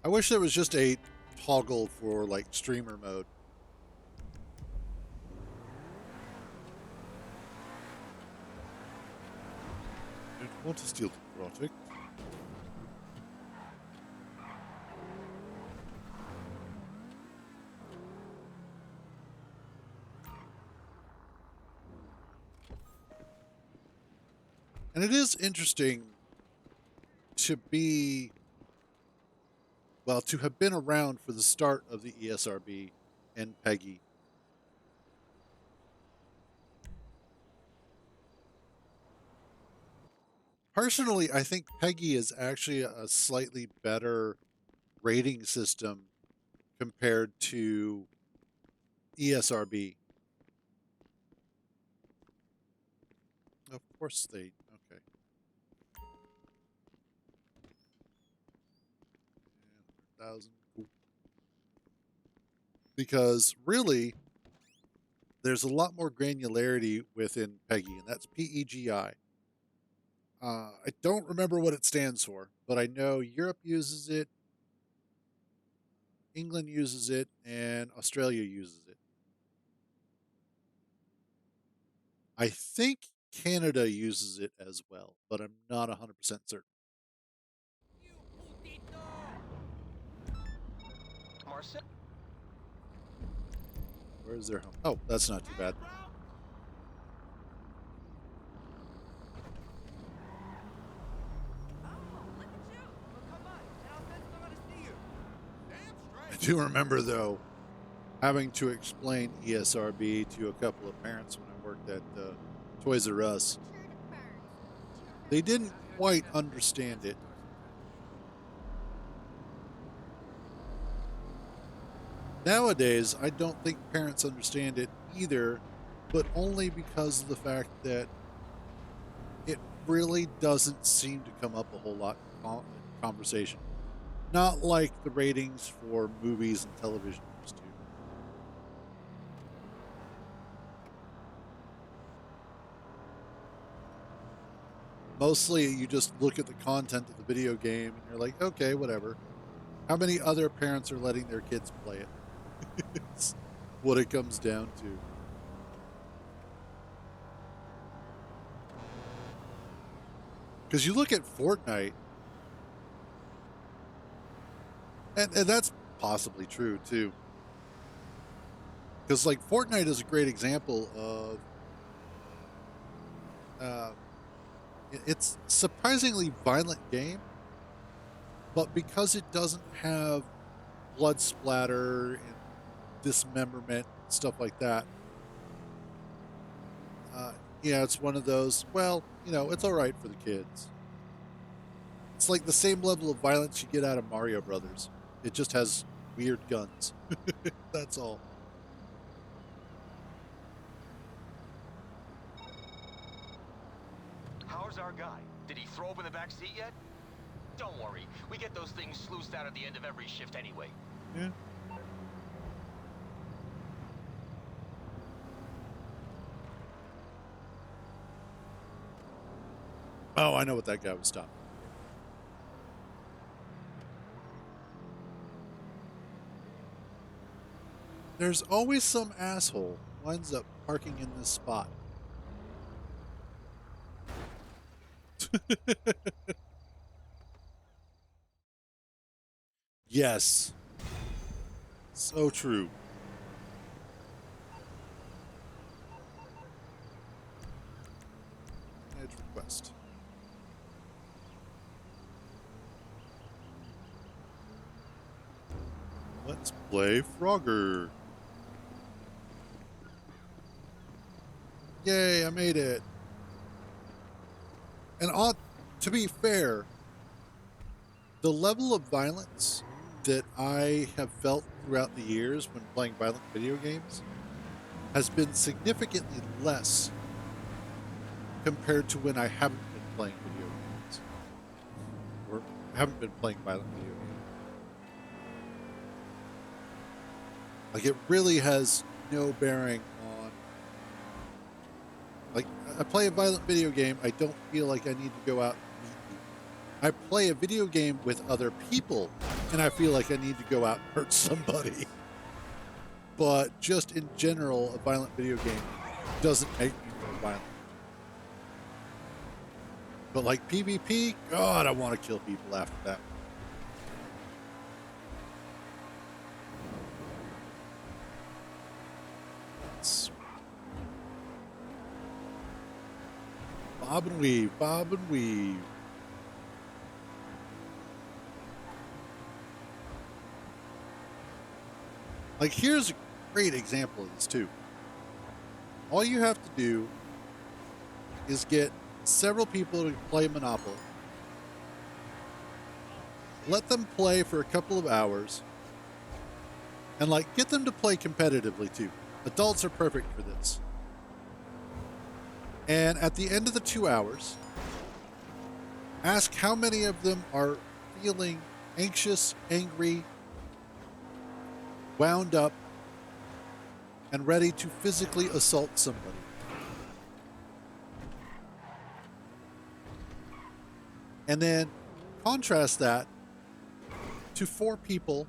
[SPEAKER 1] I wish there was just a toggle for like streamer mode. I don't want to steal the project. And it is interesting to be, well, to have been around for the start of the ESRB and Peggy. Personally, I think Peggy is actually a slightly better rating system compared to ESRB. Of course they, okay. Yeah, 100,000. Cool. Because really, there's a lot more granularity within Peggy, and that's PEGI. I don't remember what it stands for, but I know Europe uses it, England uses it, and Australia uses it. I think Canada uses it as well, but I'm not 100% certain. Where's their home? Oh, that's not too bad. I do remember, though, having to explain ESRB to a couple of parents when I worked at Toys R Us. They didn't quite understand it. Nowadays, I don't think parents understand it either, but only because of the fact that it really doesn't seem to come up a whole lot in conversation. Not like the ratings for movies and television used to. Mostly, you just look at the content of the video game and you're like, okay, whatever. How many other parents are letting their kids play it? It's what it comes down to. Because you look at Fortnite, and that's possibly true too. Because like Fortnite is a great example of it's a surprisingly violent game, but because it doesn't have blood splatter and dismemberment stuff like that, yeah, it's one of those, well, it's all right for the kids. It's like the same level of violence you get out of Mario Brothers. It just has weird guns. That's all.
[SPEAKER 5] How's our guy? Did he throw up in the back seat yet? Don't worry. We get those things sluiced out at the end of every shift anyway.
[SPEAKER 1] Yeah. Oh, I know what that guy was stopping. There's always some asshole who winds up parking in this spot. Yes. So true. Edge request. Let's play Frogger. Yay, I made it. And to be fair, the level of violence that I have felt throughout the years when playing violent video games has been significantly less compared to when I haven't been playing video games or haven't been playing violent video games. Like, it really has no bearing on, like, I play a violent video game, I don't feel like I need to go out and meet people. I play a video game with other people, and I feel like I need to go out and hurt somebody. But just in general, a violent video game doesn't make me more violent. But like PvP, God, I want to kill people after that. Bob and weave, bob and weave. Like, here's a great example of this too. All you have to do is get several people to play Monopoly. Let them play for a couple of hours. And like, get them to play competitively too. Adults are perfect for this. And at the end of the 2 hours, ask how many of them are feeling anxious, angry, wound up, and ready to physically assault somebody. And then contrast that to 4 people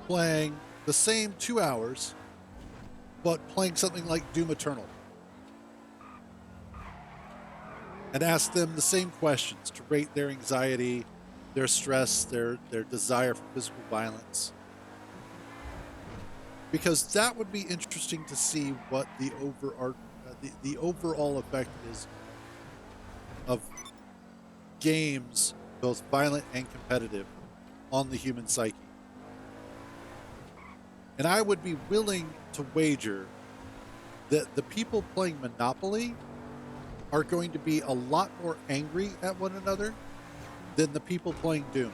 [SPEAKER 1] playing the same 2 hours, but playing something like Doom Eternal. And ask them the same questions to rate their anxiety, their stress, their desire for physical violence. Because that would be interesting to see what the overall effect is of games, both violent and competitive, on the human psyche. And I would be willing to wager that the people playing Monopoly are going to be a lot more angry at one another than the people playing Doom.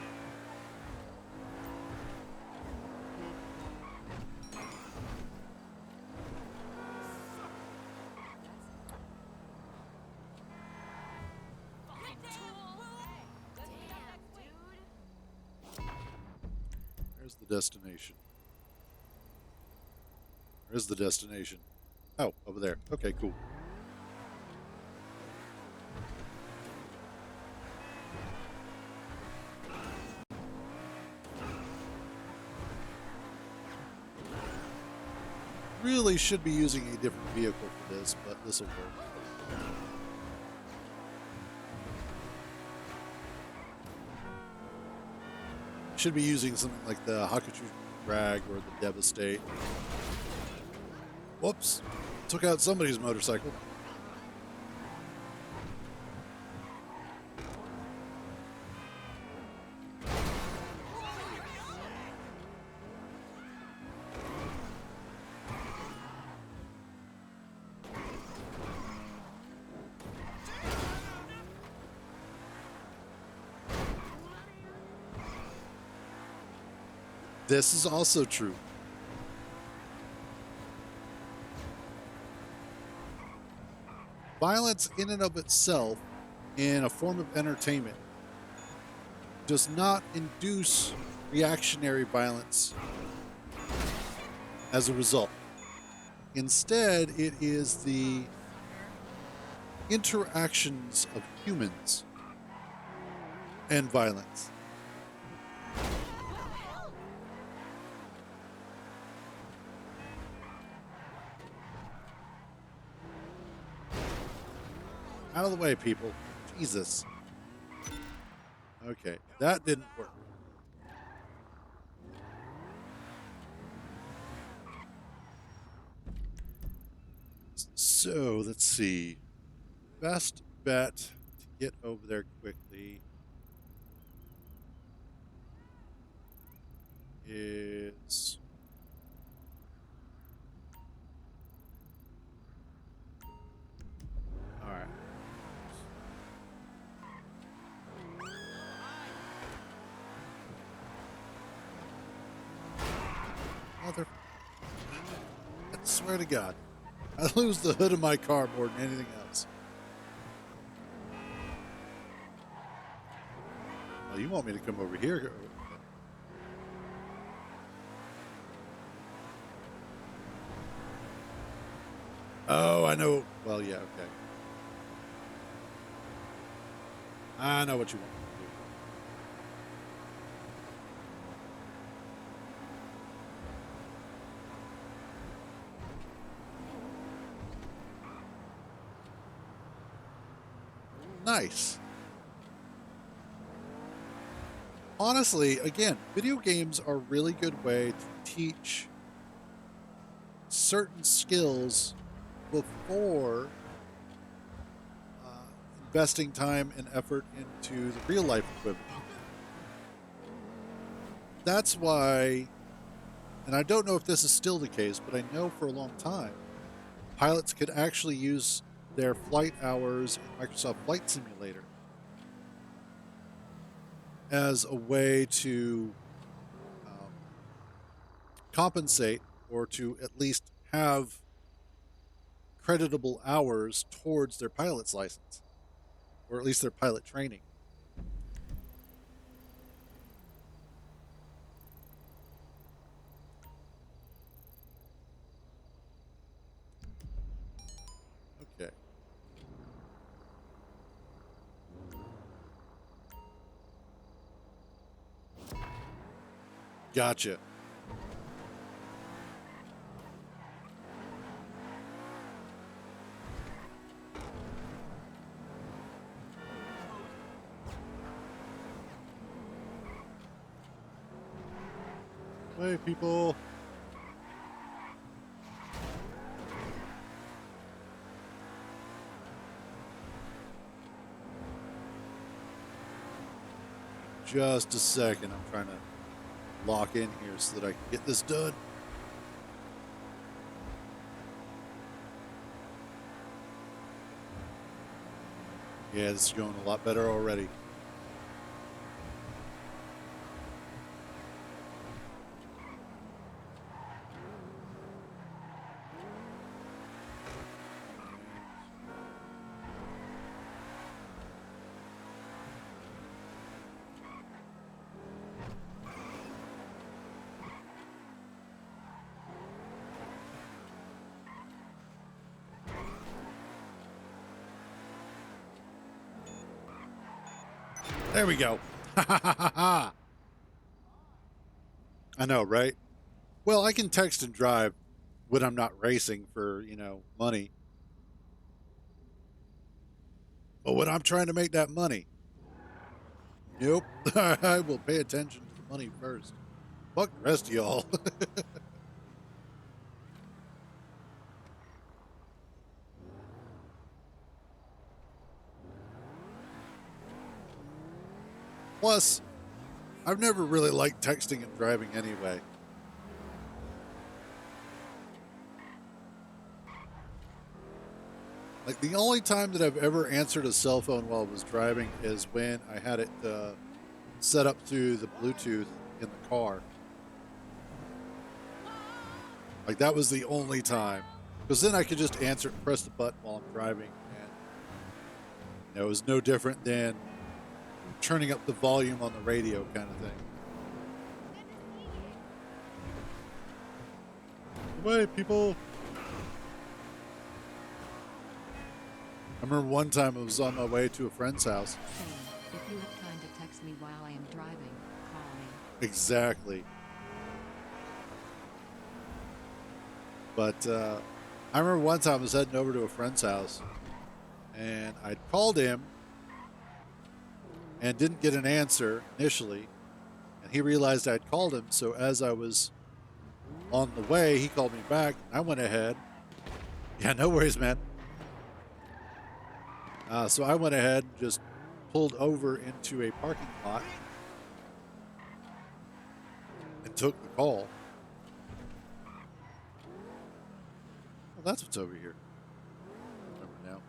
[SPEAKER 1] There's the destination. Where's the destination? Oh, over there. Okay, cool. Really should be using a different vehicle for this, but this will work. Should be using something like the Hakuchu Drag or the Devastate. Whoops. Took out somebody's motorcycle. This is also true. Violence in and of itself, in a form of entertainment, does not induce reactionary violence as a result. Instead, it is the interactions of humans and violence. Out of the way, people. Jesus. Okay, that didn't work. So, let's see. Best bet to get over there quickly is... All right. Mother... I swear to God. I lose the hood of my car more than anything else. Oh, you want me to come over here? Oh, I know. Well, yeah, okay. I know what you want me to do. Nice. Honestly, again, video games are a really good way to teach certain skills before investing time and effort into the real life equivalent. That's why, and I don't know if this is still the case, but I know for a long time, pilots could actually use their flight hours in Microsoft Flight Simulator as a way to compensate or to at least have creditable hours towards their pilot's license, or at least their pilot training. Okay. Gotcha. Hey, people. Just a second. I'm trying to lock in here so that I can get this done. Yeah, this is going a lot better already. There we go. I know, right? Well, I can text and drive when I'm not racing for, money. But when I'm trying to make that money, nope. I will pay attention to the money first. Fuck the rest of y'all. Plus, I've never really liked texting and driving anyway. Like, the only time that I've ever answered a cell phone while I was driving is when I had it set up through the Bluetooth in the car. Like that was the only time, because then I could just answer and press the button while I'm driving, and it was no different than turning up the volume on the radio kind of thing. Away, people! I remember one time I was on my way to a friend's house.
[SPEAKER 3] Hey, if you have time to text me while I am driving, call me.
[SPEAKER 1] Exactly. But I remember one time I was heading over to a friend's house, and I'd called him and didn't get an answer initially, and he realized I'd called him. So as I was on the way, he called me back, and I went ahead. Yeah, no worries, man. So I went ahead and just pulled over into a parking lot and took the call. Well, that's what's over here. I remember now.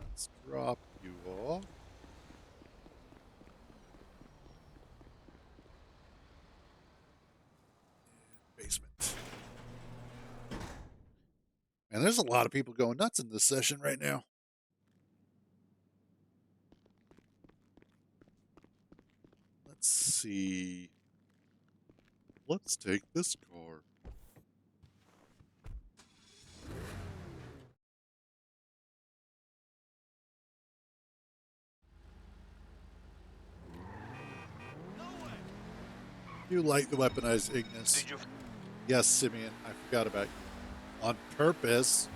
[SPEAKER 1] Let's drop you off. Basement. And there's a lot of people going nuts in this session right now. Let's see. Let's take this car. You like the weaponized Ignis?
[SPEAKER 5] Did you?
[SPEAKER 1] Yes, Simeon. I forgot about you. On purpose.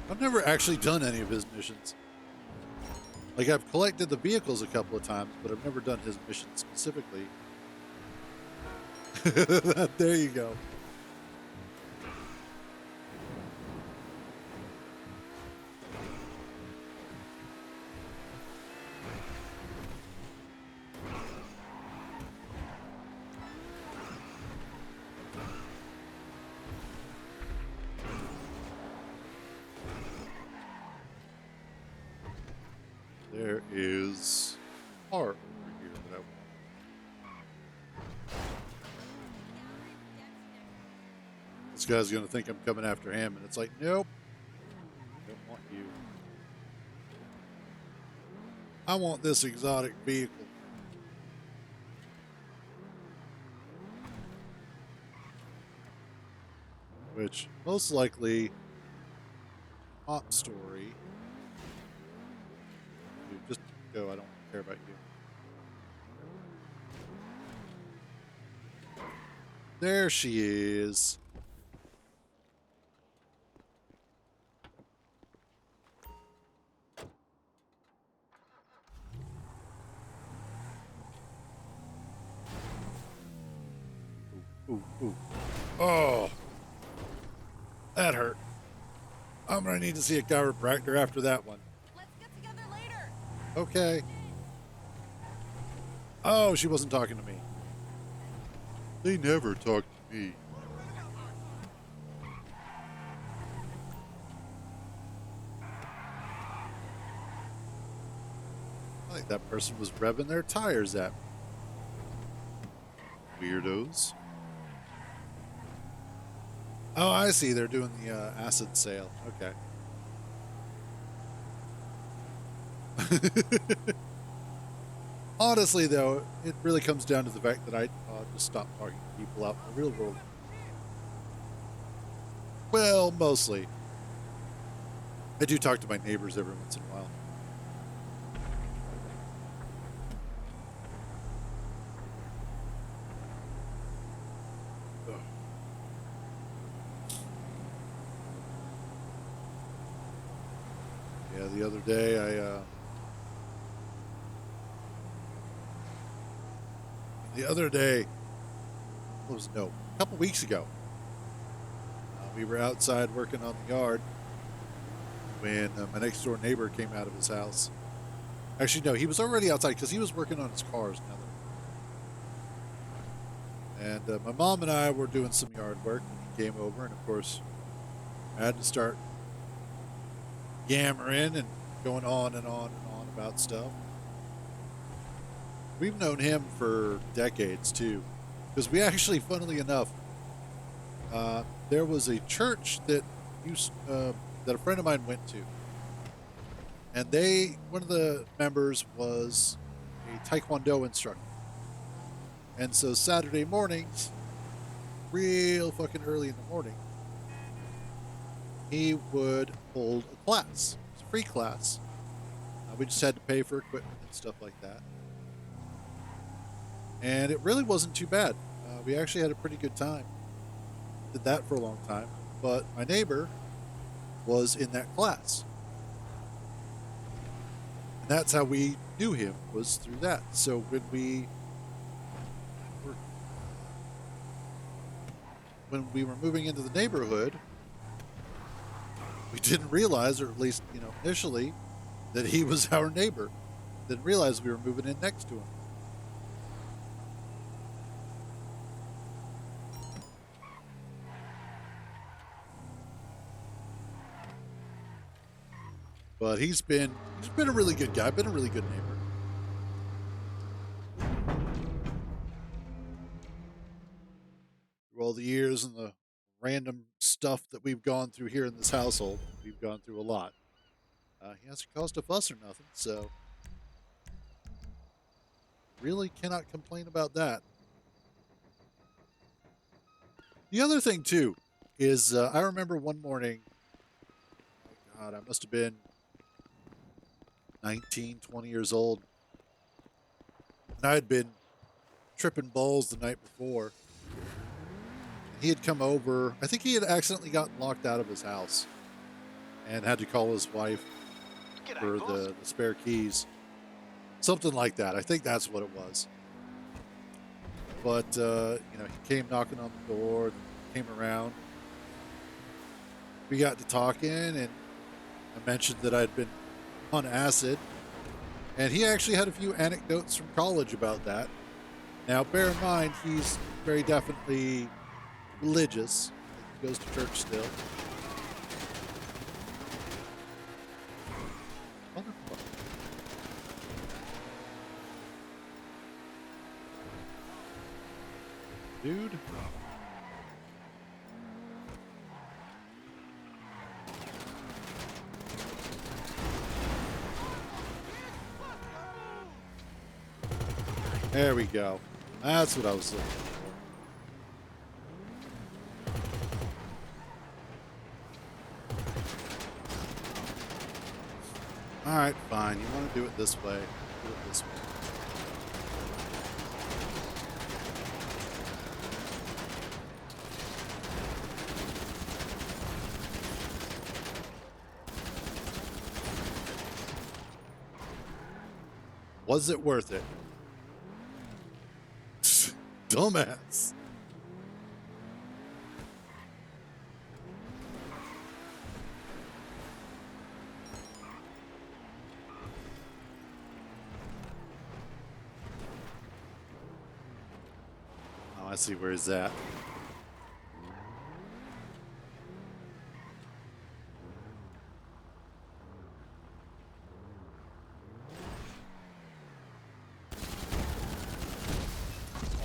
[SPEAKER 1] I've never actually done any of his missions. Like, I've collected the vehicles a couple of times, but I've never done his mission specifically. There you go. There is a car over here that I want. This guy's going to think I'm coming after him, and it's like, nope. Don't want you. I want this exotic vehicle. Which, most likely, top story. Dude, just go. I don't care about you. There she is. Ooh, ooh. Oh, that hurt. I'm gonna need to see a chiropractor after that one.
[SPEAKER 3] Let's get together later.
[SPEAKER 1] Okay. Oh, she wasn't talking to me. They never talk to me. I think that person was revving their tires at me. Weirdos. Oh, I see. They're doing the acid sale. Okay. Honestly, though, it really comes down to the fact that I just stopped talking to people out in the real world. Well, mostly. I do talk to my neighbors every once in a while. Ugh. Yeah, the other day a couple weeks ago, we were outside working on the yard when my next door neighbor came out of his house. Actually, no, he was already outside because he was working on his cars now. And my mom and I were doing some yard work. came over, and of course, I had to start yammering and going on and on and on about stuff. We've known him for decades too, because we actually, funnily enough, there was a church that that a friend of mine went to, and one of the members was a Taekwondo instructor, and so Saturday mornings, real fucking early in the morning, he would hold a class. It was a free class. We just had to pay for equipment and stuff like that. And it really wasn't too bad. We actually had a pretty good time. Did that for a long time. But my neighbor was in that class. And that's how we knew him, was through that. So when we were moving into the neighborhood, we didn't realize, or at least, initially, that he was our neighbor. Didn't realize we were moving in next to him. But he's been a really good guy, been a really good neighbor. Through all the years and the random stuff that we've gone through here in this household, we've gone through a lot. He hasn't caused a fuss or nothing, so really cannot complain about that. The other thing too is I remember one morning, my God, I must have been 19, 20 years old, and I had been tripping balls the night before. He had come over. I think he had accidentally gotten locked out of his house and had to call his wife for the spare keys. Something like that. I think that's what it was. But, he came knocking on the door, came around. We got to talking, and I mentioned that I'd been on acid. And he actually had a few anecdotes from college about that. Now, bear in mind, he's very definitely religious. He goes to church still. Wonderful. Dude. There we go. That's what I was looking for. All right, fine. You want to do it this way? Do it this way. Was it worth it? Dumbass. Oh, I see where he's at.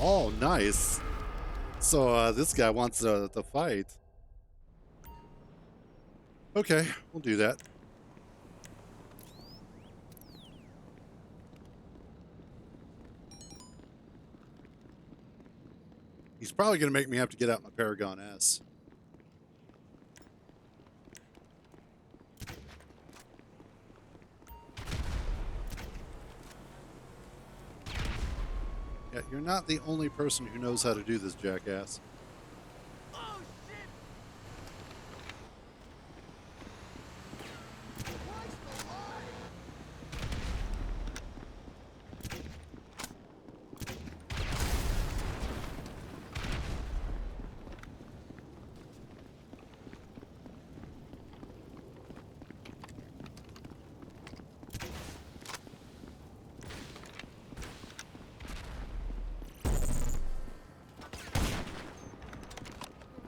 [SPEAKER 1] Oh, nice. So this guy wants to fight. Okay, we'll do that. He's probably going to make me have to get out my Paragon S. Yeah, you're not the only person who knows how to do this, jackass.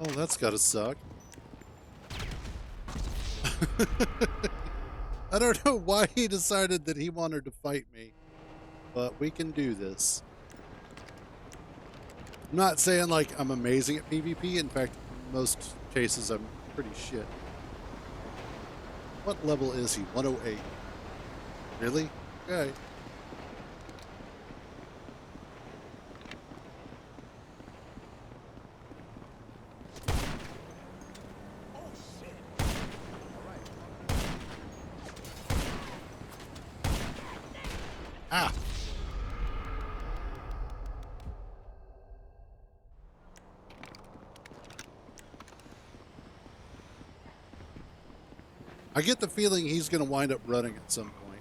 [SPEAKER 1] Oh, that's gotta suck. I don't know why he decided that he wanted to fight me, but we can do this. I'm not saying like I'm amazing at PvP. In fact, most cases I'm pretty shit. What level is he? 108. Really? Okay. Ah! I get the feeling he's going to wind up running at some point.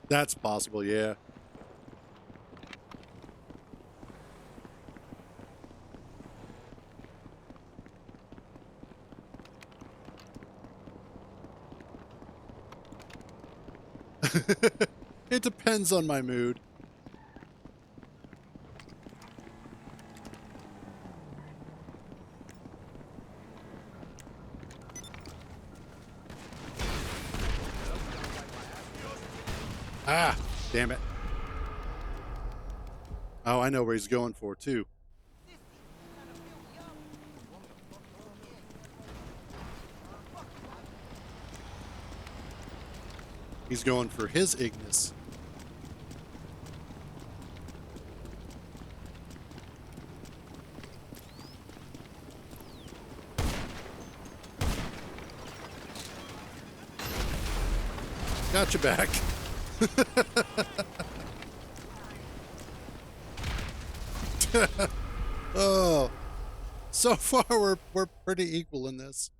[SPEAKER 1] That's possible, yeah. It depends on my mood. Ah, damn it. Oh, I know where he's going for, too. He's going for his Ignis. Gotcha back. Oh, so far we're pretty equal in this.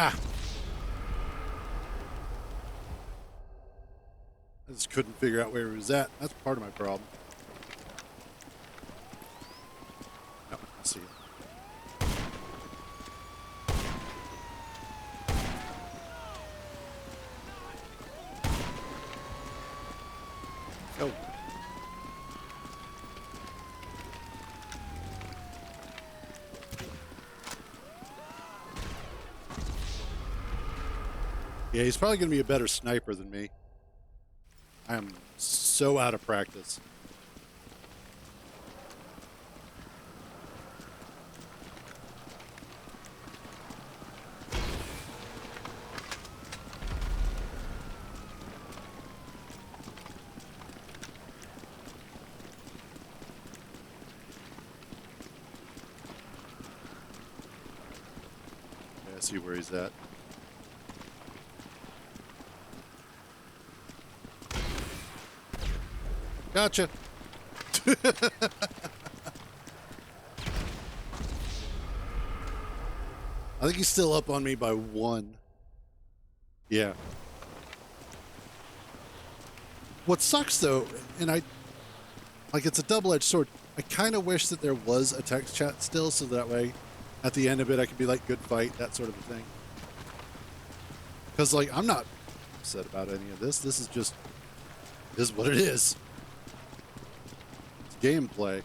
[SPEAKER 1] Ah. I just couldn't figure out where he was at. That's part of my problem. No, I see it. Oh. Yeah, he's probably going to be a better sniper than me. I am so out of practice. Yeah, I see where he's at. Gotcha. I think he's still up on me by 1. Yeah. What sucks though, and it's a double-edged sword. I kind of wish that there was a text chat still, so that way, at the end of it, I could be like, "Good fight," that sort of a thing. Because like, I'm not upset about any of this. This is just what it is. It's gameplay.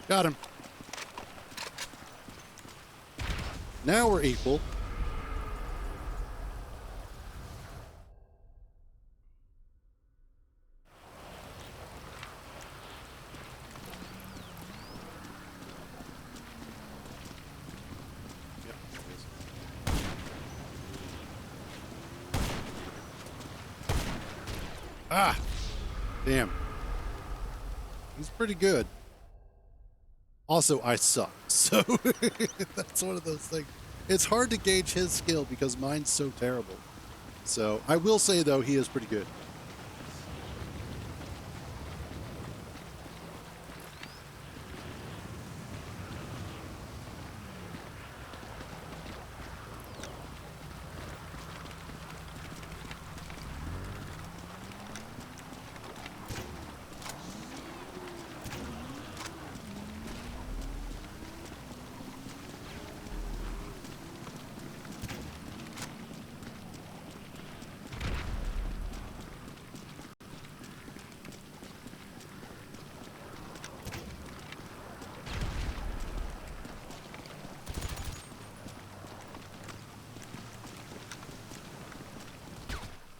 [SPEAKER 1] Got him. Now we're equal. Yep, there it is. Ah, damn. He's pretty good. Also, I suck, so that's one of those things. It's hard to gauge his skill because mine's so terrible. So I will say, though, he is pretty good.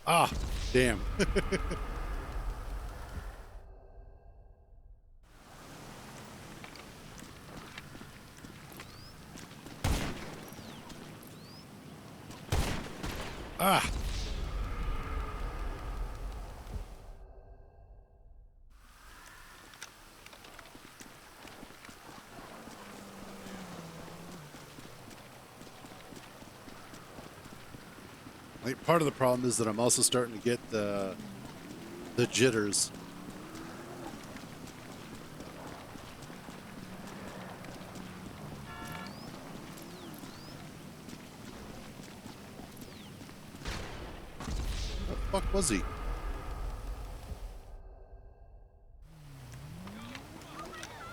[SPEAKER 1] Ah, damn. Ah. Like, part of the problem is that I'm also starting to get the jitters. What the fuck was he?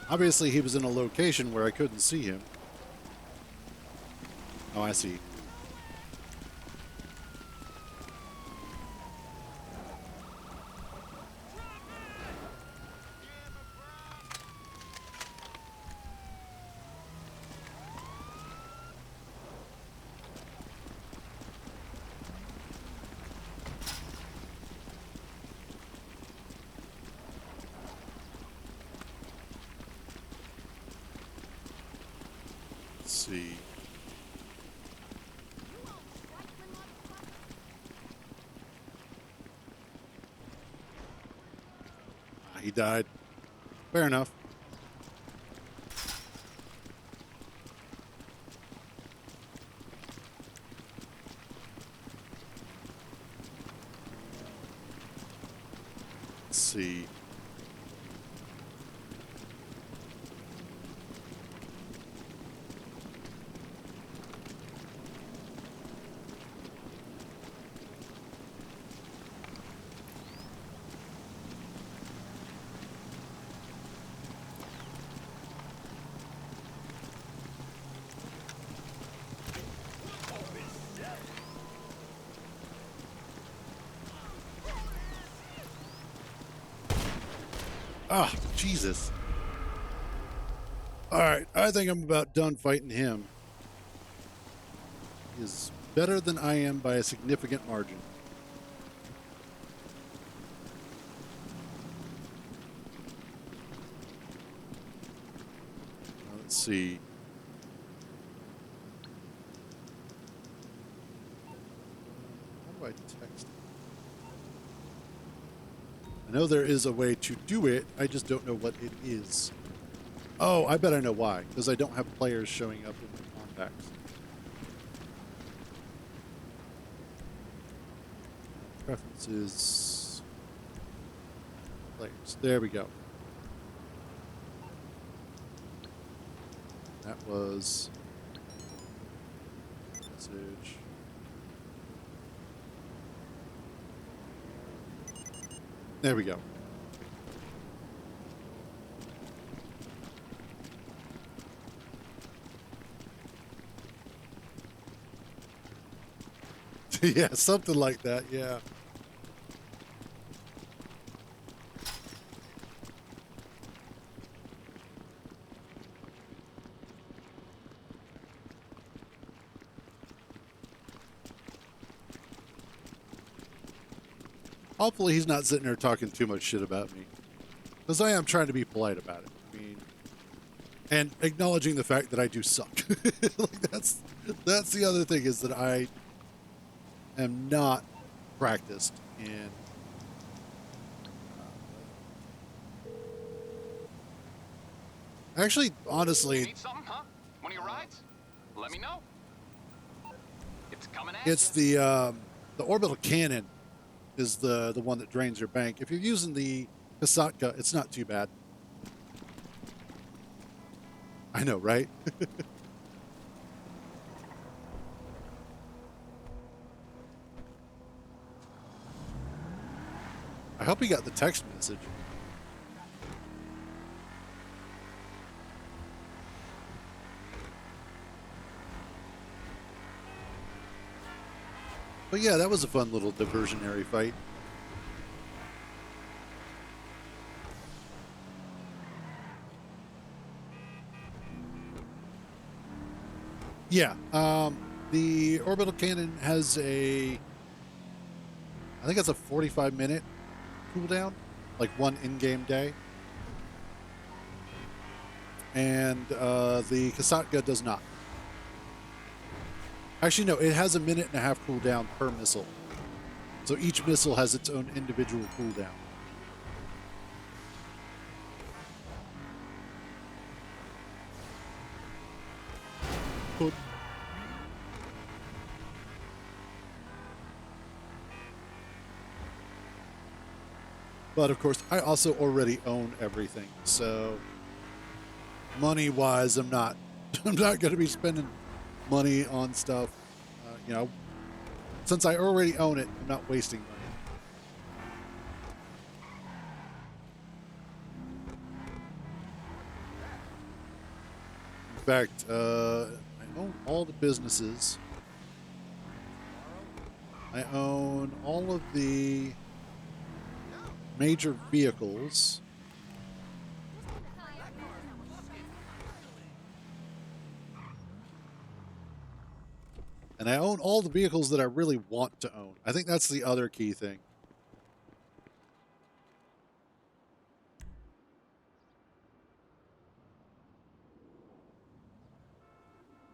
[SPEAKER 1] Obviously, he was in a location where I couldn't see him. Oh, I see. Let's see. Ah, he died. Fair enough. Let's see. Ah, Jesus. All right, I think I'm about done fighting him. He is better than I am by a significant margin. Let's see. How do I text? I know there is a way to do it. I just don't know what it is. Oh, I bet I know why. Because I don't have players showing up in the contacts. Preferences. Players. There we go. That was message. There we go. Yeah, something like that, yeah. Hopefully he's not sitting there talking too much shit about me. Because I am trying to be polite about it. I mean, and acknowledging the fact that I do suck. Like that's the other thing, is that I am not practiced in Actually,
[SPEAKER 5] You
[SPEAKER 1] honestly,
[SPEAKER 5] need something, huh? One of your rides? Let me know. It's coming at
[SPEAKER 1] it's
[SPEAKER 5] you.
[SPEAKER 1] the orbital cannon is the one that drains your bank. If you're using the Kasatka, it's not too bad. I know, right? I hope he got the text message. But yeah, that was a fun little diversionary fight. Yeah, the orbital cannon has I think it's a 45-minute cooldown, like one in-game day. And the Kasatka does not. Actually, no, it has a minute and a half cooldown per missile. So each missile has its own individual cooldown. Cool. But of course, I also already own everything. So money-wise, I'm not I'm not going to be spending money on stuff. Since I already own it, I'm not wasting money. In fact, I own all the businesses. I own all of the major vehicles. And I own all the vehicles that I really want to own. I think that's the other key thing.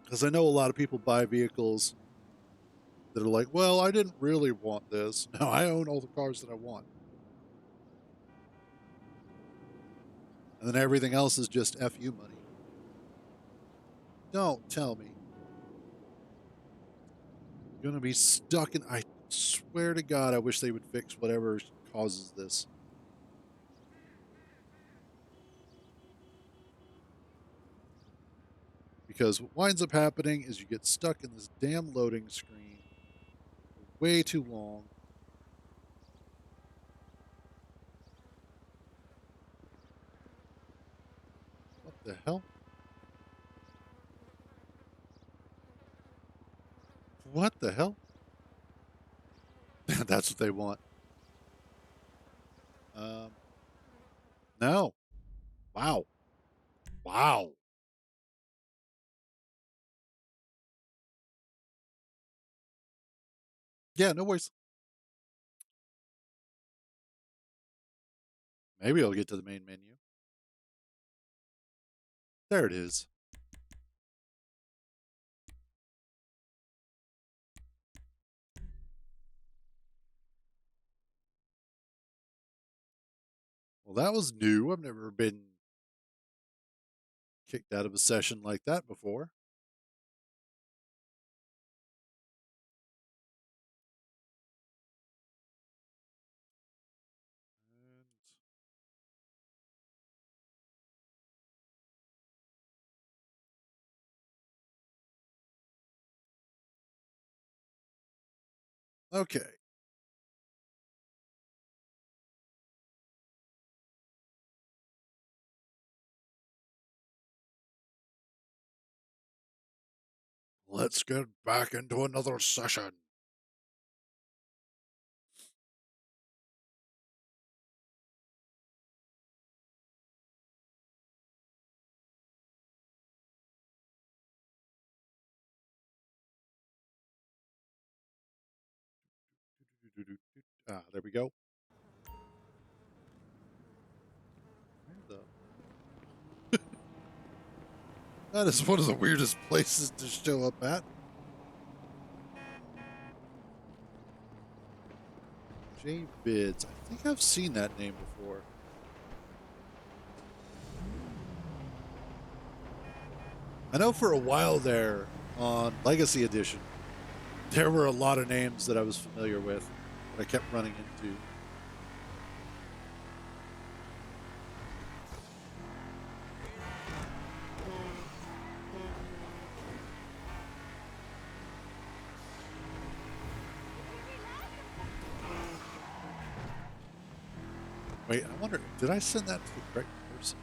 [SPEAKER 1] Because I know a lot of people buy vehicles that are like, well, I didn't really want this. No, I own all the cars that I want. And then everything else is just FU money. Don't tell me. You're going to be stuck in. I swear to God, I wish they would fix whatever causes this. Because what winds up happening is you get stuck in this damn loading screen for way too long. What the hell? What the hell? That's what they want. Um, no. Wow. Wow. Yeah, no worries. Maybe I'll get to the main menu. There it is. Well, that was new. I've never been kicked out of a session like that before. And okay. Let's get back into another session. Ah, there we go. Where the- That is one of the weirdest places to show up at. J Bids. I think I've seen that name before. I know for a while there on Legacy Edition, there were a lot of names that I was familiar with that I kept running into. Wait, I wonder, did I send that to the correct person?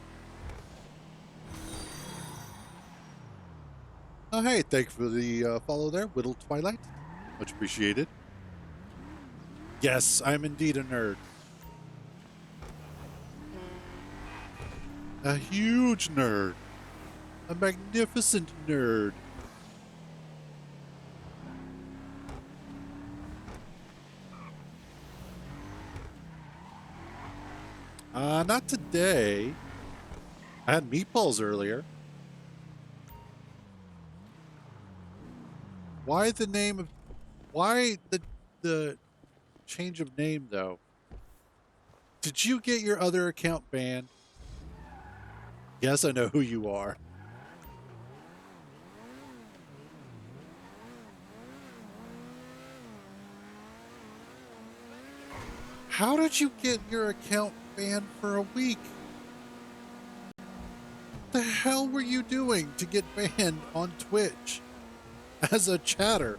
[SPEAKER 1] Oh, hey, thank you for the follow there, Whittle Twilight. Much appreciated. Yes, I'm indeed a nerd. A huge nerd. A magnificent nerd. Not today. I had meatballs earlier. Why the name of... Why the change of name, though? Did you get your other account banned? Yes, I know who you are. How did you get your account banned for a week? What the hell were you doing to get banned on Twitch as a chatter?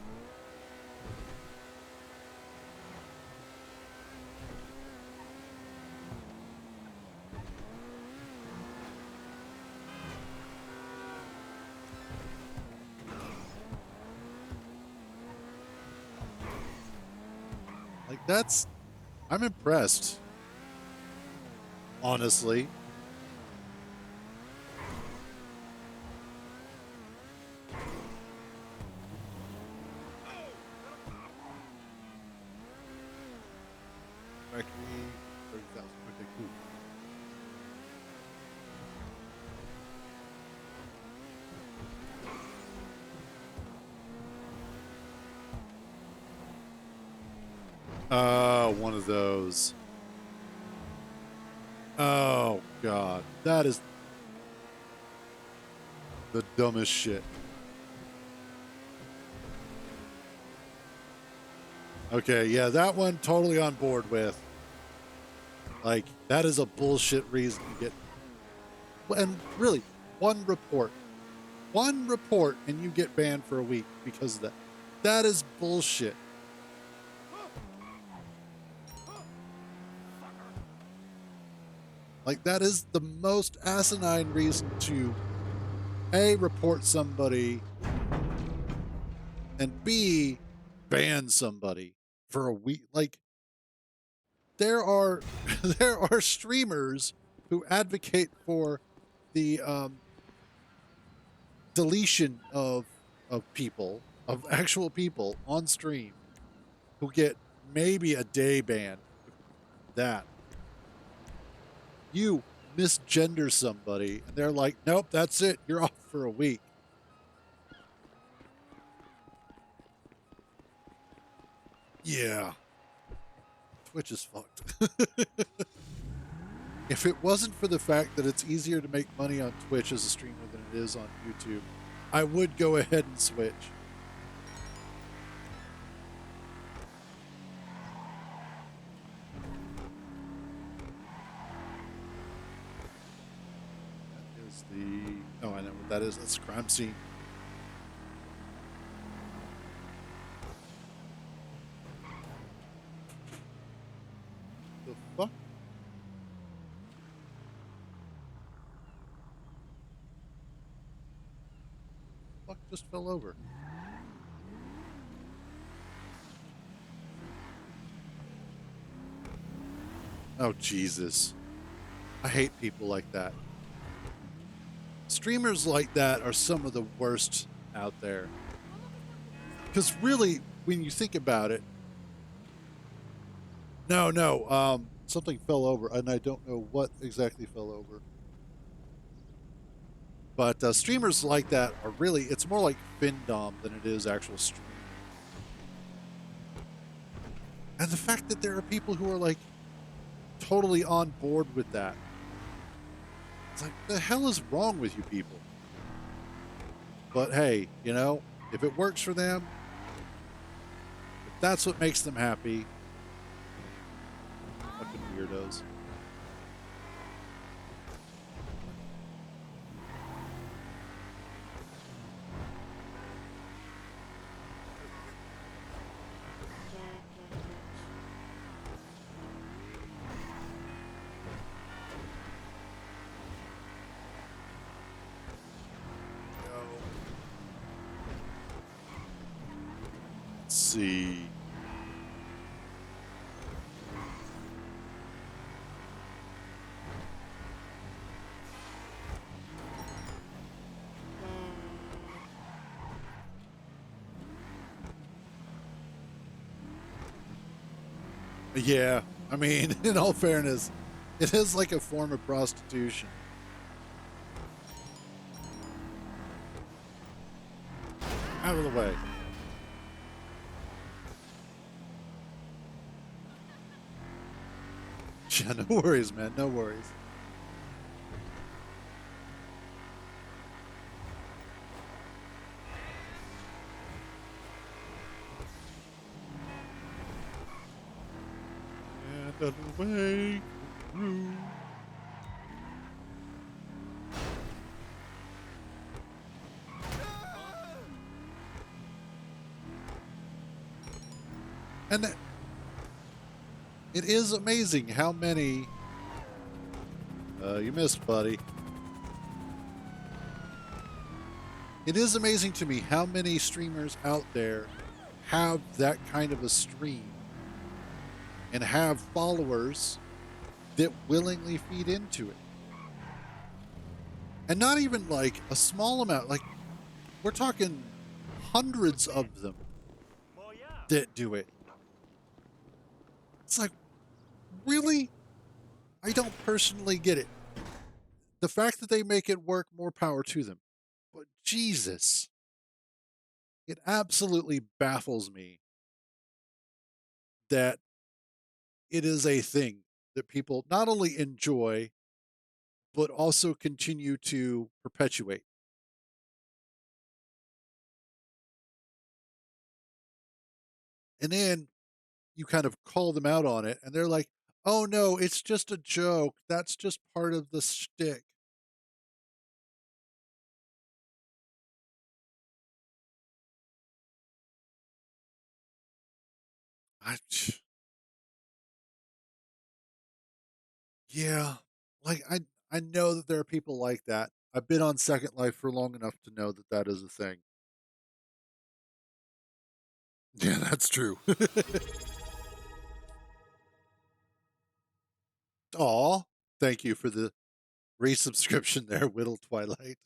[SPEAKER 1] Like, that's... I'm impressed. Honestly. Factory, 30,000. Okay, cool. One of those. Oh, God. That is the dumbest shit. Okay, yeah, that one totally on board with. Like, that is a bullshit reason to get... And really, one report. One report and you get banned for a week because of that. That is bullshit. Like, that is the most asinine reason to A, report somebody, and B, ban somebody for a week. Like, there are there are streamers who advocate for the deletion of people, of actual people on stream who get maybe a day ban. That you misgender somebody and they're like, nope, that's it, you're off for a week. Yeah, Twitch is fucked. If it wasn't for the fact that it's easier to make money on Twitch as a streamer than it is on YouTube, I would go ahead and switch. That is the... Oh, I know what that is. That's a crime scene. The fuck? Fuck just fell over. Oh, Jesus. I hate people like that. Streamers like that are some of the worst out there. Because really, when you think about it... No, something fell over, and I don't know what exactly fell over. But streamers like that are really... It's more like Findom than it is actual streaming. And the fact that there are people who are, like, totally on board with that. It's like, the hell is wrong with you people? But hey, if it works for them, if that's what makes them happy, fucking weirdos. Let's see. Yeah, I mean, in all fairness, it is like a form of prostitution. Out of the way. Yeah, no worries, man. No worries. And out of the way. Through. And it is amazing how many. You missed, buddy. It is amazing to me how many streamers out there have that kind of a stream and have followers that willingly feed into it. And not even like a small amount, like we're talking hundreds of them that do it. It's like, really? I don't personally get it. The fact that they make it work, more power to them. But Jesus, it absolutely baffles me that it is a thing that people not only enjoy, but also continue to perpetuate. And then you kind of call them out on it, and they're like, oh no, it's just a joke. That's just part of the shtick. I, yeah, like I know that there are people like that. I've been on Second Life for long enough to know that that is a thing. Yeah, that's true. Aw, thank you for the resubscription there, Whittle Twilight.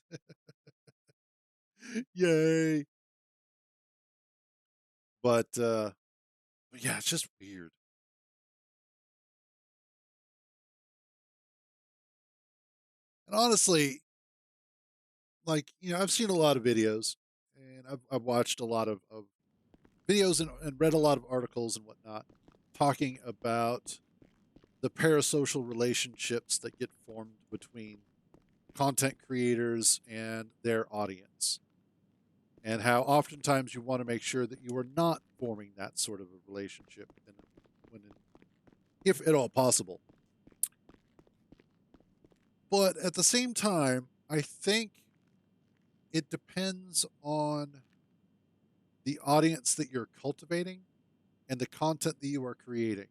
[SPEAKER 1] Yay. But yeah, it's just weird. And honestly, like, I've seen a lot of videos and I've watched a lot of videos and read a lot of articles and whatnot talking about the parasocial relationships that get formed between content creators and their audience, and how oftentimes you want to make sure that you are not forming that sort of a relationship, when if at all possible. But at the same time, I think it depends on the audience that you're cultivating and the content that you are creating.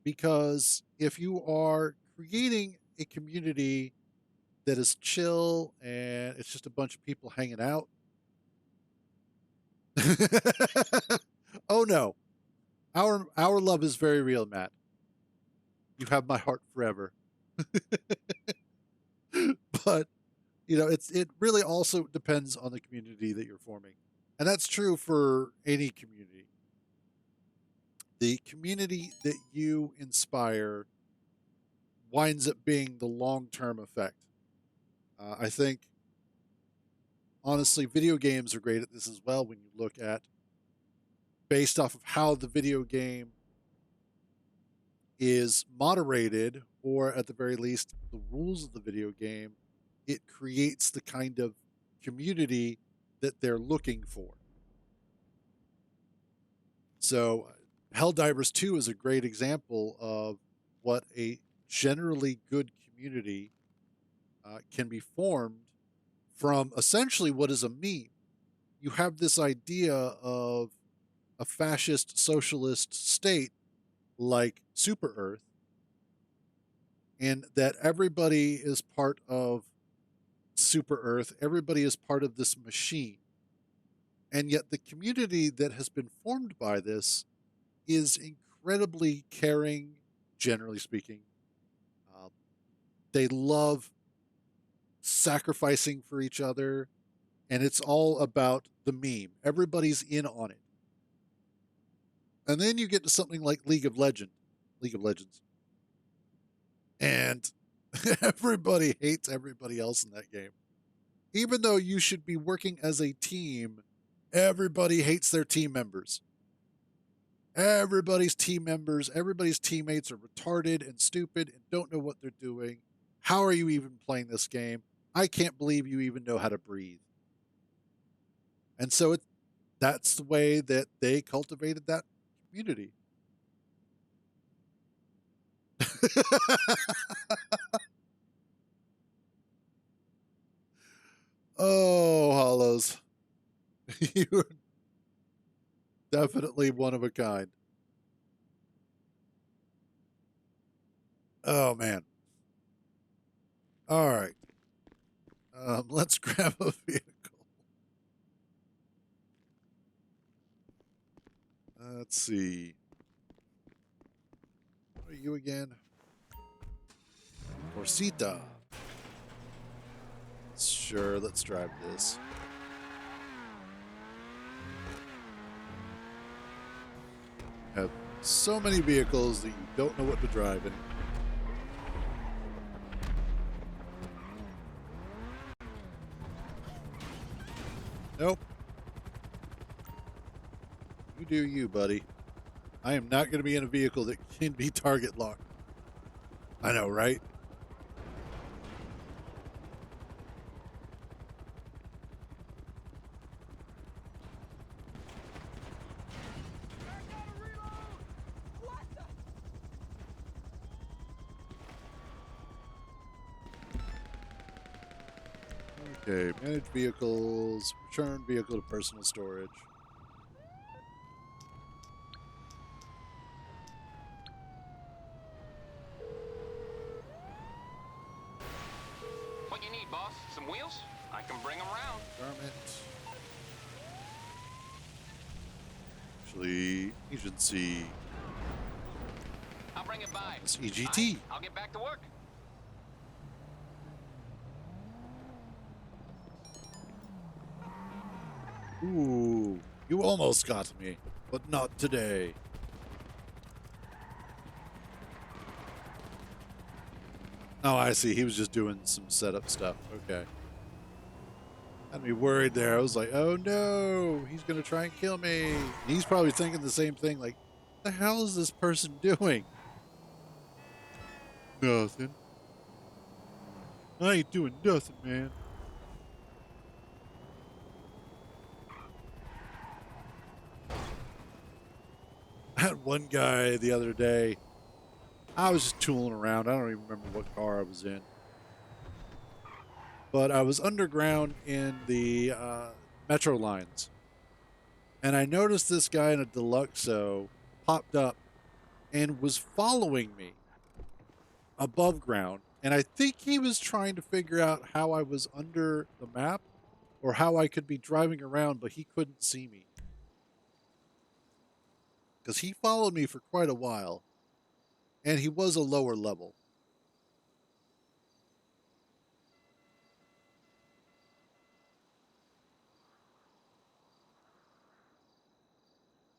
[SPEAKER 1] Because if you are creating a community that is chill and it's just a bunch of people hanging out, oh no, our love is very real, Matt. You have my heart forever. But it really also depends on the community that you're forming, and that's true for any community. The community that you inspire winds up being the long-term effect. I think, honestly, video games are great at this as well. When you look at, based off of how the video game is moderated, or at the very least, the rules of the video game it creates the kind of community that they're looking for. So, Helldivers 2 is a great example of what a generally good community can be formed from essentially what is a meme. You have this idea of a fascist socialist state like Super Earth, and that everybody is part of Super Earth, everybody is part of this machine. And yet, the community that has been formed by this is incredibly caring, generally speaking. Uh, they love sacrificing for each other, and it's all about the meme. Everybody's in on it. And then you get to something like League of Legends, and everybody hates everybody else in that game. Even though you should be working as a team, everybody hates their team members. Everybody's teammates are retarded and stupid and don't know what they're doing. How are you even playing this game? I can't believe you even know how to breathe. And so that's the way that they cultivated that community. Oh, Hollows. You're definitely one of a kind. Oh, man. All right. Let's grab a vehicle. Let's see. What are you again? Corsita. Sure, let's drive this. Have so many vehicles that you don't know what to drive in. Nope. You do you, buddy. I am not going to be in a vehicle that can be target locked. I know, right? Okay, manage vehicles, return vehicle to personal storage.
[SPEAKER 5] What you need, boss? Some wheels? I can bring them around.
[SPEAKER 1] Garment. Actually, agency.
[SPEAKER 5] I'll bring it by.
[SPEAKER 1] It's EGT.
[SPEAKER 5] I'll get back to work.
[SPEAKER 1] Ooh, you almost got me, but not today. Oh, I see. He was just doing some setup stuff. Okay. Had me worried there. I was like, oh no, he's going to try and kill me. He's probably thinking the same thing, like, what the hell is this person doing? Nothing. I ain't doing nothing, man. I had one guy the other day. I was just tooling around. I don't even remember what car I was in. But I was underground in the metro lines. And I noticed this guy in a Deluxo popped up and was following me above ground. And I think he was trying to figure out how I was under the map or how I could be driving around, but he couldn't see me. Because he followed me for quite a while. And he was a lower level.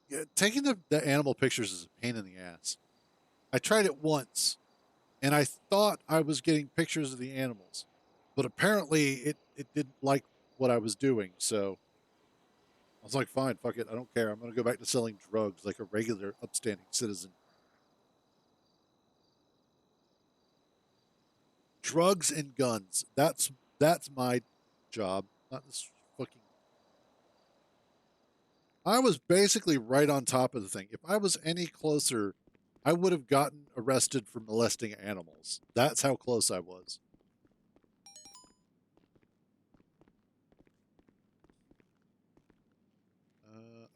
[SPEAKER 1] Yeah, taking the animal pictures is a pain in the ass. I tried it once, and I thought I was getting pictures of the animals, but apparently it didn't like what I was doing. So I was like, fine, fuck it, I don't care. I'm going to go back to selling drugs like a regular, upstanding citizen. Drugs and guns. That's my job, not this fucking. I was basically right on top of the thing. If I was any closer, I would have gotten arrested for molesting animals. That's how close I was.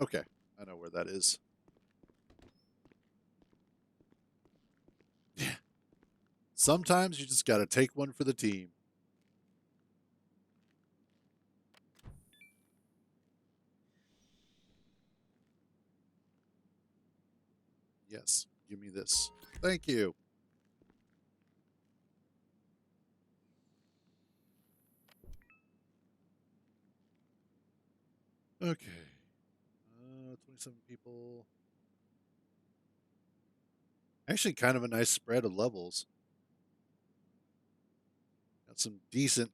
[SPEAKER 1] Okay, I know where that is. Yeah. Sometimes you just got to take one for the team. Yes, give me this. Thank you. Okay. 27 people. Actually, kind of a nice spread of levels. Got some decent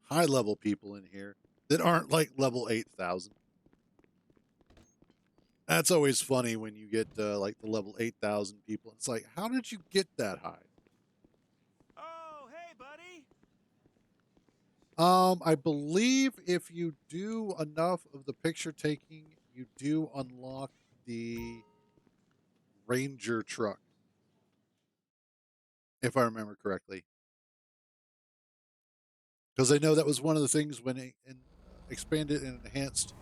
[SPEAKER 1] high level people in here that aren't like level 8,000. That's always funny when you get like the level 8,000 people. It's like, how did you get that high?
[SPEAKER 6] Oh, hey, buddy.
[SPEAKER 1] I believe if you do enough of the picture taking, you do unlock the Ranger truck, if I remember correctly. Because I know that was one of the things when expanded and enhanced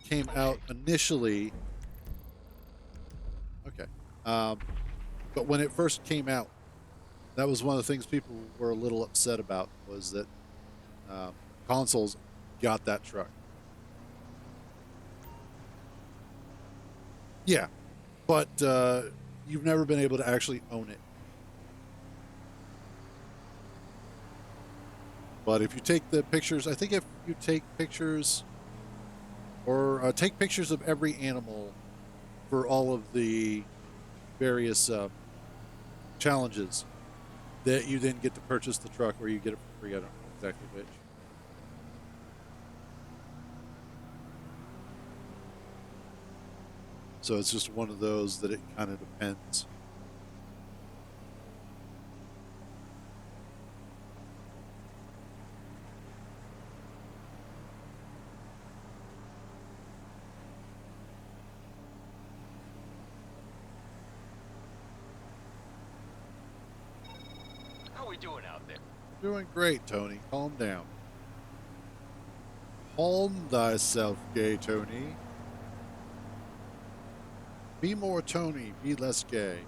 [SPEAKER 1] came out initially. Okay. But when it first came out, that was one of the things people were a little upset about was that um, consoles got that truck. Yeah, but you've never been able to actually own it. But if you take the pictures, I think if you take pictures or take pictures of every animal for all of the various challenges, that you then get to purchase the truck or you get it for free. I don't know exactly which. So it's just one of those that it kind of depends.
[SPEAKER 5] How we doing out there?
[SPEAKER 1] Doing great, Tony. Calm down. Calm thyself, gay Tony. Be more Tony, be less gay.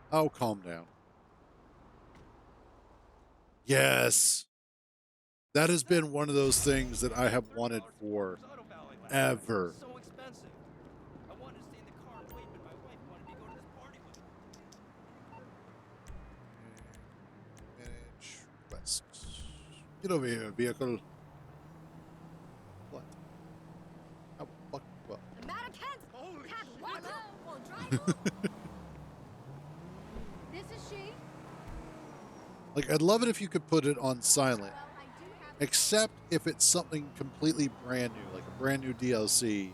[SPEAKER 1] Oh, calm down. Yes. That has been one of those things that I have wanted for ever.
[SPEAKER 6] So expensive. I wanted to stay in the car and wait, but my wife wanted me to go to this party with her.
[SPEAKER 1] Manage request. Get over here, vehicle. What? How fuck? Well,
[SPEAKER 7] Americans
[SPEAKER 6] Holy
[SPEAKER 7] can't
[SPEAKER 6] shit.
[SPEAKER 7] walk or drive. This is she.
[SPEAKER 1] like, I'd love it if you could put it on silent,
[SPEAKER 7] Well, I do have.
[SPEAKER 1] except if it's something completely brand new, like a brand new DLC,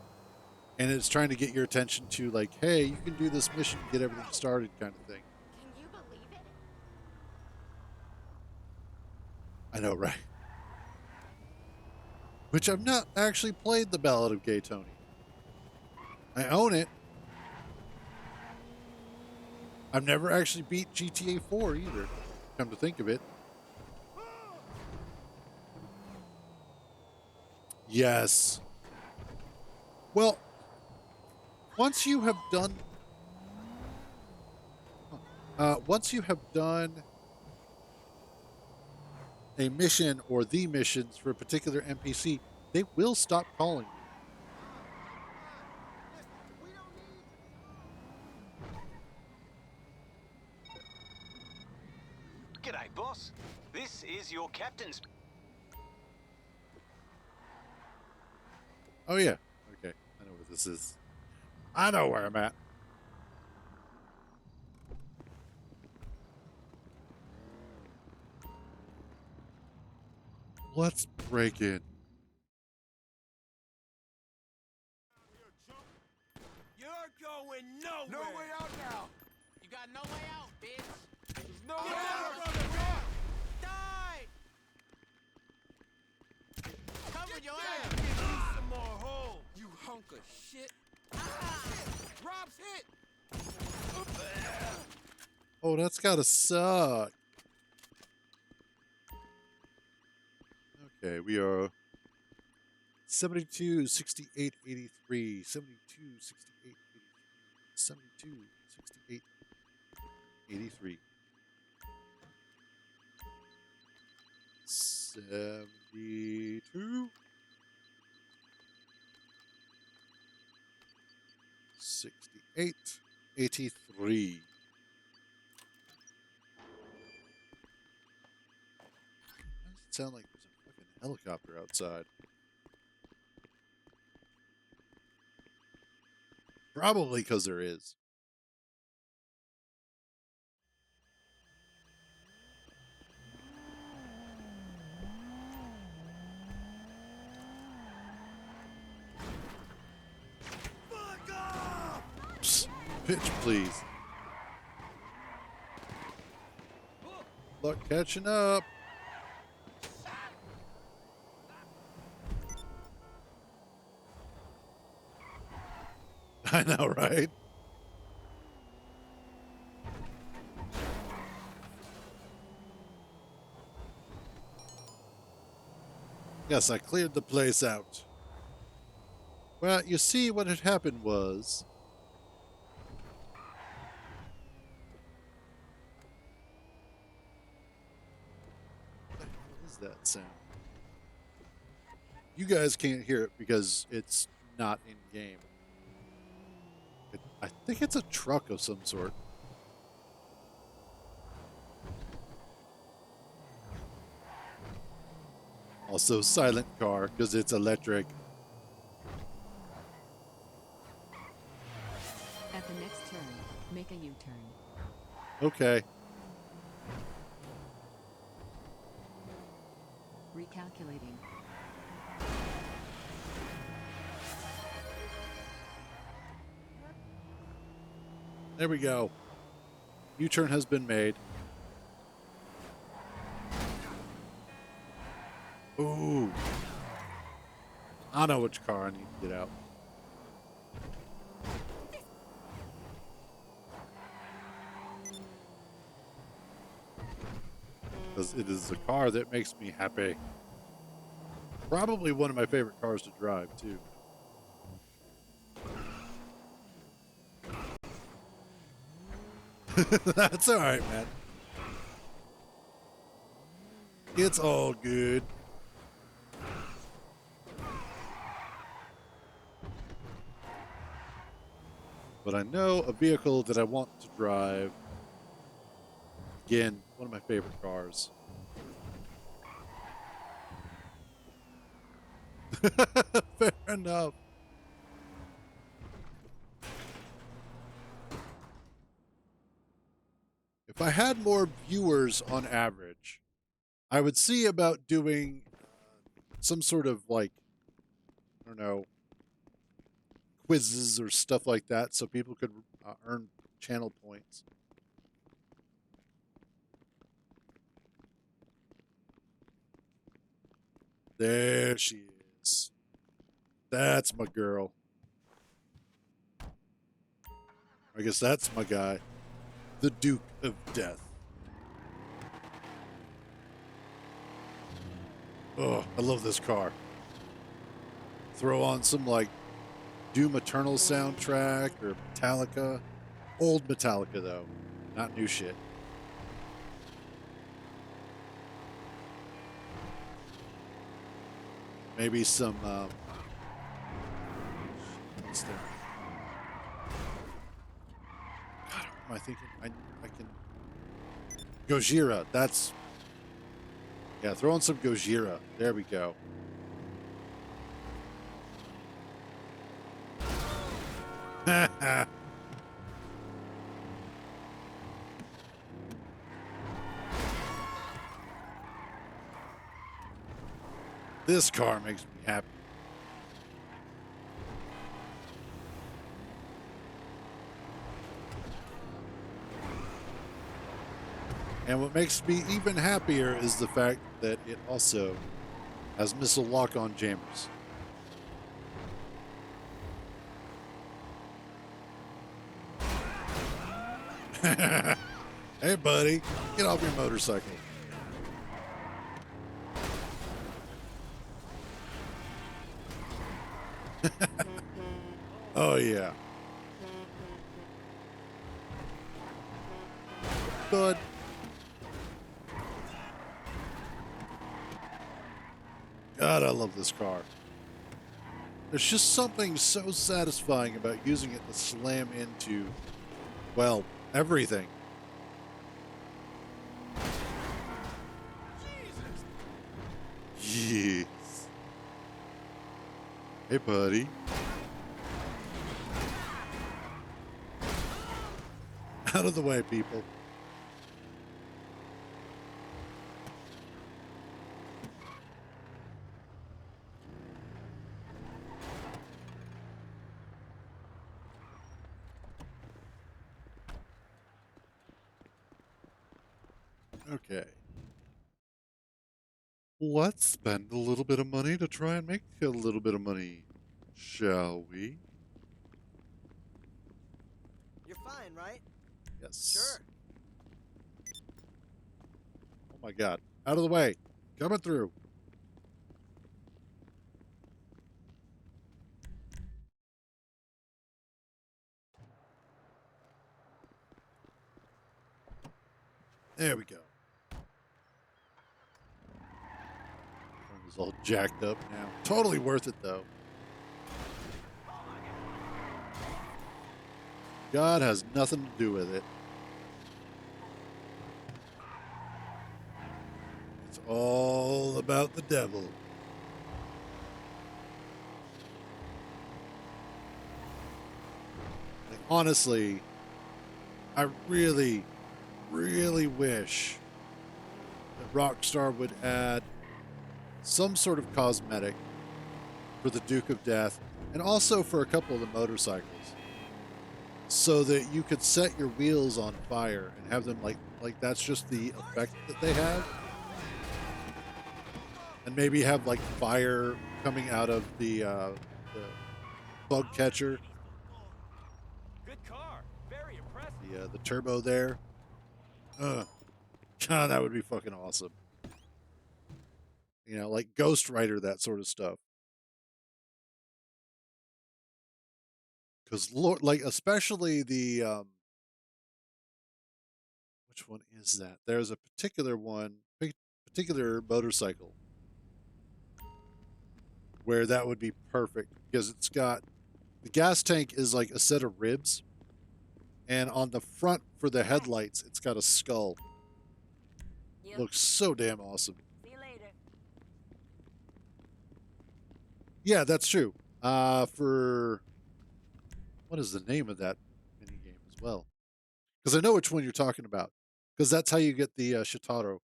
[SPEAKER 1] and it's trying to get your attention to, like, hey, you can do this mission, get everything started, kind of thing.
[SPEAKER 7] Can you believe it?
[SPEAKER 1] I know, right? Which I've not actually played the Ballad of Gay Tony. I own it. I've never actually beat GTA 4 either, come to think of it. Yes. Well, once you have done a mission or the missions for a particular NPC, they will stop calling you.
[SPEAKER 5] G'day, boss. This is your captain's.
[SPEAKER 1] Oh yeah. Okay. I know where this is. I know where I'm at. Let's break in.
[SPEAKER 6] No way out now. You got no way out, bitch. There's no way out, brother. Die. Cover your ass. Give me some more holes. You hunk of shit. Rob's hit.
[SPEAKER 1] Oh, that's gotta suck. Okay, we are 72, 68, 83, 72, 68, 83, 72, 68, 83. 72, 68, 83. Why does it sound like there's a fucking helicopter outside? Probably because there is. Psst, pitch, please. Luck catching up. I know, right? Yes, I cleared the place out. Well, you see, what had happened was... What is that sound? You guys can't hear it because it's not in game. I think it's a truck of some sort. Also, silent car because it's electric.
[SPEAKER 3] At the next turn, make a U-turn.
[SPEAKER 1] Okay.
[SPEAKER 3] Recalculating.
[SPEAKER 1] There we go. U-turn has been made. Ooh. I know which car I need to get out. Because it is a car that makes me happy. Probably one of my favorite cars to drive, too. That's all right, man. It's all good. But I know a vehicle that I want to drive. Again, one of my favorite cars. Fair enough. If I had more viewers on average, I would see about doing some sort of like, I don't know, quizzes or stuff like that so people could earn channel points. There she is. That's my girl. I guess that's my guy. The Duke of Death. Oh, I love this car. Throw on some like Doom Eternal soundtrack or Metallica. Old Metallica though, not new shit. Maybe some what's there? God, what am I thinking? I can Gojira. That's yeah. Throw on some Gojira. There we go. This car makes me happy. And what makes me even happier is the fact that it also has missile lock-on jammers. Hey, buddy, get off your motorcycle. Oh, yeah. Good. God, I love this car. There's just something so satisfying about using it to slam into, well, everything. Yes. Hey, buddy. Out of the way, people. Okay. Let's spend a little bit of money to try and make a little bit of money, shall we?
[SPEAKER 6] You're fine, right?
[SPEAKER 1] Yes.
[SPEAKER 6] Sure.
[SPEAKER 1] Oh my God. Out of the way. Coming through. There we go. Phone is all jacked up now. Totally worth it, though. God has nothing to do with it. It's all about the devil. Like, honestly, I really, really wish that Rockstar would add some sort of cosmetic for the Duke of Death and also for a couple of the motorcycles so that you could set your wheels on fire and have them like that's just the effect that they have, and maybe have like fire coming out of the bug catcher,
[SPEAKER 6] Good car. Very impressive.
[SPEAKER 1] the turbo there. God, that would be fucking awesome. You know, like Ghost Rider, that sort of stuff. Because like especially the which one is that? There's a particular one, particular motorcycle where that would be perfect because it's got the gas tank is like a set of ribs, and on the front for the headlights, it's got a skull.
[SPEAKER 7] Yep.
[SPEAKER 1] Looks so damn awesome.
[SPEAKER 7] See you later.
[SPEAKER 1] Yeah, that's true. For what is the name of that mini game as well? Because I know which one you're talking about. Because that's how you get the Shitaro,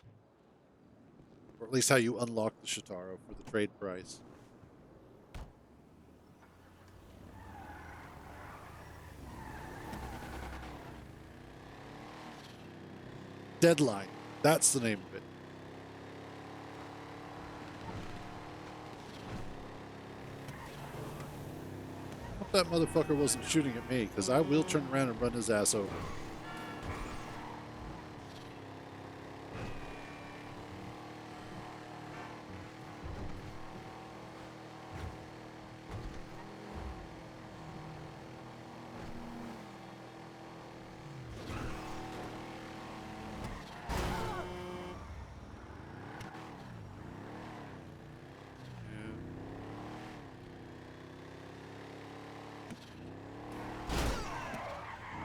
[SPEAKER 1] or at least how you unlock the Shitaro for the trade price. Deadline. That's the name of it. Hope that motherfucker wasn't shooting at me, because I will turn around and run his ass over.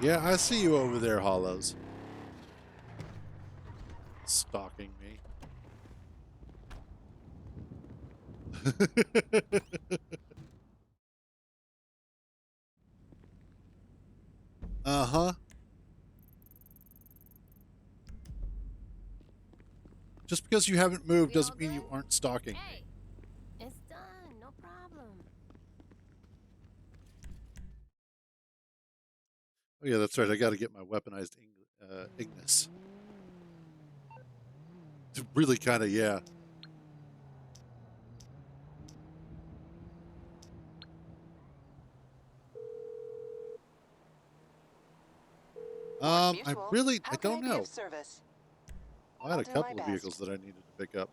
[SPEAKER 1] Yeah, I see you over there, Hollows. Stalking me. Uh-huh. Just because you haven't moved
[SPEAKER 7] We all
[SPEAKER 1] doesn't mean you
[SPEAKER 7] good?
[SPEAKER 1] aren't stalking me.
[SPEAKER 7] Hey, it's done. No problem.
[SPEAKER 1] Oh yeah, that's right. I got to get my weaponized Ignis. Really kind of, yeah. I don't know.
[SPEAKER 8] Service?
[SPEAKER 1] I had a
[SPEAKER 8] I'll do my
[SPEAKER 1] couple of
[SPEAKER 8] best.
[SPEAKER 1] vehicles that I needed to pick up.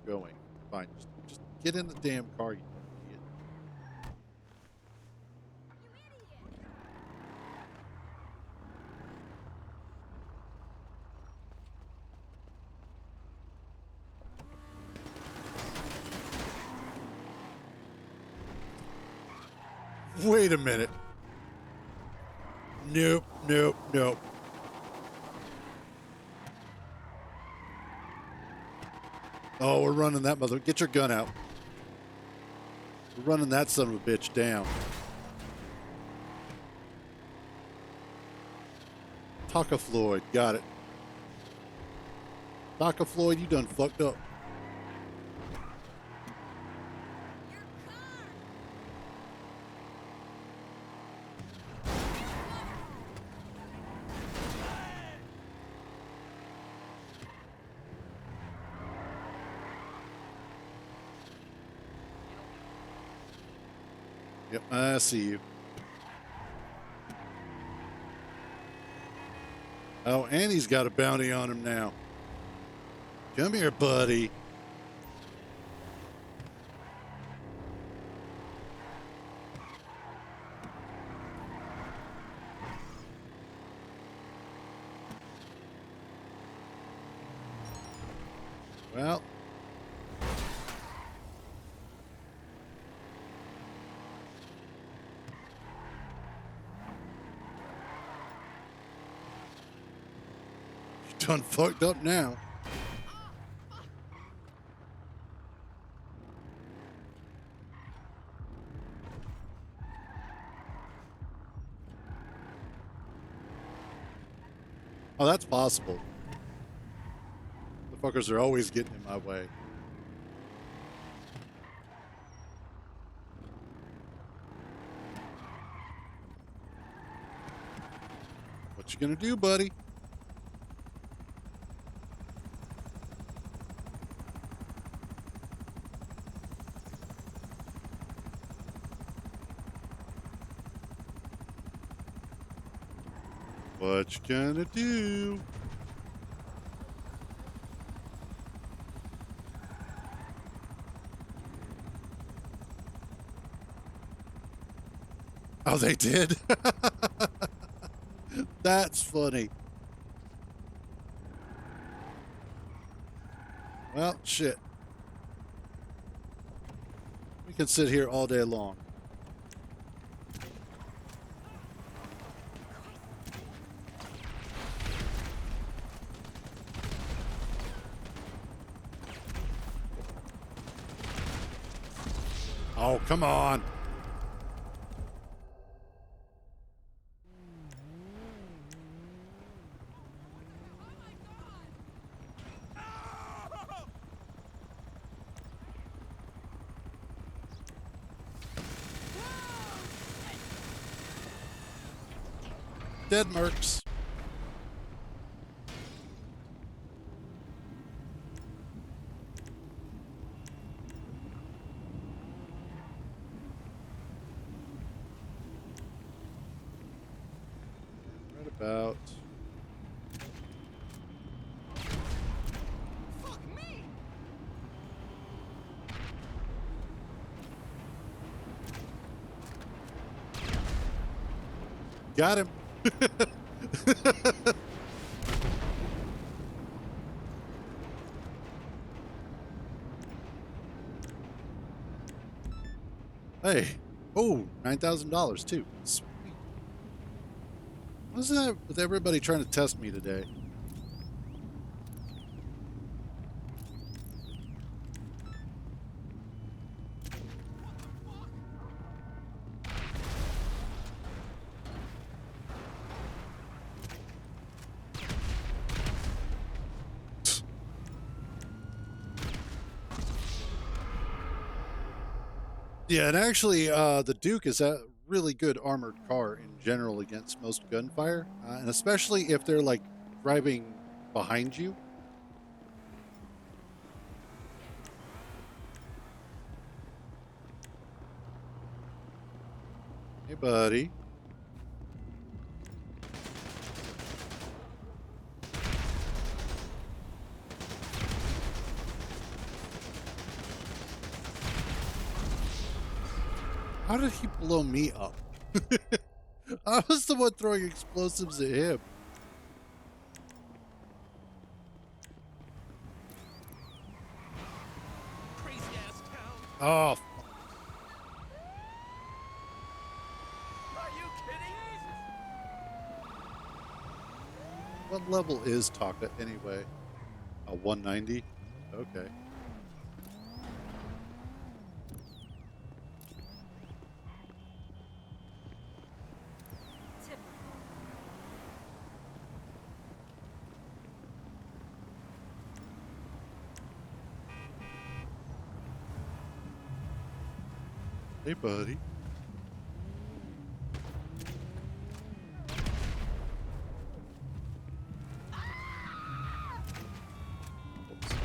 [SPEAKER 1] Going. Fine. Just get in the damn car, you idiot. Wait a minute. Nope, nope, nope. Oh, we're running that mother. Get your gun out. We're running that son of a bitch down. Taka Floyd, got it. Taka Floyd, you done fucked up. Yep, I see you. Oh, and he's got a bounty on him now. Come here, buddy. Well. You're done fucked up now. Oh, that's possible. The fuckers are always getting in my way. What you gonna do, buddy? What you gonna do? Oh, they did? That's funny. Well, shit. We can sit here all day long. Oh, come on. Dead mercs. Right about.
[SPEAKER 6] Fuck me!
[SPEAKER 1] Got him. Hey. Oh, $9,000 too. Sweet. What's that with everybody trying to test me today? Yeah, and actually, the Duke is really good armored car in general against most gunfire, and especially if they're like driving behind you. Hey, buddy. How did he blow me up? I was the one throwing explosives at him.
[SPEAKER 6] Crazy ass town.
[SPEAKER 1] Oh,
[SPEAKER 6] Are you kidding?
[SPEAKER 1] what level is Taka anyway? A 190? Okay. Hey, buddy. Oops.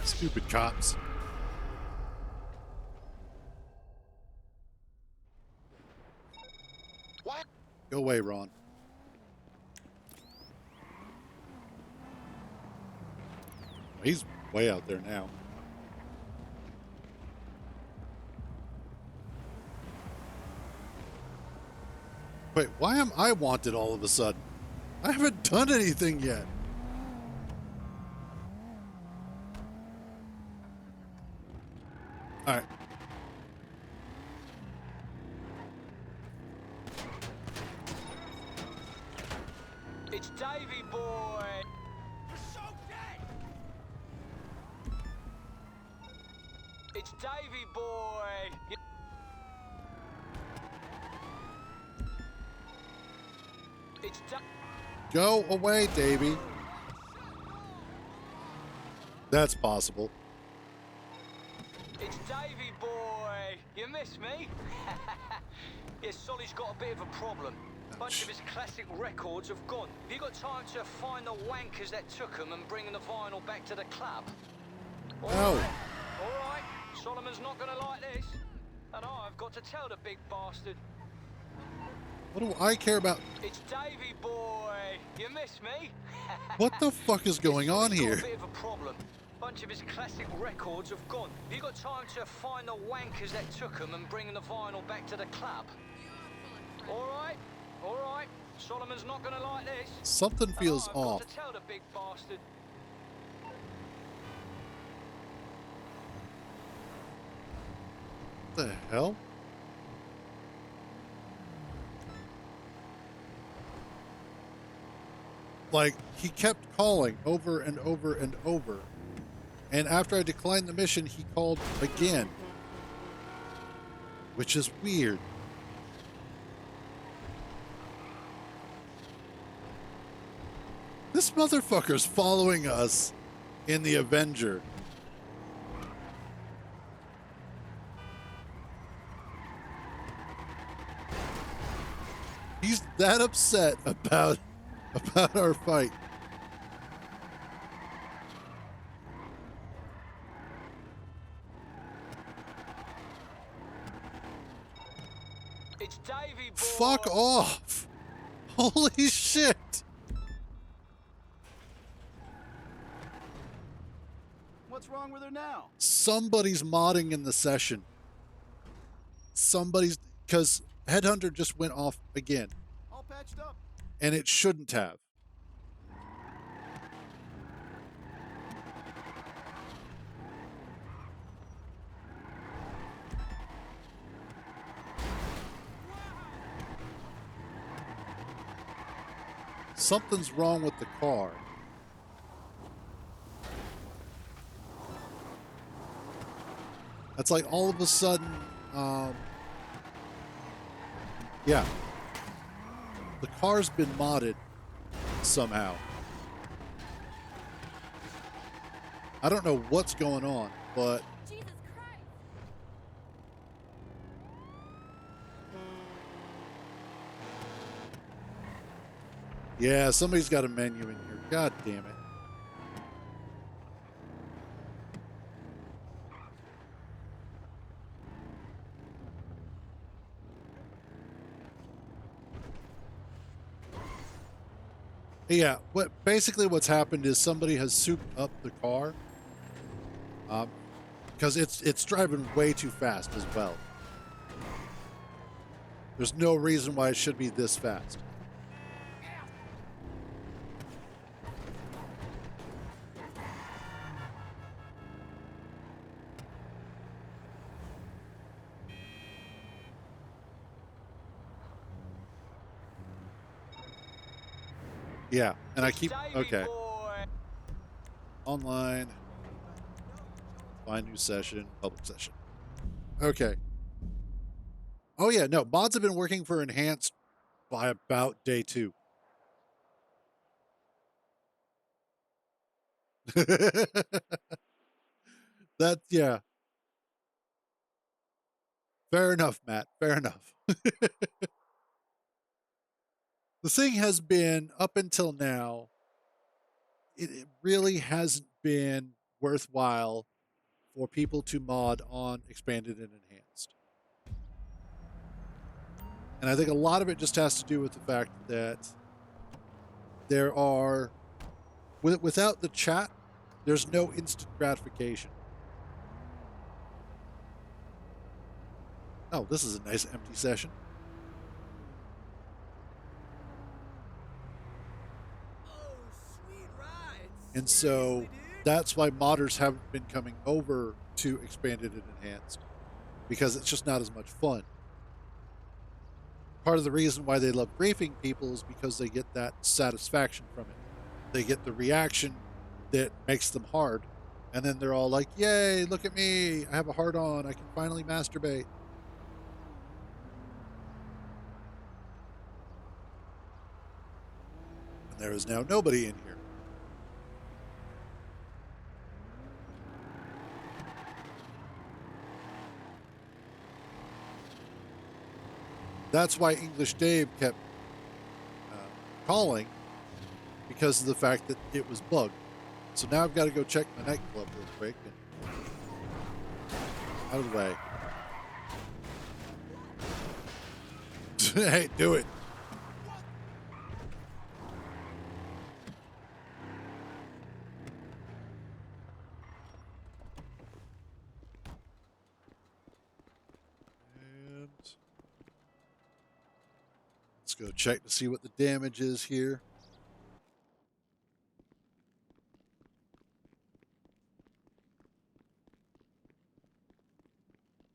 [SPEAKER 1] Stupid cops.
[SPEAKER 5] What?
[SPEAKER 1] Go away, Ron. He's way out there now. Wait, why am I wanted all of a sudden? I haven't done anything yet. All right.
[SPEAKER 5] It's Davy boy.
[SPEAKER 6] You're so dead.
[SPEAKER 5] It's Davy boy. It's
[SPEAKER 1] Go away, Davy. That's possible.
[SPEAKER 5] It's Davy boy. You miss me? Yes, Solly's got a bit of a problem. A bunch of his classic records have gone. Have you got time to find the wankers that took them and bring the vinyl back to the club? All
[SPEAKER 1] Ow.
[SPEAKER 5] right. All right. Solomon's not going to like this. And I've got to tell the big bastard.
[SPEAKER 1] What do I care about?
[SPEAKER 5] It's Davy boy. You miss me?
[SPEAKER 1] What the fuck is going on
[SPEAKER 5] Solly's got
[SPEAKER 1] here?
[SPEAKER 5] a bit of a problem. Bunch of his classic records have gone. Have you got time to find the wankers that took them and bring the vinyl back to the club? All right. All right. Solomon's not going to like this.
[SPEAKER 1] Something feels
[SPEAKER 5] I've
[SPEAKER 1] off.
[SPEAKER 5] got to tell the big bastard.
[SPEAKER 1] What the hell? Like, he kept calling over and over and over. And after I declined the mission, he called again. Which is weird. This motherfucker's following us in the Avenger. He's that upset about our fight.
[SPEAKER 5] It's Davy boy.
[SPEAKER 1] Fuck off. Holy shit.
[SPEAKER 8] What's wrong with her now?
[SPEAKER 1] Somebody's modding in the session. Somebody's, because Headhunter just went off again,
[SPEAKER 8] All patched up.
[SPEAKER 1] and it shouldn't have. Something's wrong with the car. It's like all of a sudden, yeah, the car's been modded somehow. I don't know what's going on, but
[SPEAKER 7] Jesus Christ!
[SPEAKER 1] yeah, somebody's got a menu in here. God damn it. Yeah, what's happened is somebody has souped up the car, because it's driving way too fast as well. There's no reason why it should be this fast. Yeah, and I
[SPEAKER 5] It's
[SPEAKER 1] keep
[SPEAKER 5] Davy
[SPEAKER 1] okay.
[SPEAKER 5] boy.
[SPEAKER 1] Online, find new session, public session. Okay. Oh yeah, no, mods have been working for enhanced by about day 2. That yeah. Fair enough, Matt. Fair enough. The thing has been up until now, it really hasn't been worthwhile for people to mod on expanded and enhanced. And I think a lot of it just has to do with the fact that there are, without the chat, there's no instant gratification. Oh, this is a nice empty session.
[SPEAKER 6] Oh, sweet ride.
[SPEAKER 1] And
[SPEAKER 6] Seriously,
[SPEAKER 1] so
[SPEAKER 6] dude?
[SPEAKER 1] that's why modders haven't been coming over to expanded and enhanced, because it's just not as much fun. Part of the reason why they love griefing people is because they get that satisfaction from it. They get the reaction that makes them hard. And then they're all like, yay, look at me. I have a hard on. I can finally masturbate. And there is now nobody in here. That's why English Dave kept calling, because of the fact that it was bugged. So now I've got to go check my nightclub real quick and out of the way. Hey, do it. And let's go check to see what the damage is here.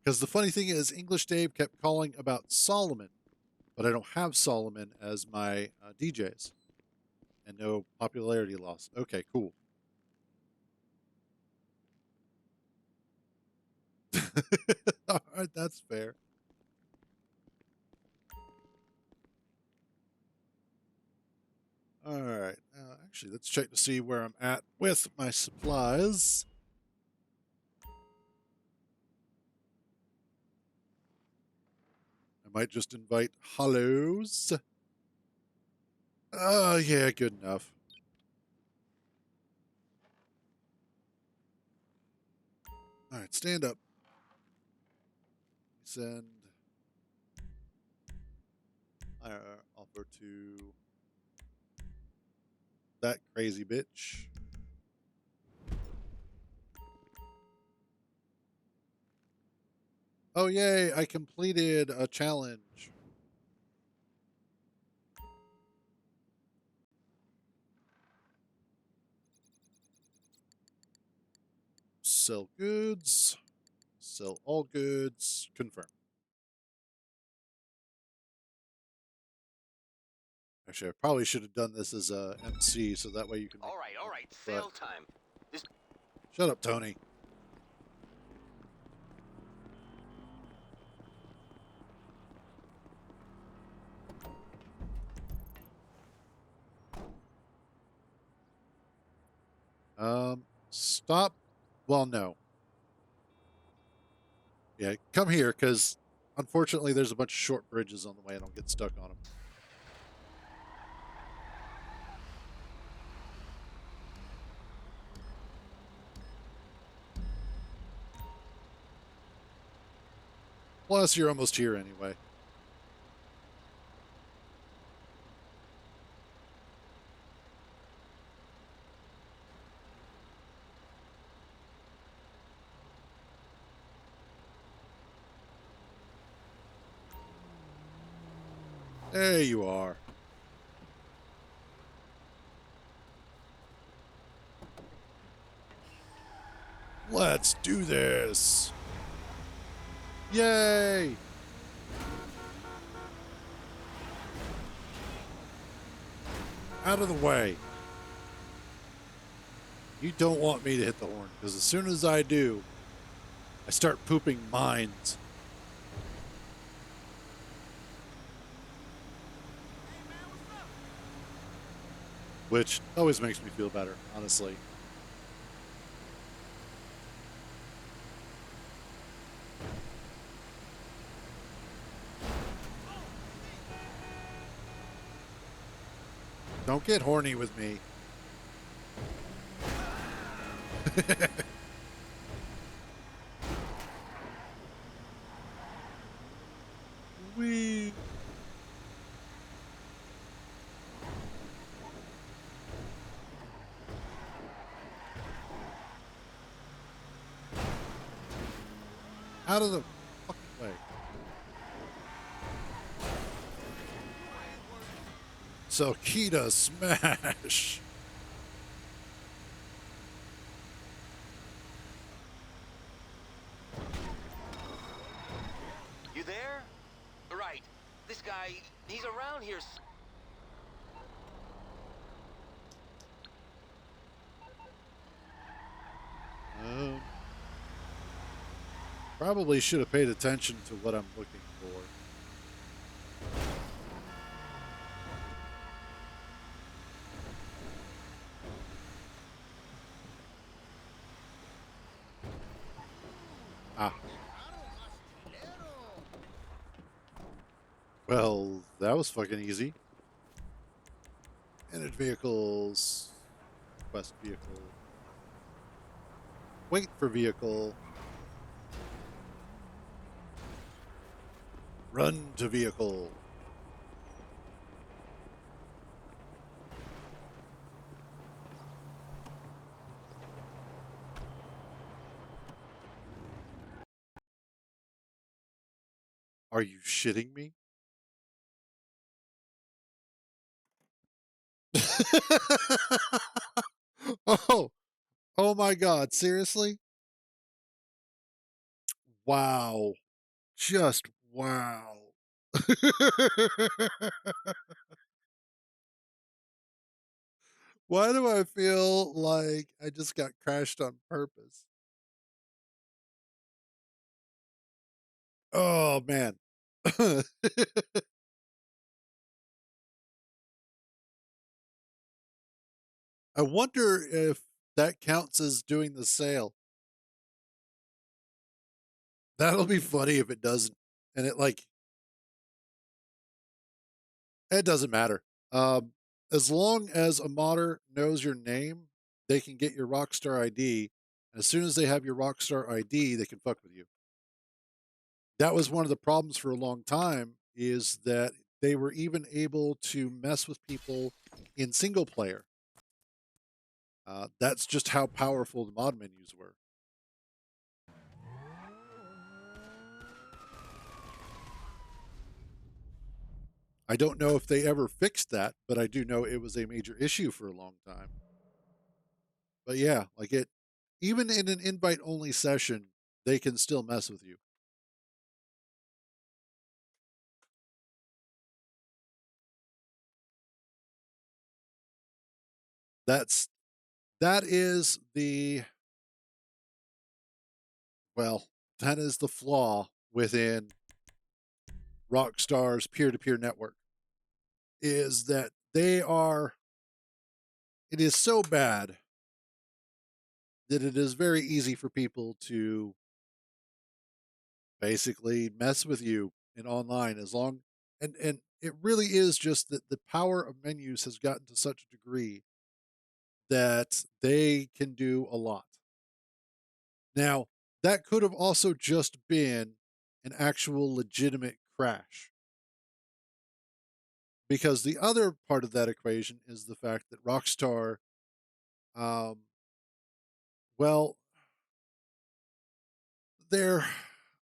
[SPEAKER 1] Because the funny thing is, English Dave kept calling about Solomon, but I don't have Solomon as my DJs. And no popularity loss. Okay, cool. All right, that's fair. All right. Actually, let's check to see where I'm at with my supplies. I might just invite hollows. Oh, yeah, good enough. All right, stand up. Send offer to that crazy bitch. Oh, yay, I completed a challenge. Sell goods. Sell all goods. Confirm. Actually, I probably should have done this as a MC, so that way you can.
[SPEAKER 9] All right, sale time.
[SPEAKER 1] Shut up, Tony. Stop. Well, no. Yeah, come here, because unfortunately there's a bunch of short bridges on the way and I'll get stuck on them. Plus, you're almost here anyway. There you are. Let's do this. Yay! Out of the way. You don't want me to hit the horn, because as soon as I do, I start pooping mines. Which always makes me feel better, honestly. Don't get horny with me. Wee. Out of the fucking way. So Kita smash.
[SPEAKER 6] You there? Right. This guy, he's around here.
[SPEAKER 1] Um, Probably should have paid attention to what I'm looking for. Ah. Well, that was fucking easy. Entered vehicles. Request vehicle. Wait for vehicle. Run to vehicle. Are you shitting me? Oh, oh my God. Seriously? Wow. Just wow. Why do I feel like I just got crashed on purpose? Oh man. I wonder if that counts as doing the sale. That'll be funny if it doesn't. And it doesn't matter. As long as a modder knows your name, they can get your Rockstar ID. As soon as they have your Rockstar ID, they can fuck with you. That was one of the problems for a long time, is that they were even able to mess with people in single player. That's just how powerful the mod menus were. I don't know if they ever fixed that, but I do know it was a major issue for a long time. But yeah, even in an invite only session, they can still mess with you. That's that is the well, that is the flaw within Rockstar's peer-to-peer network, is that it is so bad that it is very easy for people to basically mess with you in online as long and it really is just that the power of menus has gotten to such a degree that they can do a lot. Now, that could have also just been an actual legitimate crash. Because the other part of that equation is the fact that Rockstar, um, well, their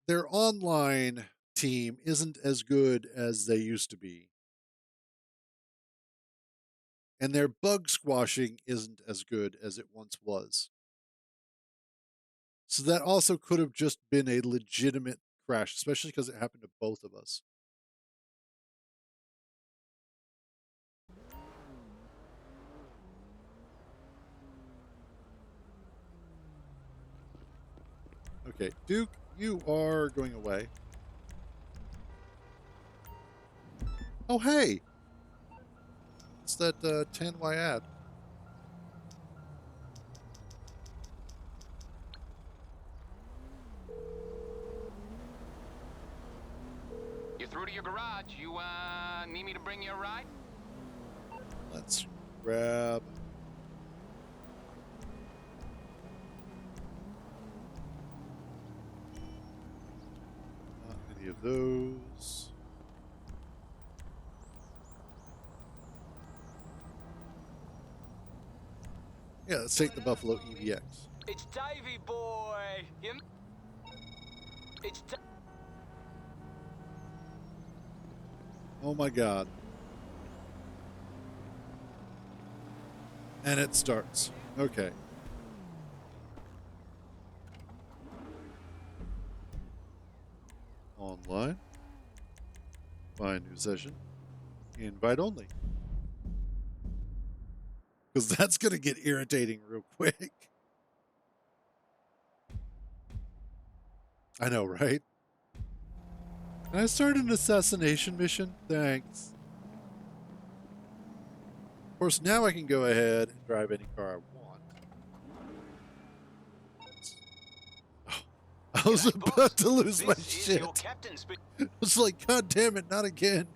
[SPEAKER 1] their online team isn't as good as they used to be, and their bug squashing isn't as good as it once was. So that also could have just been a legitimate crash, especially because it happened to both of us. Okay, Duke, you are going away. Oh, hey! It's that 10Y ad.
[SPEAKER 9] You're through to your garage. You, need me to bring you a ride?
[SPEAKER 1] Let's grab. Not any of those. Yeah, let's take the Buffalo EVX.
[SPEAKER 5] It's Davy boy. It's
[SPEAKER 1] Oh my god. And it starts. Okay. Online. Find new session. Invite only. Because that's going to get irritating real quick. I know, right? Can I start an assassination mission? Thanks. Of course, now I can go ahead and drive any car I want. Oh, I was about to lose my shit. I was like, God damn it, not again.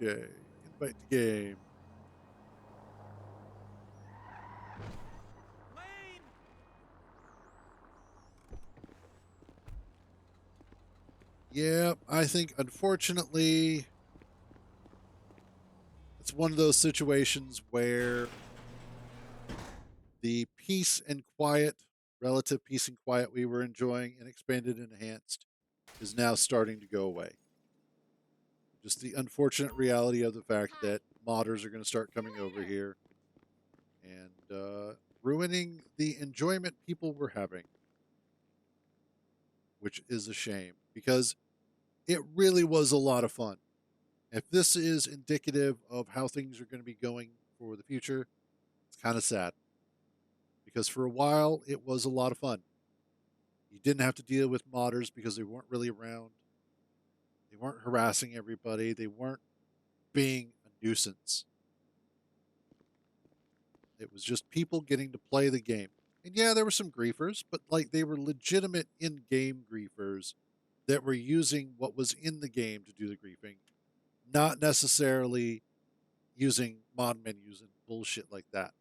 [SPEAKER 1] Okay, invite to game. Yeah, I think unfortunately it's one of those situations where the peace and quiet, relative peace and quiet we were enjoying in Expanded and Enhanced is now starting to go away. Just the unfortunate reality of the fact that modders are going to start coming over here and ruining the enjoyment people were having, which is a shame because it really was a lot of fun. If this is indicative of how things are going to be going for the future, it's kind of sad because for a while it was a lot of fun. You didn't have to deal with modders because they weren't really around. They weren't harassing everybody. They weren't being a nuisance. It was just people getting to play the game. And yeah, there were some griefers, but like they were legitimate in-game griefers that were using what was in the game to do the griefing, not necessarily using mod menus and bullshit like that.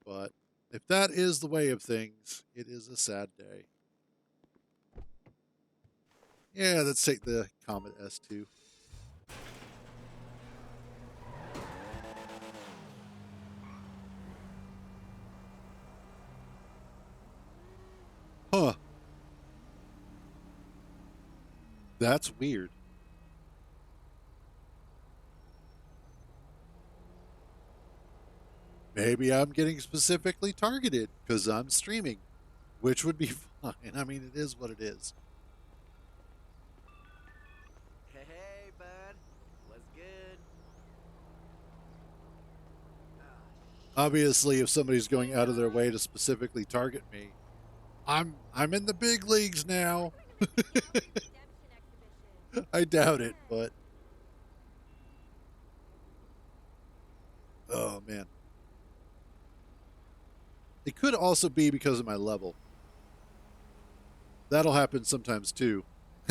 [SPEAKER 1] But if that is the way of things, it is a sad day. Yeah, let's take the Comet S2. Huh. That's weird. Maybe I'm getting specifically targeted because I'm streaming, which would be fine. I mean, it is what it is.
[SPEAKER 6] Hey, bud. What's good?
[SPEAKER 1] Obviously, if somebody's going out of their way to specifically target me, I'm in the big leagues now. I doubt it, but Oh, man. It could also be because of my level. That'll happen sometimes, too.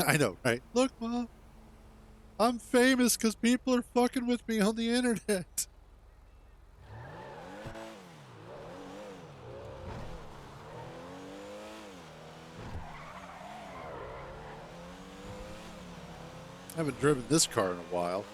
[SPEAKER 1] I know, right? Look, Mom. I'm famous because people are fucking with me on the internet. I haven't driven this car in a while.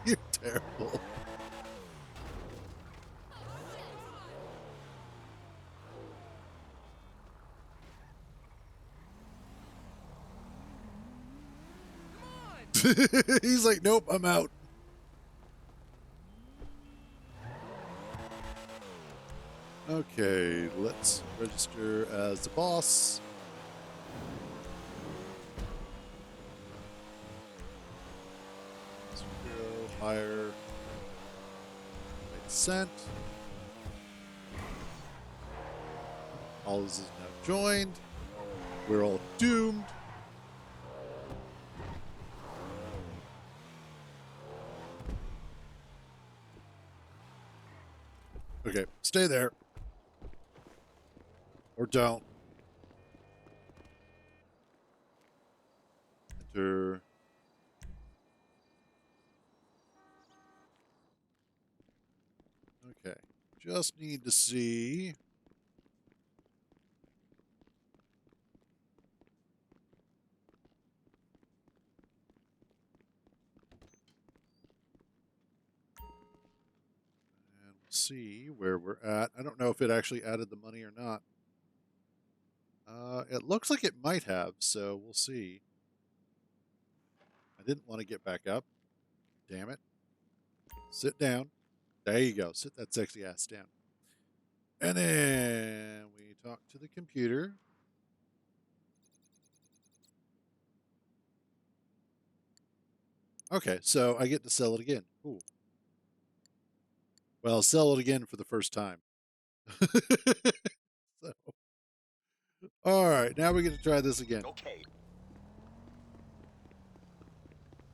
[SPEAKER 1] You're terrible. He's like, nope, I'm out. Okay, let's register as the boss. Zero, hire. Sent. All this is now joined. We're all doomed. Okay, stay there. Or don't. Enter. Okay. Just need to see. And we'll see where we're at. I don't know if it actually added the money or not. It looks like it might have, so we'll see. I didn't want to get back up. Damn it. Sit down. There you go. Sit that sexy ass down. And then we talk to the computer. Okay, so I get to sell it again. Cool. Well, sell it again for the first time. So, all right, now we get to try this again.
[SPEAKER 5] Okay.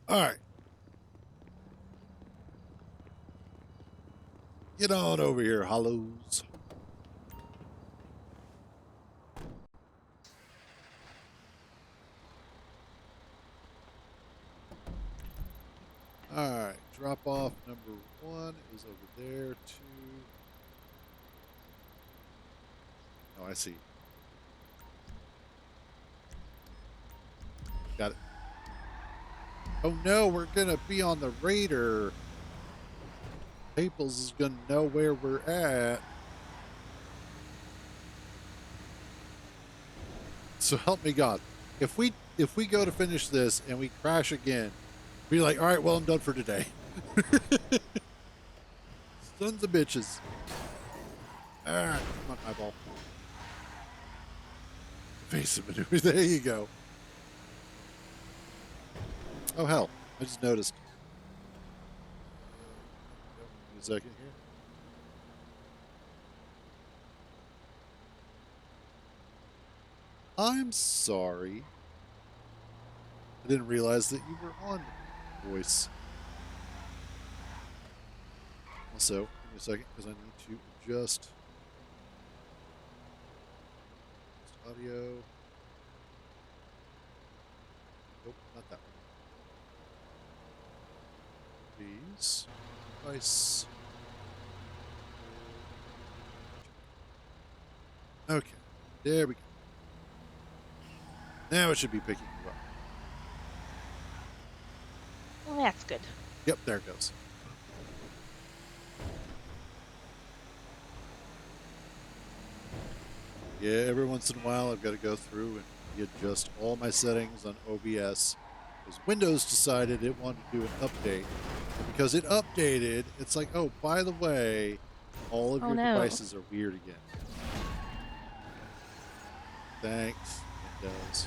[SPEAKER 1] All right. Get on over here, Hollows. All right, drop off number 1 is over there. 2. Oh, I see. Got it. Oh no, we're gonna be on the radar. Peoples is gonna know where we're at. So help me God. If we go to finish this and we crash again, be like, all right, well, I'm done for today. Sons of bitches. Ah, come on, eyeball. Evasive maneuver. There you go. Oh hell, I just noticed. Give me a second here. I'm sorry. I didn't realize that you were on voice. Also, give me a second because I need to adjust audio. Nope, not that one. Please. Device. Okay. There we go. Now it should be picking you up.
[SPEAKER 10] Well, that's good.
[SPEAKER 1] Yep, there it goes. Yeah, every once in a while I've got to go through and readjust all my settings on OBS because Windows decided it wanted to do an update. And because it updated, it's like, oh, by the way, all of your devices are weird again. Thanks, Windows.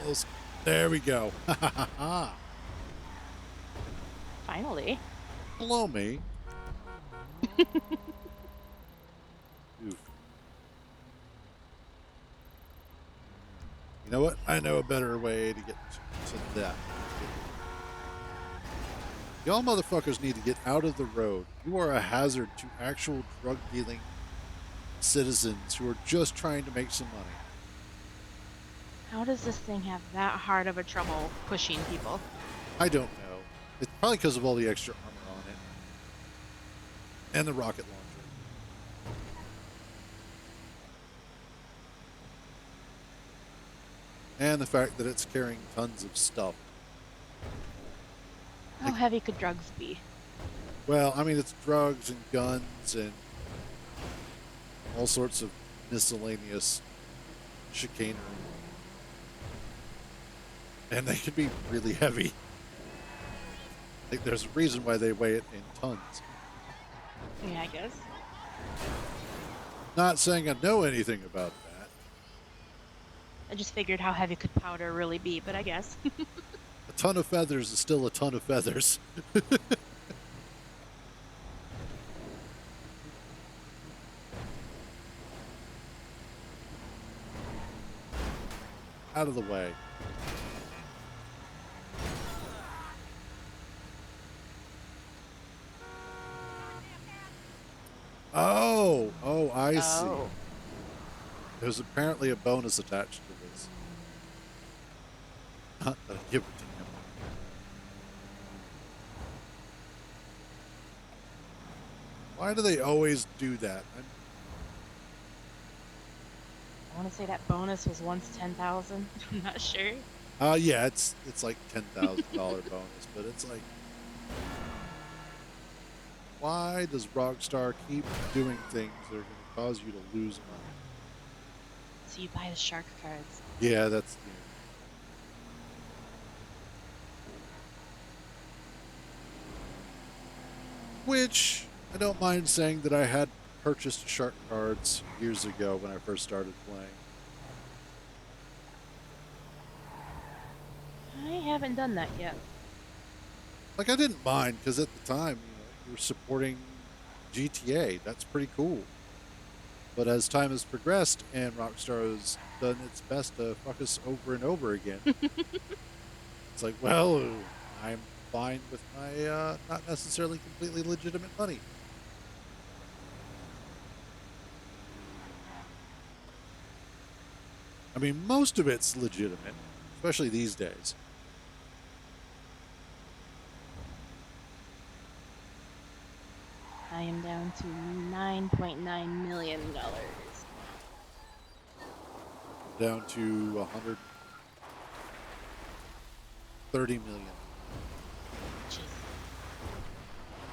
[SPEAKER 1] Almost. There we go. Ha ha ha ha.
[SPEAKER 10] Finally.
[SPEAKER 1] Blow me. Oof. You know what? I know a better way to get to that. Y'all motherfuckers need to get out of the road. You are a hazard to actual drug dealing citizens who are just trying to make some money.
[SPEAKER 10] How does this thing have that hard of a trouble pushing people?
[SPEAKER 1] I don't know. It's probably because of all the extra armor on it. And the rocket launcher. And the fact that it's carrying tons of stuff.
[SPEAKER 10] How heavy could drugs be?
[SPEAKER 1] Well, I mean, it's drugs and guns and all sorts of miscellaneous chicanery. And they can be really heavy. Like, there's a reason why they weigh it in tons.
[SPEAKER 10] Yeah, I guess.
[SPEAKER 1] Not saying I know anything about that.
[SPEAKER 10] I just figured how heavy could powder really be, but I guess.
[SPEAKER 1] A ton of feathers is still a ton of feathers. Out of the way. Oh, I see.
[SPEAKER 10] Oh.
[SPEAKER 1] There's apparently a bonus attached to this. Not that I give it to him. Why do they always do that?
[SPEAKER 10] I want to say that bonus was once 10,000. I'm not sure.
[SPEAKER 1] Yeah, it's like $10,000 bonus, but it's like, why does Rockstar keep doing things that are going to cause you to lose money?
[SPEAKER 10] So you buy the shark cards.
[SPEAKER 1] Yeah, that's. Which I don't mind saying that I had purchased shark cards years ago when I first started playing.
[SPEAKER 10] I haven't done that yet.
[SPEAKER 1] Like, I didn't mind because at the time, you were supporting GTA. That's pretty cool. But as time has progressed and Rockstar has done its best to fuck us over and over again, it's like, well, I'm fine with my not necessarily completely legitimate money. I mean, most of it's legitimate, especially these days.
[SPEAKER 10] I am down to $9.9 million.
[SPEAKER 1] Down to 130 million.
[SPEAKER 10] Jeez.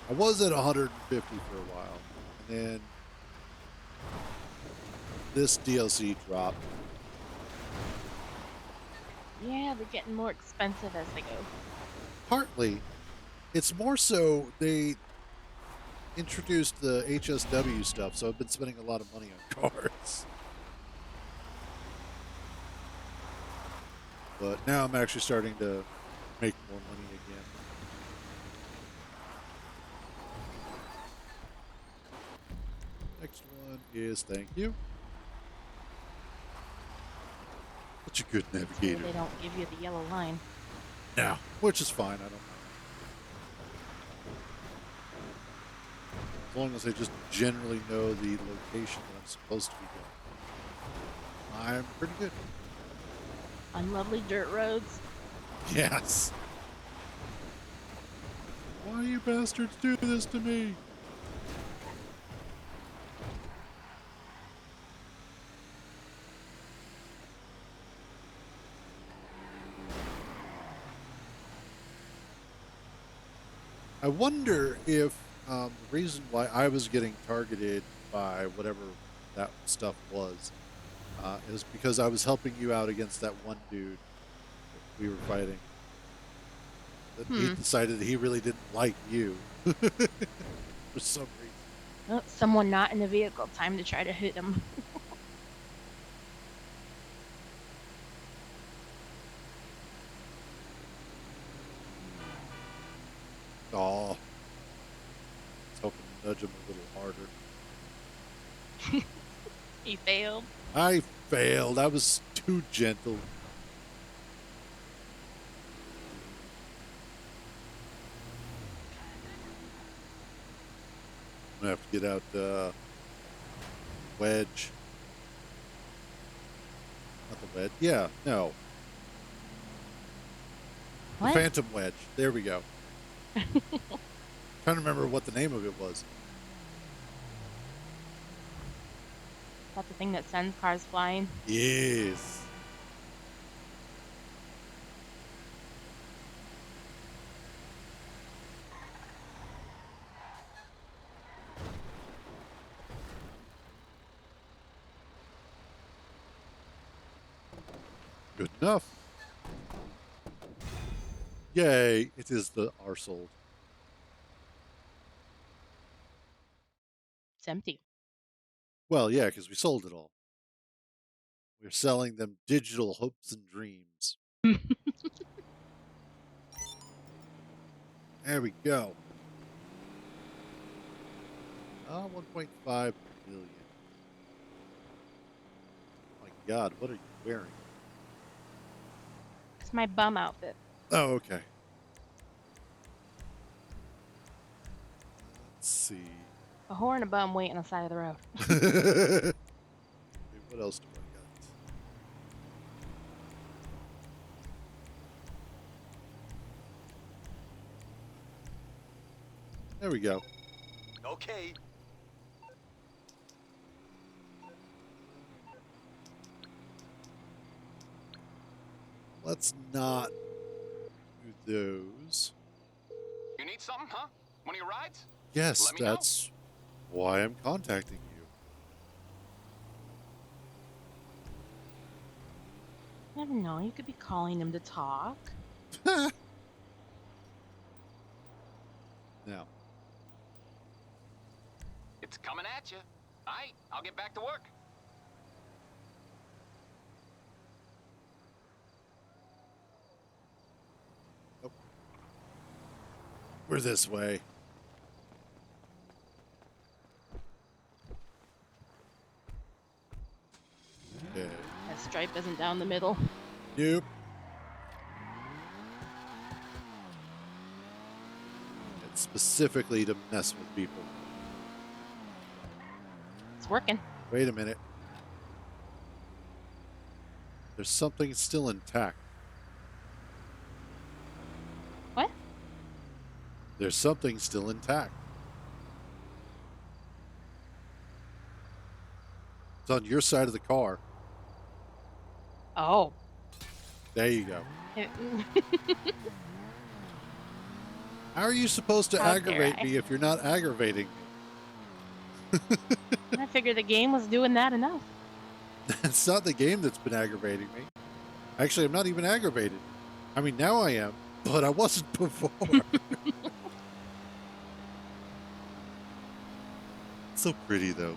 [SPEAKER 1] I was at 150 for a while, and then this DLC dropped.
[SPEAKER 10] Yeah, they're getting more expensive as they go.
[SPEAKER 1] Partly, it's more so they introduced the HSW stuff, so I've been spending a lot of money on cards. But now I'm actually starting to make more money again. Next one is thank you. Such a good navigator.
[SPEAKER 10] They don't give you the yellow line.
[SPEAKER 1] Now, which is fine. I don't know. As long as I just generally know the location that I'm supposed to be going, I'm pretty good.
[SPEAKER 10] Unlovely dirt roads.
[SPEAKER 1] Yes. Why you bastards do this to me? I wonder if the reason why I was getting targeted by whatever that stuff was is because I was helping you out against that one dude that we were fighting. That he decided that he really didn't like you for some reason.
[SPEAKER 10] Oh, someone not in a vehicle. Time to try to hit them.
[SPEAKER 1] nudge him a little harder.
[SPEAKER 10] He failed.
[SPEAKER 1] I failed. I was too gentle. I'm gonna have to get out wedge. Not the wedge. Yeah, no. The
[SPEAKER 10] What?
[SPEAKER 1] phantom wedge. There we go. Trying to remember what the name of it was.
[SPEAKER 10] Is that the thing that sends cars flying?
[SPEAKER 1] Yes. Good enough. Yay, it is the arsehole.
[SPEAKER 10] It's empty.
[SPEAKER 1] Well, yeah, because we sold it all. We're selling them digital hopes and dreams. There we go. 1.5 million. My God, what are you wearing?
[SPEAKER 10] It's my bum outfit.
[SPEAKER 1] Oh, okay. Let's see.
[SPEAKER 10] A whore and a bum waiting on the side of the road.
[SPEAKER 1] Okay, what else do I got? There we go.
[SPEAKER 5] Okay.
[SPEAKER 1] Let's not do those.
[SPEAKER 9] You need something, huh? One of your rides?
[SPEAKER 1] Yes,
[SPEAKER 9] Let me know.
[SPEAKER 1] that's why I'm contacting
[SPEAKER 10] You never know. You could be calling him to talk.
[SPEAKER 1] you. Now,
[SPEAKER 9] It's coming at you. All right, I'll get back to work.
[SPEAKER 1] we're this way. Okay.
[SPEAKER 10] That stripe isn't down the middle.
[SPEAKER 1] Nope. It's specifically to mess with people.
[SPEAKER 10] It's working.
[SPEAKER 1] Wait a minute. There's something still intact.
[SPEAKER 10] What?
[SPEAKER 1] There's something still intact. It's on your side of the car.
[SPEAKER 10] Oh.
[SPEAKER 1] There you go.
[SPEAKER 10] It-
[SPEAKER 1] How are you supposed to
[SPEAKER 10] How dare
[SPEAKER 1] aggravate
[SPEAKER 10] I.
[SPEAKER 1] me if you're not aggravating me?
[SPEAKER 10] I figured the game was doing that enough.
[SPEAKER 1] It's not the game that's been aggravating me. Actually, I'm not even aggravated. I mean, now I am, but I wasn't before. It's so pretty, though.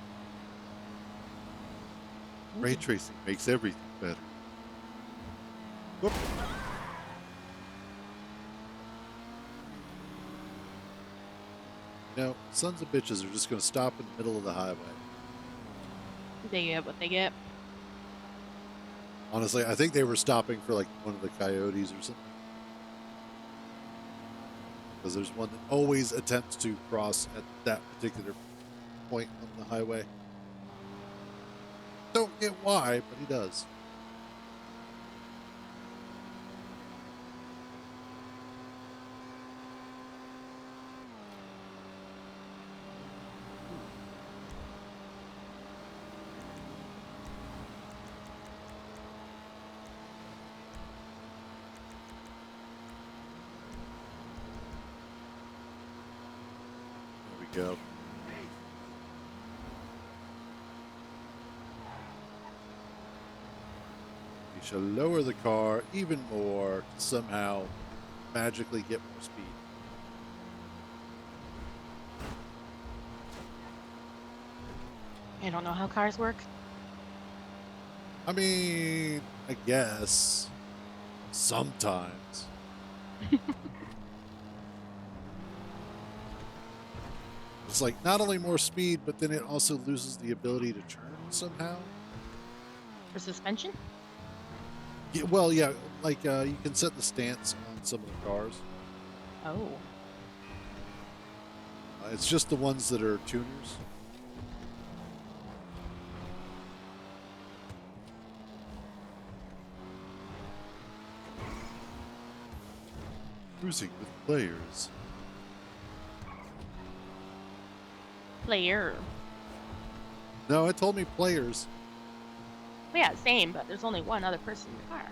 [SPEAKER 1] Ray tracing makes everything better. Whoop. You know, sons of bitches are just going to stop in the middle of the highway.
[SPEAKER 10] They get what they get.
[SPEAKER 1] Honestly, I think they were stopping for like one of the coyotes or something. Because there's one that always attempts to cross at that particular point on the highway. Don't get why, but he does. There we go. We shall lower the car even more to somehow magically get more speed.
[SPEAKER 10] I don't know how cars work.
[SPEAKER 1] I mean, I guess sometimes. It's like not only more speed, but then it also loses the ability to turn somehow.
[SPEAKER 10] For suspension?
[SPEAKER 1] Yeah, well, yeah, like you can set the stance on some of the cars.
[SPEAKER 10] Oh.
[SPEAKER 1] It's just the ones that are tuners. Cruising with players.
[SPEAKER 10] Player.
[SPEAKER 1] No, it told me players.
[SPEAKER 10] Well, yeah, same, but there's only one other person in the car.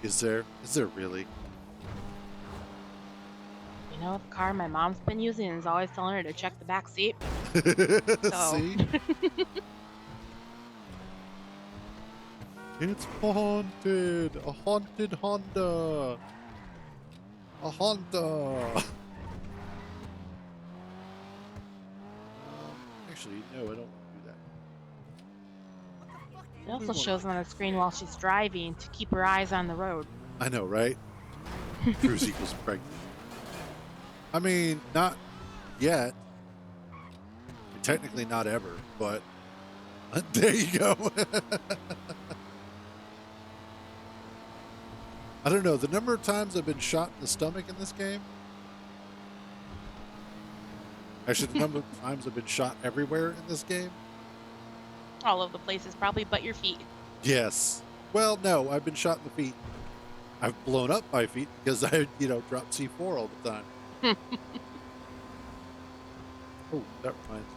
[SPEAKER 1] Is there? Is there really?
[SPEAKER 10] You know, the car my mom's been using is always telling her to check the back seat. So.
[SPEAKER 1] See? It's haunted. A haunted Honda. A Honda. Actually, no, I don't want to do that.
[SPEAKER 10] It also shows on the screen while she's driving to keep her eyes on the road.
[SPEAKER 1] I know, right? Cruise equals pregnant. I mean, not yet. Technically not ever, but there you go. I don't know. The number of times I've been shot in the stomach in this game. Actually, the number of times I've been shot everywhere in this game.
[SPEAKER 10] All over the places, probably but your feet.
[SPEAKER 1] Yes. Well, no, I've been shot in the feet. I've blown up my feet because I, drop C4 all the time. Oh, that reminds me.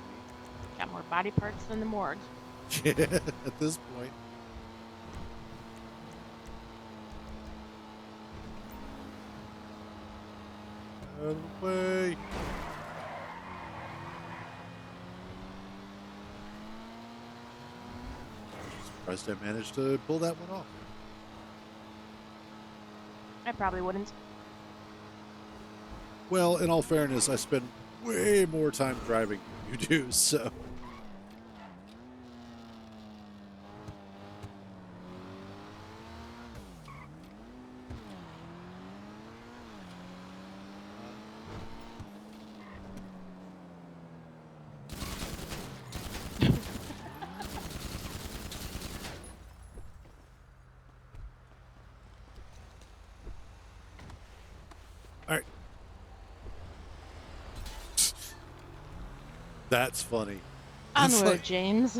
[SPEAKER 10] Got more body parts than the morgue.
[SPEAKER 1] Yeah, at this point. Out of the way. Surprised I managed to pull that one off.
[SPEAKER 10] I probably wouldn't.
[SPEAKER 1] Well, in all fairness, I spend way more time driving than you do, so. All right. That's funny. It's
[SPEAKER 10] Onward,
[SPEAKER 1] like,
[SPEAKER 10] James.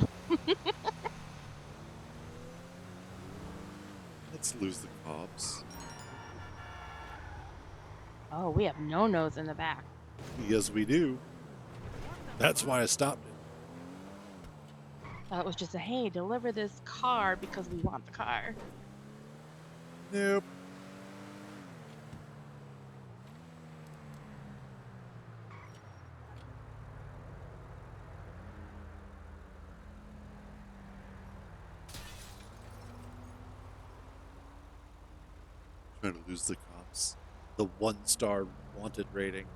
[SPEAKER 1] let's lose the cops.
[SPEAKER 10] Oh, we have no-nos in the back.
[SPEAKER 1] Yes, we do. That's why I stopped it.
[SPEAKER 10] It was just a, hey, deliver this car because we want the car.
[SPEAKER 1] Nope. Trying to lose the cops. The 1-star wanted rating.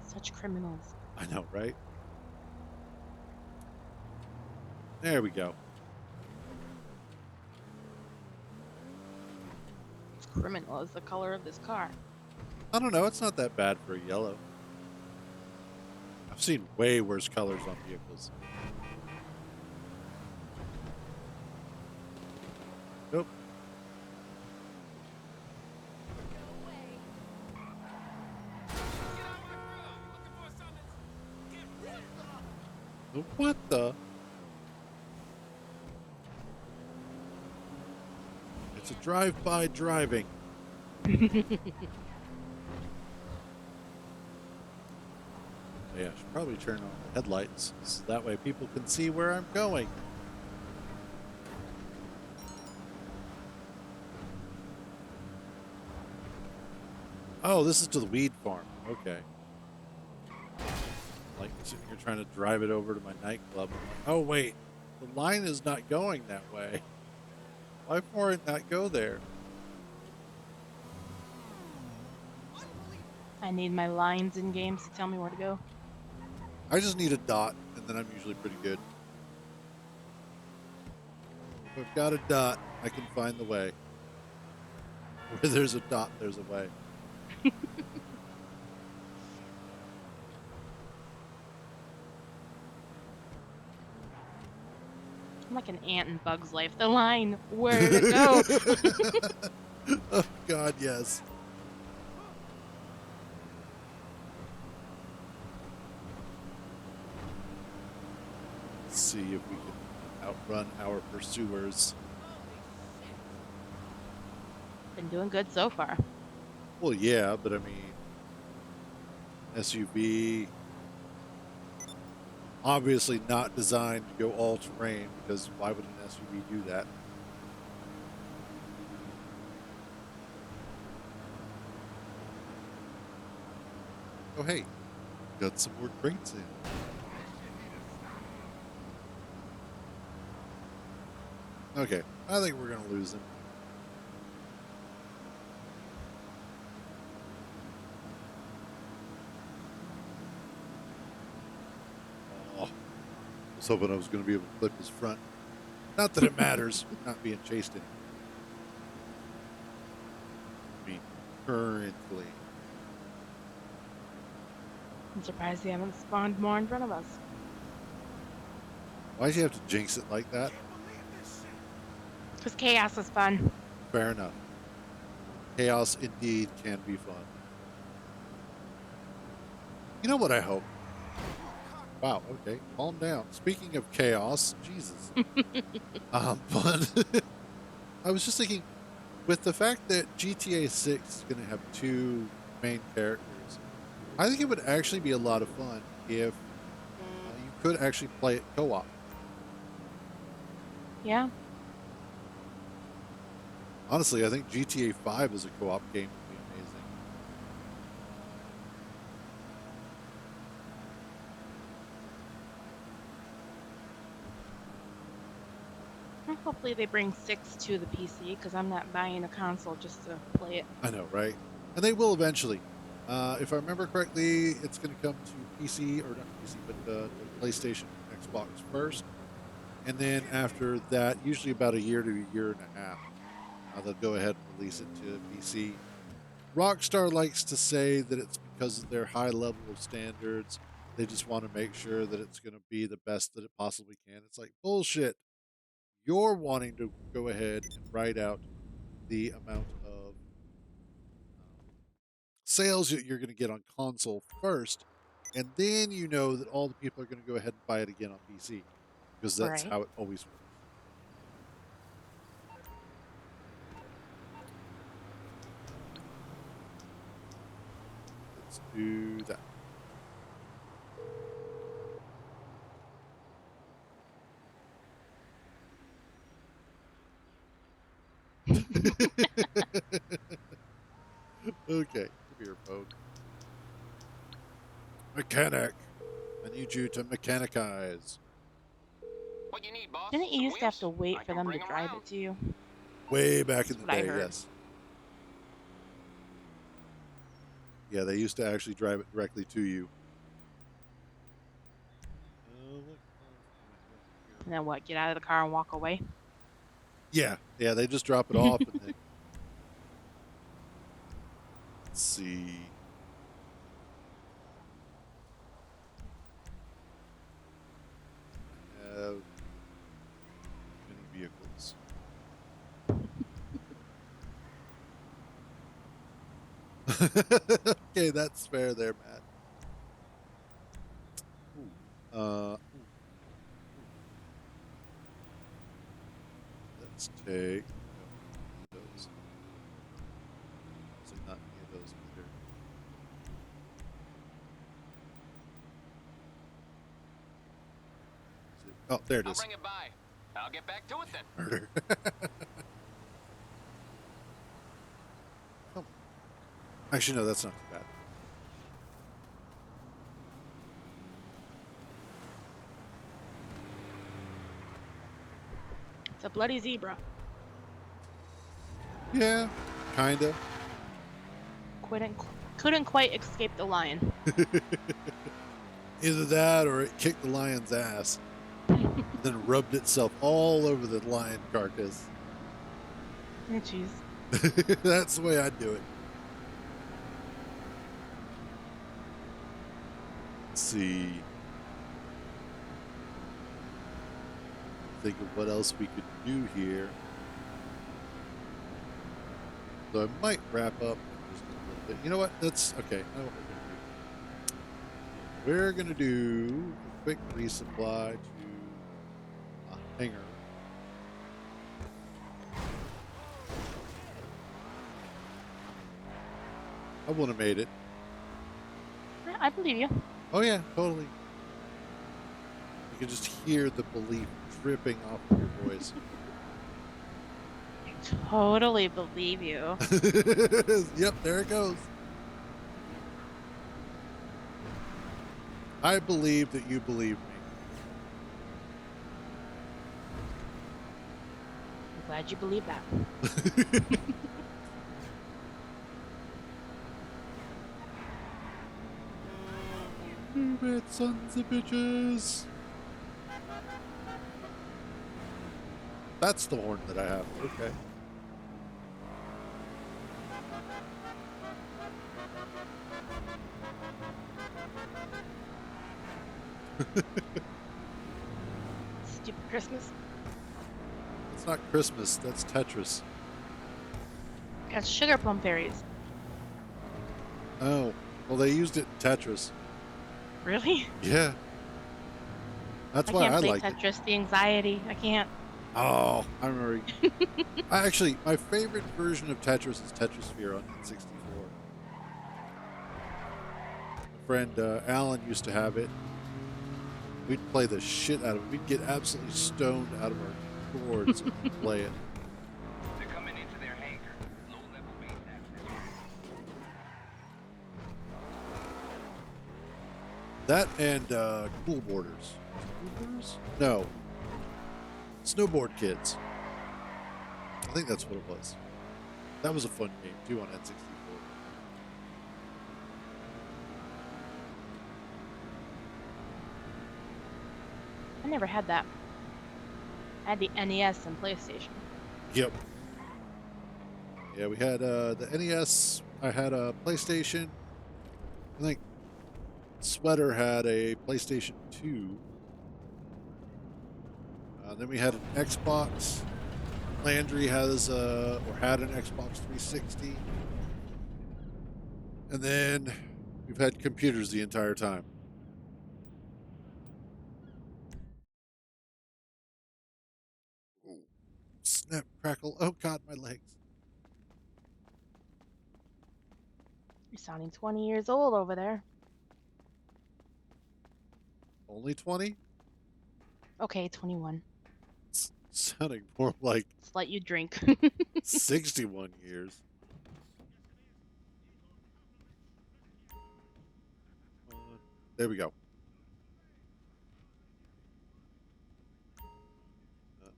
[SPEAKER 10] Such criminals.
[SPEAKER 1] I know, right? There we go.
[SPEAKER 10] Criminal is the color of this car.
[SPEAKER 1] I don't know. It's not that bad for a yellow. I've seen way worse colors on vehicles. Nope. What the? It's a drive-by driving. Yeah, I should probably turn on the headlights so that way people can see where I'm going. Oh, this is to the weed farm. Okay. Like sitting here trying to drive it over to my nightclub. Oh, wait. The line is not going that way. Why for it not go there?
[SPEAKER 10] I need my lines in games to tell me where to go.
[SPEAKER 1] I just need a dot, and then I'm usually pretty good. If I've got a dot, I can find the way. Where there's a dot, there's a way.
[SPEAKER 10] like an ant in Bug's Life. The line, where to go?
[SPEAKER 1] Oh God, yes. Let's see if we can outrun our pursuers.
[SPEAKER 10] Been doing good so far.
[SPEAKER 1] Well, yeah, but I mean, SUV obviously not designed to go all terrain, because why would an SUV do that? Oh, hey, got some more crates in. Okay, I think we're gonna lose them. Oh, I was hoping I was going to be able to clip his front. Not that it matters, not being chased anymore. I mean, currently.
[SPEAKER 10] I'm surprised they haven't spawned more in front of us.
[SPEAKER 1] Why'd you have to jinx it like that?
[SPEAKER 10] Because chaos is fun.
[SPEAKER 1] Fair enough. Chaos indeed can be fun. You know what I hope? Wow, okay, calm down. Speaking of chaos, Jesus. But I was just thinking, with the fact that GTA 6 is going to have 2 main characters, I think it would actually be a lot of fun if you could actually play it co-op.
[SPEAKER 10] Yeah.
[SPEAKER 1] Honestly, I think GTA 5 as a co-op game would be amazing.
[SPEAKER 10] Well, hopefully they bring 6 to the PC, because I'm not buying a console just to play it.
[SPEAKER 1] I know, right? And they will eventually. If I remember correctly, it's going to come to PC, or not PC, but the PlayStation and Xbox first. And then after that, usually about a year to a year and a half, they'll go ahead and release it to PC. Rockstar likes to say that it's because of their high level of standards. They just want to make sure that it's going to be the best that it possibly can. It's like bullshit. You're wanting to go ahead and write out the amount of sales that you're going to get on console first, and then you know that all the people are going to go ahead and buy it again on PC, because that's
[SPEAKER 10] Right.
[SPEAKER 1] how it always works. Let's do that. Okay, come here, Pogue. Mechanic. I need you to mechanicize.
[SPEAKER 9] What you need, boss?
[SPEAKER 10] Didn't you
[SPEAKER 9] Some
[SPEAKER 10] used to have to
[SPEAKER 9] wheels?
[SPEAKER 10] wait
[SPEAKER 9] I
[SPEAKER 10] for
[SPEAKER 9] can
[SPEAKER 10] them to
[SPEAKER 9] bring 'em
[SPEAKER 10] drive
[SPEAKER 9] around.
[SPEAKER 10] it to you?
[SPEAKER 1] Way back in
[SPEAKER 10] That's
[SPEAKER 1] the
[SPEAKER 10] what I
[SPEAKER 1] day,
[SPEAKER 10] heard.
[SPEAKER 1] yes. Yeah, they used to actually drive it directly to you. What cars do I have here?
[SPEAKER 10] And then what, get out of the car and walk away?
[SPEAKER 1] Yeah, they just drop it off, and then let's see. I have many vehicles. Okay, that's fair there, Matt. Ooh, let's take. No, those. So not any of those either. Oh, there it
[SPEAKER 9] I'll
[SPEAKER 1] is.
[SPEAKER 9] bring it by. I'll get back to it then.
[SPEAKER 1] Murder. Oh. Actually, no, that's not too bad.
[SPEAKER 10] It's a bloody zebra.
[SPEAKER 1] Yeah, kinda.
[SPEAKER 10] Couldn't quite escape the lion.
[SPEAKER 1] Either that, or it kicked the lion's ass, and then rubbed itself all over the lion carcass.
[SPEAKER 10] Oh, jeez.
[SPEAKER 1] That's the way I'd do it. Let's see. think of what else we could do here. So I might wrap up just a little bit. You know what? That's okay. I know what we're gonna do. We're gonna do a quick resupply to a hangar. I wouldn't have made it.
[SPEAKER 10] Yeah, I believe you.
[SPEAKER 1] Oh yeah, totally. You can just hear the belief dripping off of your voice.
[SPEAKER 10] Totally believe you.
[SPEAKER 1] Yep, there it goes. I believe that you believe me.
[SPEAKER 10] I'm glad you believe that.
[SPEAKER 1] Move it, sons of bitches. That's the horn that I have. Okay.
[SPEAKER 10] Stupid Christmas.
[SPEAKER 1] It's not Christmas. That's Tetris.
[SPEAKER 10] That's sugar plum fairies.
[SPEAKER 1] Oh, well, they used it in Tetris.
[SPEAKER 10] Really?
[SPEAKER 1] Yeah. That's
[SPEAKER 10] I
[SPEAKER 1] why
[SPEAKER 10] can't
[SPEAKER 1] I
[SPEAKER 10] play
[SPEAKER 1] like it.
[SPEAKER 10] Tetris. The anxiety. I can't.
[SPEAKER 1] Oh, I remember. Actually, my favorite version of Tetris is Tetrisphere on N64. My friend Alan used to have it. We'd play the shit out of it. We'd get absolutely stoned out of our gourds and play it.
[SPEAKER 9] They're coming into their hangar. Low-level base access.
[SPEAKER 1] That and Cool Boarders. Cool Boarders? No. Snowboard Kids. I think that's what it was. That was a fun game too on N64.
[SPEAKER 10] I never had that. I had the NES and PlayStation.
[SPEAKER 1] Yep. Yeah, we had the NES. I had a PlayStation. I think Sweater had a PlayStation 2. Then we had an Xbox. Landry has or had an Xbox 360. And then we've had computers the entire time. Ooh. Snap, crackle. Oh, God, my legs.
[SPEAKER 10] You're sounding 20 years old over there.
[SPEAKER 1] Only 20?
[SPEAKER 10] Okay, 21.
[SPEAKER 1] Sounding more like
[SPEAKER 10] Just let you drink.
[SPEAKER 1] 61 years. There we go.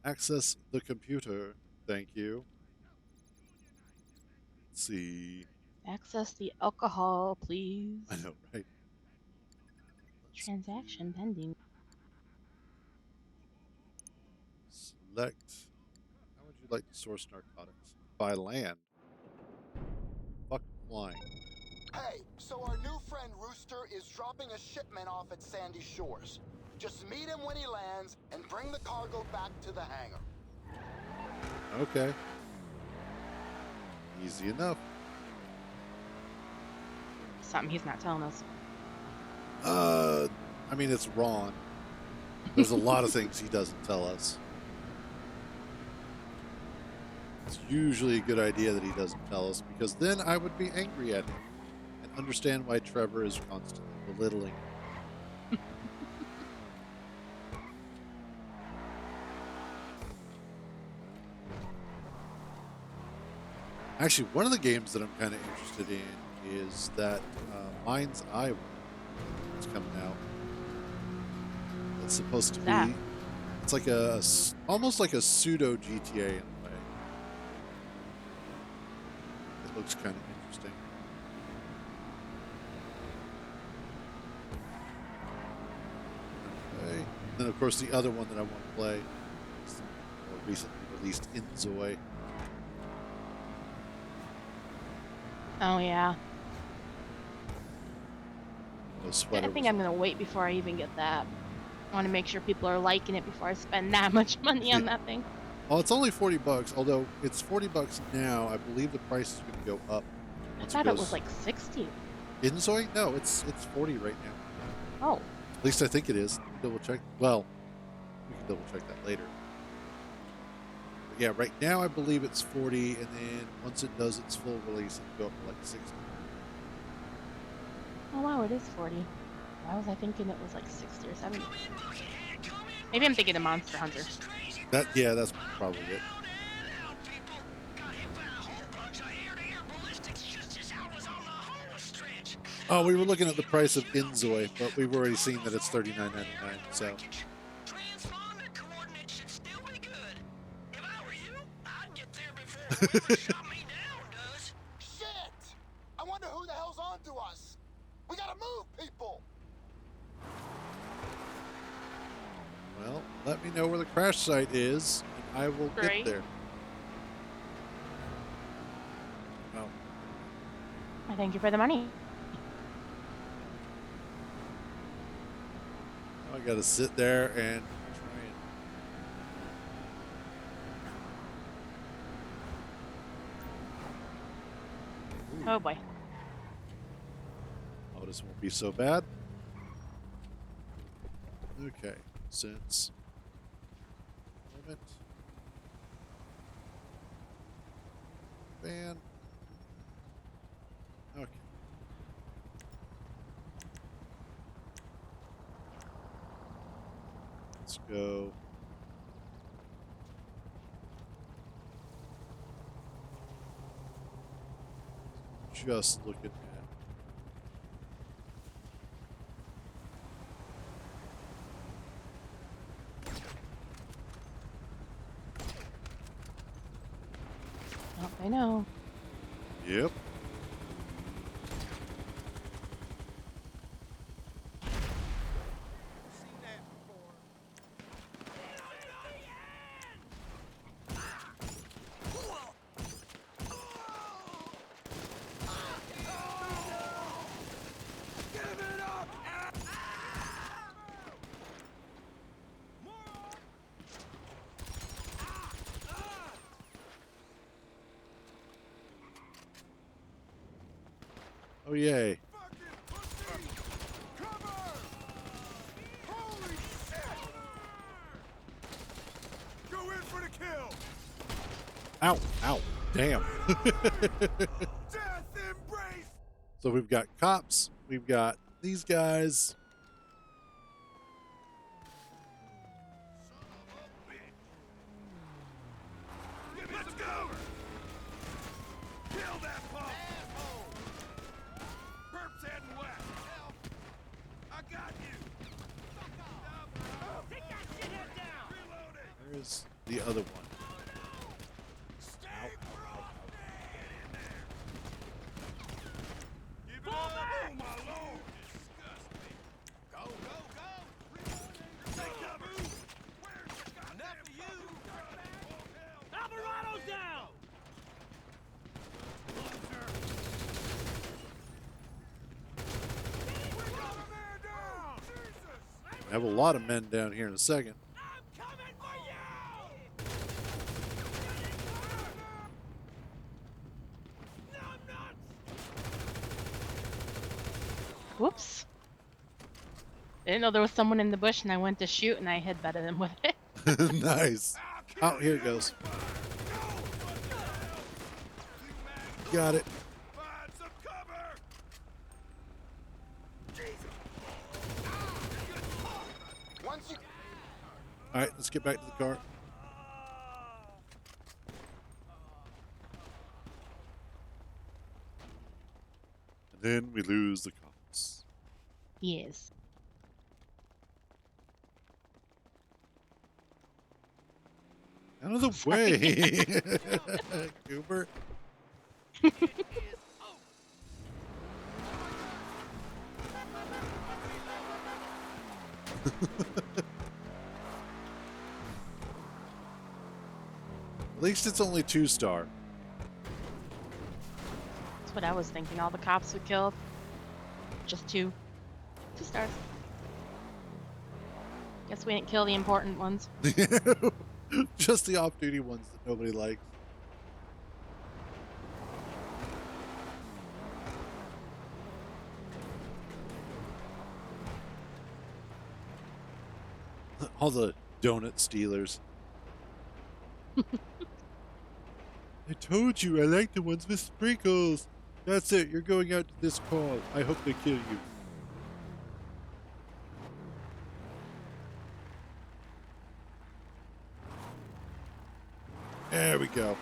[SPEAKER 1] Access the computer. Thank you. Let's see.
[SPEAKER 10] Access the alcohol, please.
[SPEAKER 1] I know, right?
[SPEAKER 10] Transaction pending.
[SPEAKER 1] Select. How would you like to source narcotics? By land. Fuck flying.
[SPEAKER 11] Hey, so our new friend Rooster is dropping a shipment off at Sandy Shores. Just meet him when he lands and bring the cargo back to the hangar.
[SPEAKER 1] Okay. Easy enough.
[SPEAKER 10] Something he's not telling us.
[SPEAKER 1] I mean, it's Ron. There's a lot of things he doesn't tell us. It's usually a good idea that he doesn't tell us, because then I would be angry at him and understand why Trevor is constantly belittling. Actually, one of the games that I'm kind of interested in is that Mind's Eye one that's coming out. It's supposed to be. It's like almost like a pseudo GTA in a way. It looks kind of interesting. Okay. Then of course the other one that I want to play is the more recently released Inzoi.
[SPEAKER 10] Oh, yeah.
[SPEAKER 1] The sweater
[SPEAKER 10] I think I'm going to wait before I even get that. I want to make sure people are liking it before I spend that much money on that thing.
[SPEAKER 1] Oh, it's only $40, although it's $40 now. I believe the price is going to go up.
[SPEAKER 10] I
[SPEAKER 1] Once
[SPEAKER 10] thought
[SPEAKER 1] it
[SPEAKER 10] it
[SPEAKER 1] goes
[SPEAKER 10] was like 60.
[SPEAKER 1] Insoy? No, it's 40 right now.
[SPEAKER 10] Oh,
[SPEAKER 1] At least I think it is. Double check. Well, we can double check that later. But yeah, right now I believe it's 40, and then once it does its full release, it'll go up to like 60.
[SPEAKER 10] oh wow, it is 40. Why was I thinking it was like 60 or 70? Maybe I'm thinking of Monster Hunter.
[SPEAKER 1] Yeah, that's probably it. Oh, we were looking at the price of Inzoy, but we've already seen that it's $39.99. So.
[SPEAKER 11] Shit! I wonder who the hell's on to us. We gotta move, people.
[SPEAKER 1] Well, let me know where the crash site is, and I will
[SPEAKER 10] Great.
[SPEAKER 1] get there. Oh.
[SPEAKER 10] I thank you for the money.
[SPEAKER 1] I gotta sit there and try and.
[SPEAKER 10] Oh boy.
[SPEAKER 1] Oh, this won't be so bad. Okay, since. Moment. Ban. Okay. Let's go. Just looking at.
[SPEAKER 10] Oh, I know.
[SPEAKER 1] Yep. Oh, yay.
[SPEAKER 6] Go in for the kill.
[SPEAKER 1] Ow, ow, damn.
[SPEAKER 6] Death embrace.
[SPEAKER 1] So we've got cops, we've got these guys.
[SPEAKER 6] Let's go. Kill that punk. Perp's heading west. I got you. Take that shithead down. Reloading.
[SPEAKER 1] Where is the other one?
[SPEAKER 6] Stay broke. Get in there. Give it up. Oh, my lord. Disgust me. Go, go, go. Take cover. Where's the goddamn enough of you? Alvarado's down. Closer. We got a man down. Jesus.
[SPEAKER 1] I have a lot of men down here in a second.
[SPEAKER 6] I'm coming for you.
[SPEAKER 10] Whoops. I didn't know there was someone in the bush, and I went to shoot, and I hit better than with it.
[SPEAKER 1] Nice. Oh, here it goes. Got it.
[SPEAKER 6] Find some cover.
[SPEAKER 11] Once you
[SPEAKER 1] All right, let's get back to the car. And then we lose the cops.
[SPEAKER 10] Yes.
[SPEAKER 1] Out of the way, Cooper. At least it's only 2-star.
[SPEAKER 10] That's what I was thinking. All the cops we killed. Just 2. 2 stars. Guess we didn't kill the important ones.
[SPEAKER 1] Just the off-duty ones that nobody likes. All the donut stealers. I told you I like the ones with sprinkles. That's it. You're going out to this call. I hope they kill you. There we go.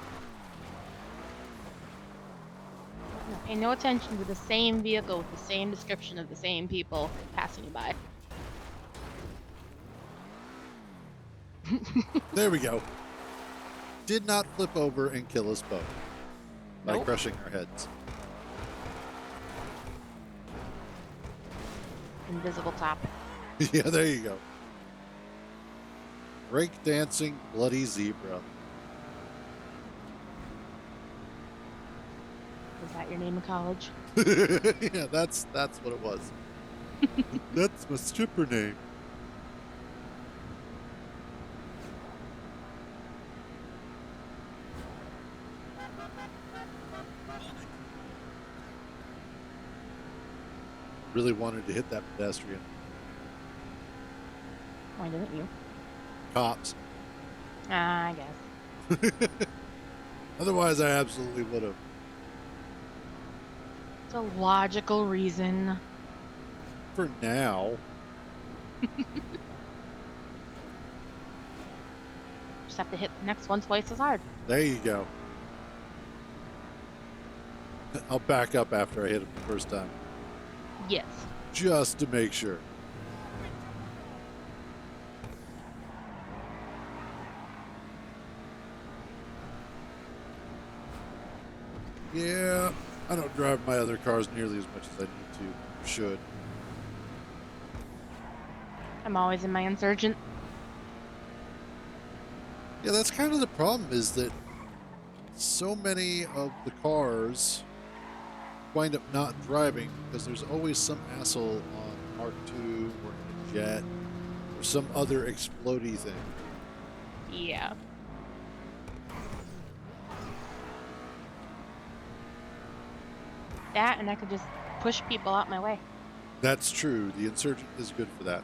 [SPEAKER 10] Pay no attention to the same vehicle with the same description of the same people passing you by.
[SPEAKER 1] There we go. Did not flip over and kill us both by
[SPEAKER 10] Nope.
[SPEAKER 1] crushing our heads.
[SPEAKER 10] Invisible top.
[SPEAKER 1] Yeah, there you go. Break dancing bloody zebra.
[SPEAKER 10] Was that your name in college?
[SPEAKER 1] Yeah, that's what it was. That's my stripper name. Really wanted to hit that pedestrian.
[SPEAKER 10] Why didn't you?
[SPEAKER 1] Cops.
[SPEAKER 10] I guess.
[SPEAKER 1] Otherwise, I absolutely would have.
[SPEAKER 10] It's a logical reason.
[SPEAKER 1] For now.
[SPEAKER 10] Just have to hit the next one twice as hard.
[SPEAKER 1] There you go. I'll back up after I hit him the first time.
[SPEAKER 10] Yes.
[SPEAKER 1] Just to make sure. Yeah, I don't drive my other cars nearly as much as I need to, or should.
[SPEAKER 10] I'm always in my insurgent.
[SPEAKER 1] Yeah, that's kind of the problem, is that so many of the cars wind up not driving because there's always some asshole on Mark II or in a jet or some other explodey thing.
[SPEAKER 10] Yeah. That, and I could just push people out my way.
[SPEAKER 1] That's true. The Insurgent is good for that.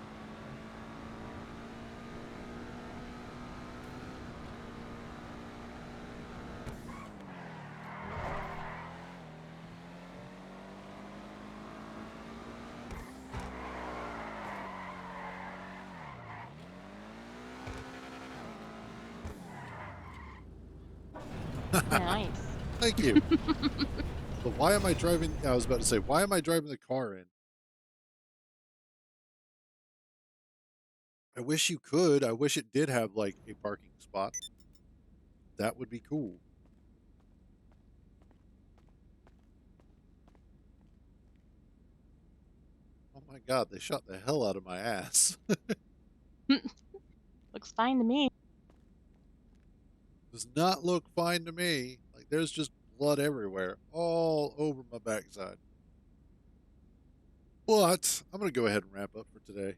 [SPEAKER 10] Nice.
[SPEAKER 1] Thank you. But why am I driving? I was about to say, why am I driving the car in? I wish you could. I wish it did have like a parking spot. That would be cool. Oh my God, they shot the hell out of my ass.
[SPEAKER 10] Looks fine to me.
[SPEAKER 1] Does not look fine to me. Like there's just blood everywhere, all over my backside. But I'm going to go ahead and wrap up for today.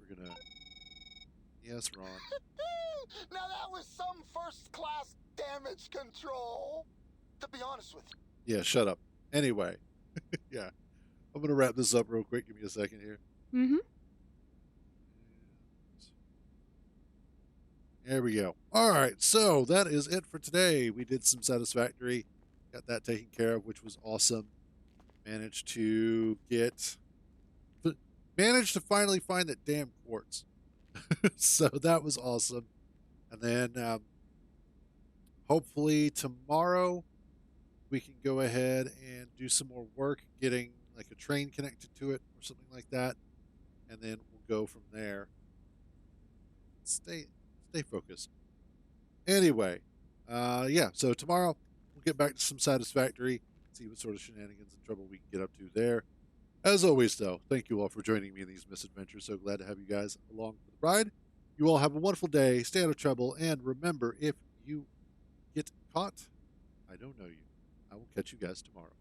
[SPEAKER 1] We're going to... Yes, Ron.
[SPEAKER 11] Now that was some first-class damage control. To be honest with you.
[SPEAKER 1] Yeah, shut up. Anyway, yeah. I'm going to wrap this up real quick. Give me a second here.
[SPEAKER 10] Mm-hmm.
[SPEAKER 1] There we go. All right, so that is it for today. We did some Satisfactory, got that taken care of, which was awesome. Managed to finally find that damn quartz. So that was awesome. And then hopefully tomorrow we can go ahead and do some more work, getting like a train connected to it or something like that. And then we'll go from there. Stay focused. Anyway, yeah, so tomorrow we'll get back to some Satisfactory, see what sort of shenanigans and trouble we can get up to there. As always, though, thank you all for joining me in these misadventures. So glad to have you guys along for the ride. You all have a wonderful day, stay out of trouble, and remember, if you get caught, I don't know you. I will catch you guys tomorrow.